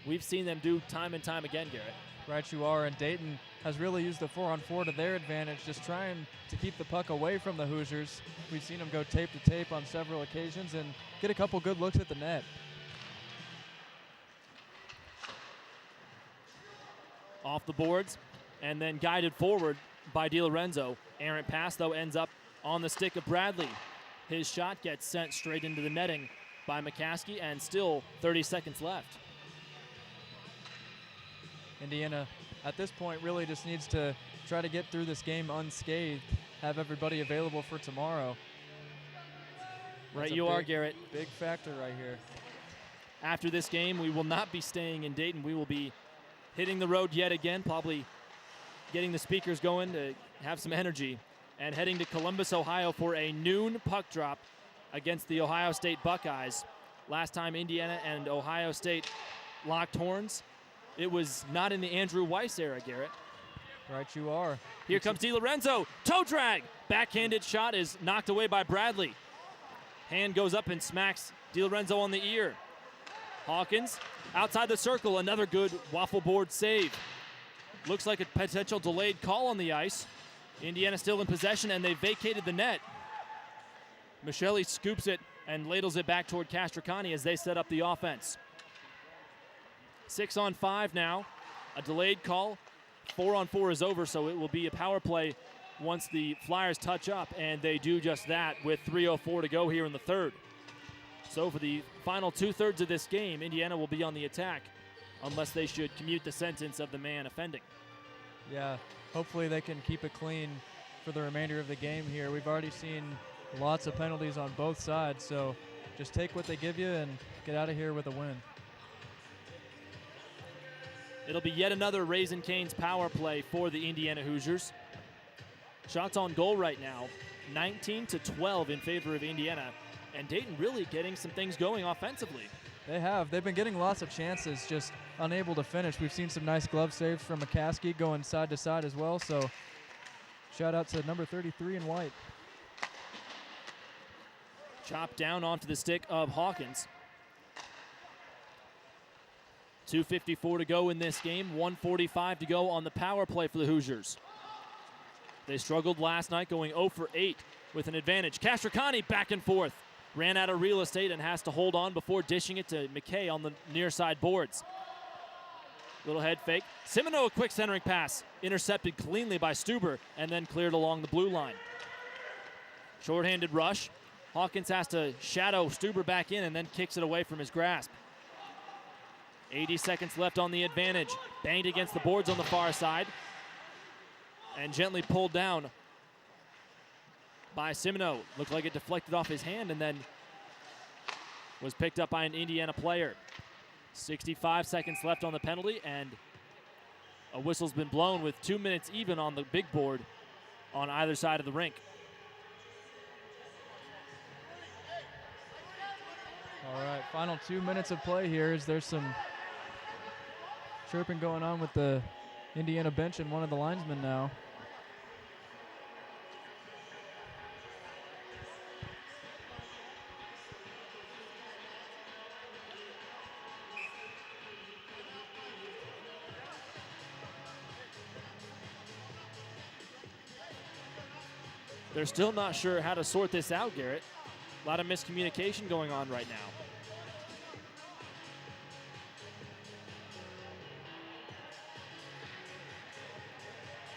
we've seen them do time and time again, Garrett. Right you are, and Dayton has really used the 4-on-4 to their advantage, just trying to keep the puck away from the Hoosiers. We've seen them go tape to tape on several occasions and get a couple good looks at the net. Off the boards and then guided forward by DiLorenzo. Errant pass, though, ends up on the stick of Bradley. His shot gets sent straight into the netting by McCaskey, and still 30 seconds left. Indiana, at this point, really just needs to try to get through this game unscathed, have everybody available for tomorrow. Right That's you are, Garrett. Big factor right here. After this game, we will not be staying in Dayton. We will be hitting the road yet again, probably getting the speakers going to have some energy, and heading to Columbus, Ohio for a noon puck drop against the Ohio State Buckeyes. Last time Indiana and Ohio State locked horns, it was not in the Andrew Weiss era, Garrett. Right you are. Here comes DiLorenzo, toe drag. Backhanded shot is knocked away by Bradley. Hand goes up and smacks DiLorenzo on the ear. Hawkins outside the circle, another good waffle board save. Looks like a potential delayed call on the ice. Indiana still in possession, and they vacated the net. Michelli scoops it and ladles it back toward Castricani as they set up the offense. 6-on-5 now, a delayed call. 4-on-4 is over, so it will be a power play once the Flyers touch up, and they do just that with 3:04 to go here in the third. So for the final two-thirds of this game, Indiana will be on the attack unless they should commute the sentence of the man offending. Yeah, hopefully they can keep it clean for the remainder of the game here. We've already seen lots of penalties on both sides, so just take what they give you and get out of here with a win. It'll be yet another Raising Cane's power play for the Indiana Hoosiers. Shots on goal right now, 19-12 in favor of Indiana, and Dayton really getting some things going offensively. They have. They've been getting lots of chances, just unable to finish. We've seen some nice glove saves from McCaskey going side to side as well, so shout out to number 33 in white. Chopped down onto the stick of Hawkins. 2:54 to go in this game, 1:45 to go on the power play for the Hoosiers. They struggled last night, going 0 for 8 with an advantage. Castricani back and forth. Ran out of real estate and has to hold on before dishing it to McKay on the near side boards. Little head fake. Simino, a quick centering pass. Intercepted cleanly by Stuber and then cleared along the blue line. Short-handed rush. Hawkins has to shadow Stuber back in and then kicks it away from his grasp. 80 seconds left on the advantage. Banged against the boards on the far side and gently pulled down by Simino. Looked like it deflected off his hand and then was picked up by an Indiana player. 65 seconds left on the penalty, and a whistle's been blown with 2 minutes even on the big board on either side of the rink. All right, final 2 minutes of play here. There's some chirping going on with the Indiana bench and one of the linesmen now. They're still not sure how to sort this out, Garrett. A lot of miscommunication going on right now.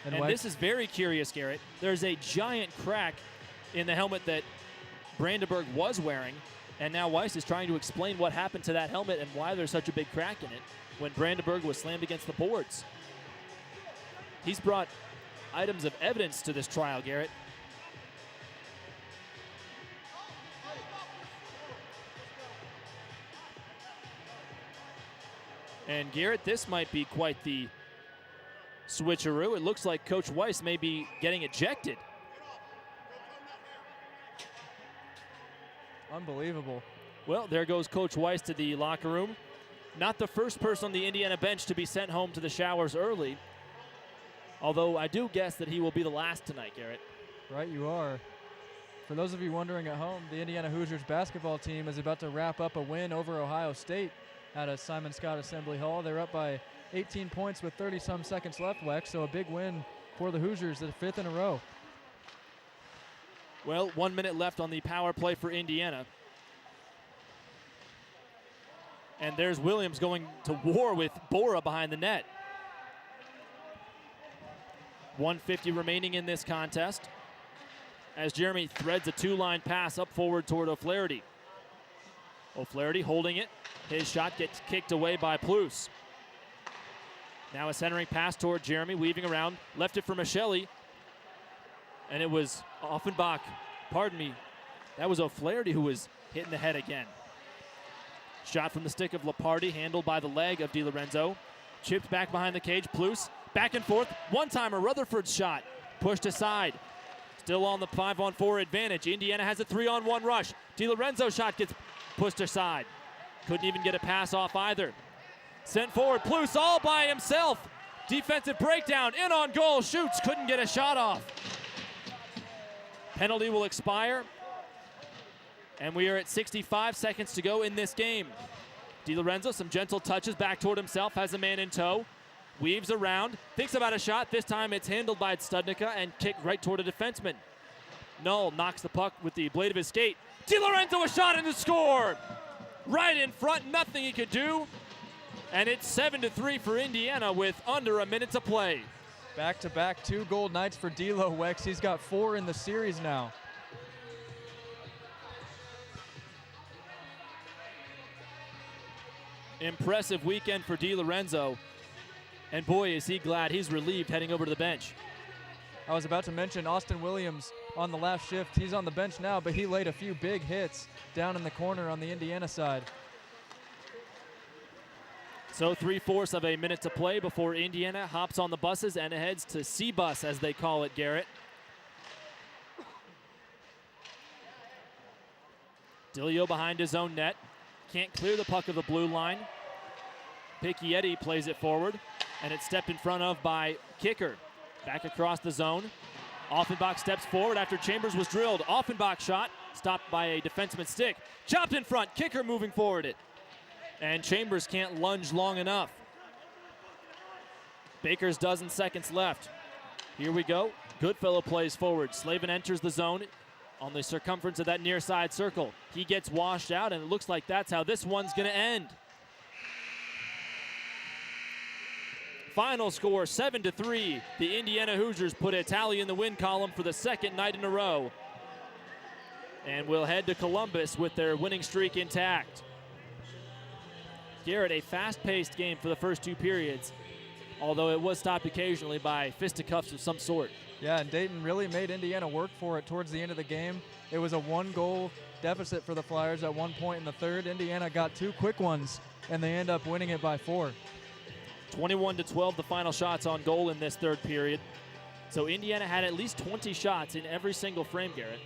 And this is very curious, Garrett. There's a giant crack in the helmet that Brandenburg was wearing, And now Weiss is trying to explain what happened to that helmet and why there's such a big crack in it when Brandenburg was slammed against the boards. He's brought items of evidence to this trial, Garrett. And Garrett, this might be quite the switcheroo. It looks like Coach Weiss may be getting ejected. Unbelievable. Well, there goes Coach Weiss to the locker room. Not the first person on the Indiana bench to be sent home to the showers early. Although I do guess that he will be the last tonight, Garrett. Right, you are. For those of you wondering at home, the Indiana Hoosiers basketball team is about to wrap up a win over Ohio State at a Simon Scott Assembly Hall. They're up by 18 points with 30-some seconds left, Wex, so a big win for the Hoosiers, the 5th in a row. Well, 1 minute left on the power play for Indiana. And there's Williams going to war with Bora behind the net. 1:50 remaining in this contest as Jeremy threads a two-line pass up forward toward O'Flaherty. O'Flaherty holding it. His shot gets kicked away by Plus. Now a centering pass toward Jeremy, weaving around, left it for Michelli. And it was Offenbach, pardon me, that was O'Flaherty who was hitting the head again. Shot from the stick of Lepardi, handled by the leg of DiLorenzo. Chipped back behind the cage, Plus, back and forth, one-timer, Rutherford's shot, pushed aside. Still on the 5-on-4 advantage. Indiana has a 3-on-1 rush. DiLorenzo's shot gets pushed aside. Couldn't even get a pass off either. Sent forward, Plus all by himself. Defensive breakdown, in on goal, shoots, couldn't get a shot off. Penalty will expire. And we are at 65 seconds to go in this game. DiLorenzo, some gentle touches back toward himself, has a man in tow. Weaves around, thinks about a shot. This time it's handled by Studnicka and kicked right toward a defenseman. Null knocks the puck with the blade of his skate. DiLorenzo a shot and the score! Right in front, nothing he could do. And it's 7-3 for Indiana with under a minute to play. Back-to-back 2 gold nights for D'Lo, Wex. He's got 4 in the series now. Impressive weekend for DiLorenzo. And boy, is he glad he's relieved heading over to the bench. I was about to mention Austin Williams on the last shift. He's on the bench now, but he laid a few big hits down in the corner on the Indiana side. So 3/4 of a minute to play before Indiana hops on the buses and heads to C-Bus, as they call it, Garrett. Dilio behind his own net. Can't clear the puck of the blue line. Picchietti plays it forward, and it's stepped in front of by Kicker. Back across the zone. Offenbach steps forward after Chambers was drilled. Offenbach shot, stopped by a defenseman's stick. Chopped in front, Kicker moving forward it. And Chambers can't lunge long enough. Baker's dozen seconds left. Here we go. Goodfellow plays forward. Slavin enters the zone on the circumference of that near side circle. He gets washed out, and it looks like that's how this one's going to end. Final score, 7-3. The Indiana Hoosiers put a tally in the win column for the second night in a row. And will head to Columbus with their winning streak intact. Garrett, a fast-paced game for the first 2 periods, although it was stopped occasionally by fisticuffs of some sort. Yeah, and Dayton really made Indiana work for it towards the end of the game. It was a 1-goal deficit for the Flyers at one point in the third. Indiana got 2 quick ones, and they end up winning it by 4. 21-12 the final shots on goal in this third period. So Indiana had at least 20 shots in every single frame, Garrett.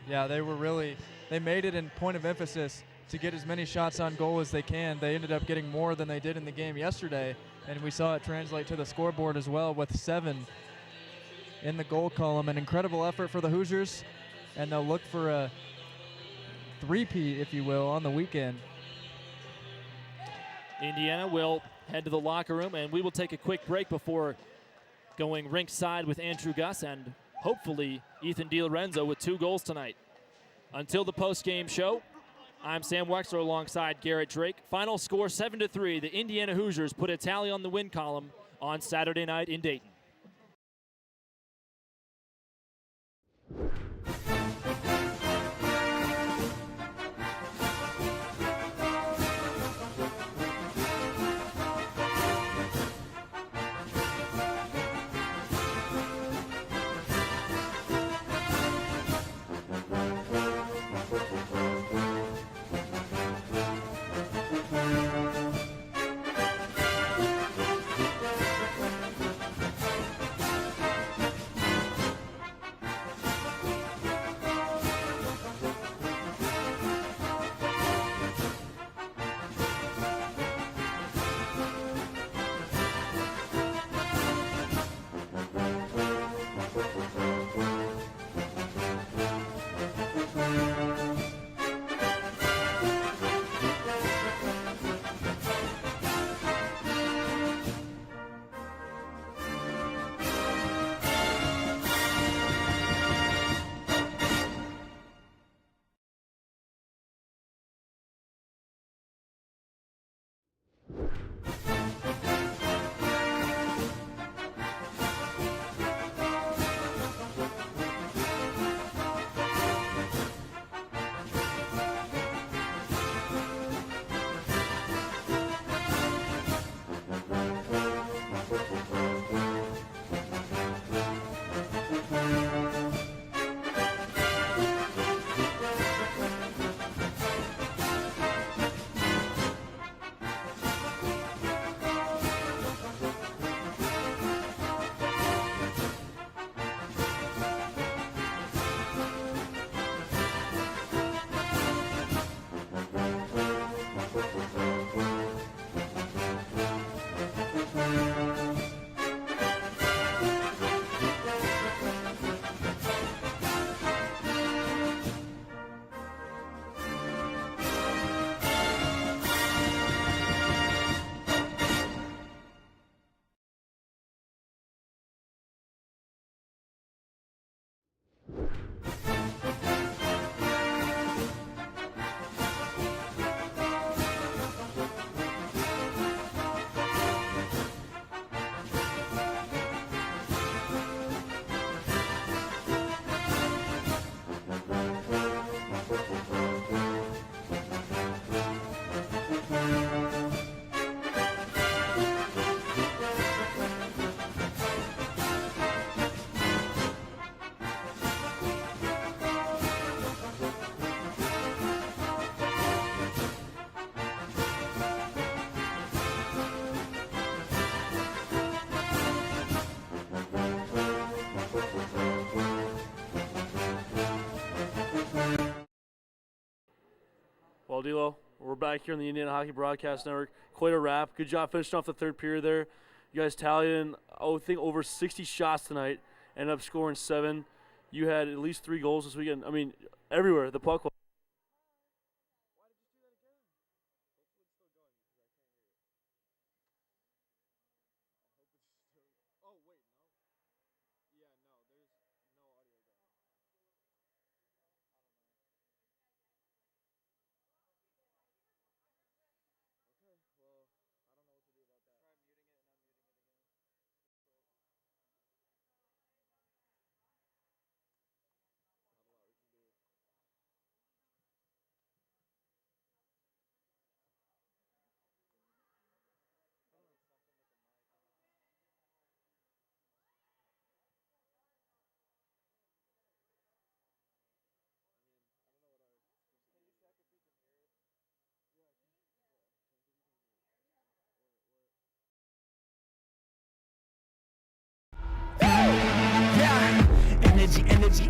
Yeah, they made it in point of emphasis to get as many shots on goal as they can. They ended up getting more than they did in the game yesterday, and we saw it translate to the scoreboard as well with 7 in the goal column. An incredible effort for the Hoosiers, and they'll look for a three-peat, if you will, on the weekend. Indiana will head to the locker room, and we will take a quick break before going rink side with Andrew Gus and hopefully Ethan DiLorenzo with 2 goals tonight. Until the post-game show, I'm Sam Weixler alongside Garrett Drake. Final score 7-3. The Indiana Hoosiers put a tally on the win column on Saturday night in Dayton. Well, D'Lo, we're back here on the Indiana Hockey Broadcast Network. Quite a wrap. Good job finishing off the third period there. You guys tallied, I think, over 60 shots tonight. Ended up scoring 7. You had at least 3 goals this weekend. I mean, everywhere. The puck was.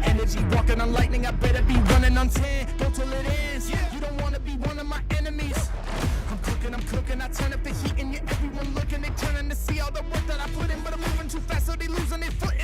Energy, walking on lightning, I better be running on 10, go till it ends, you don't wanna be one of my enemies, I'm cooking, I turn up the heat and everyone looking, they turning to see all the work that I put in, but I'm moving too fast so they losing their footing.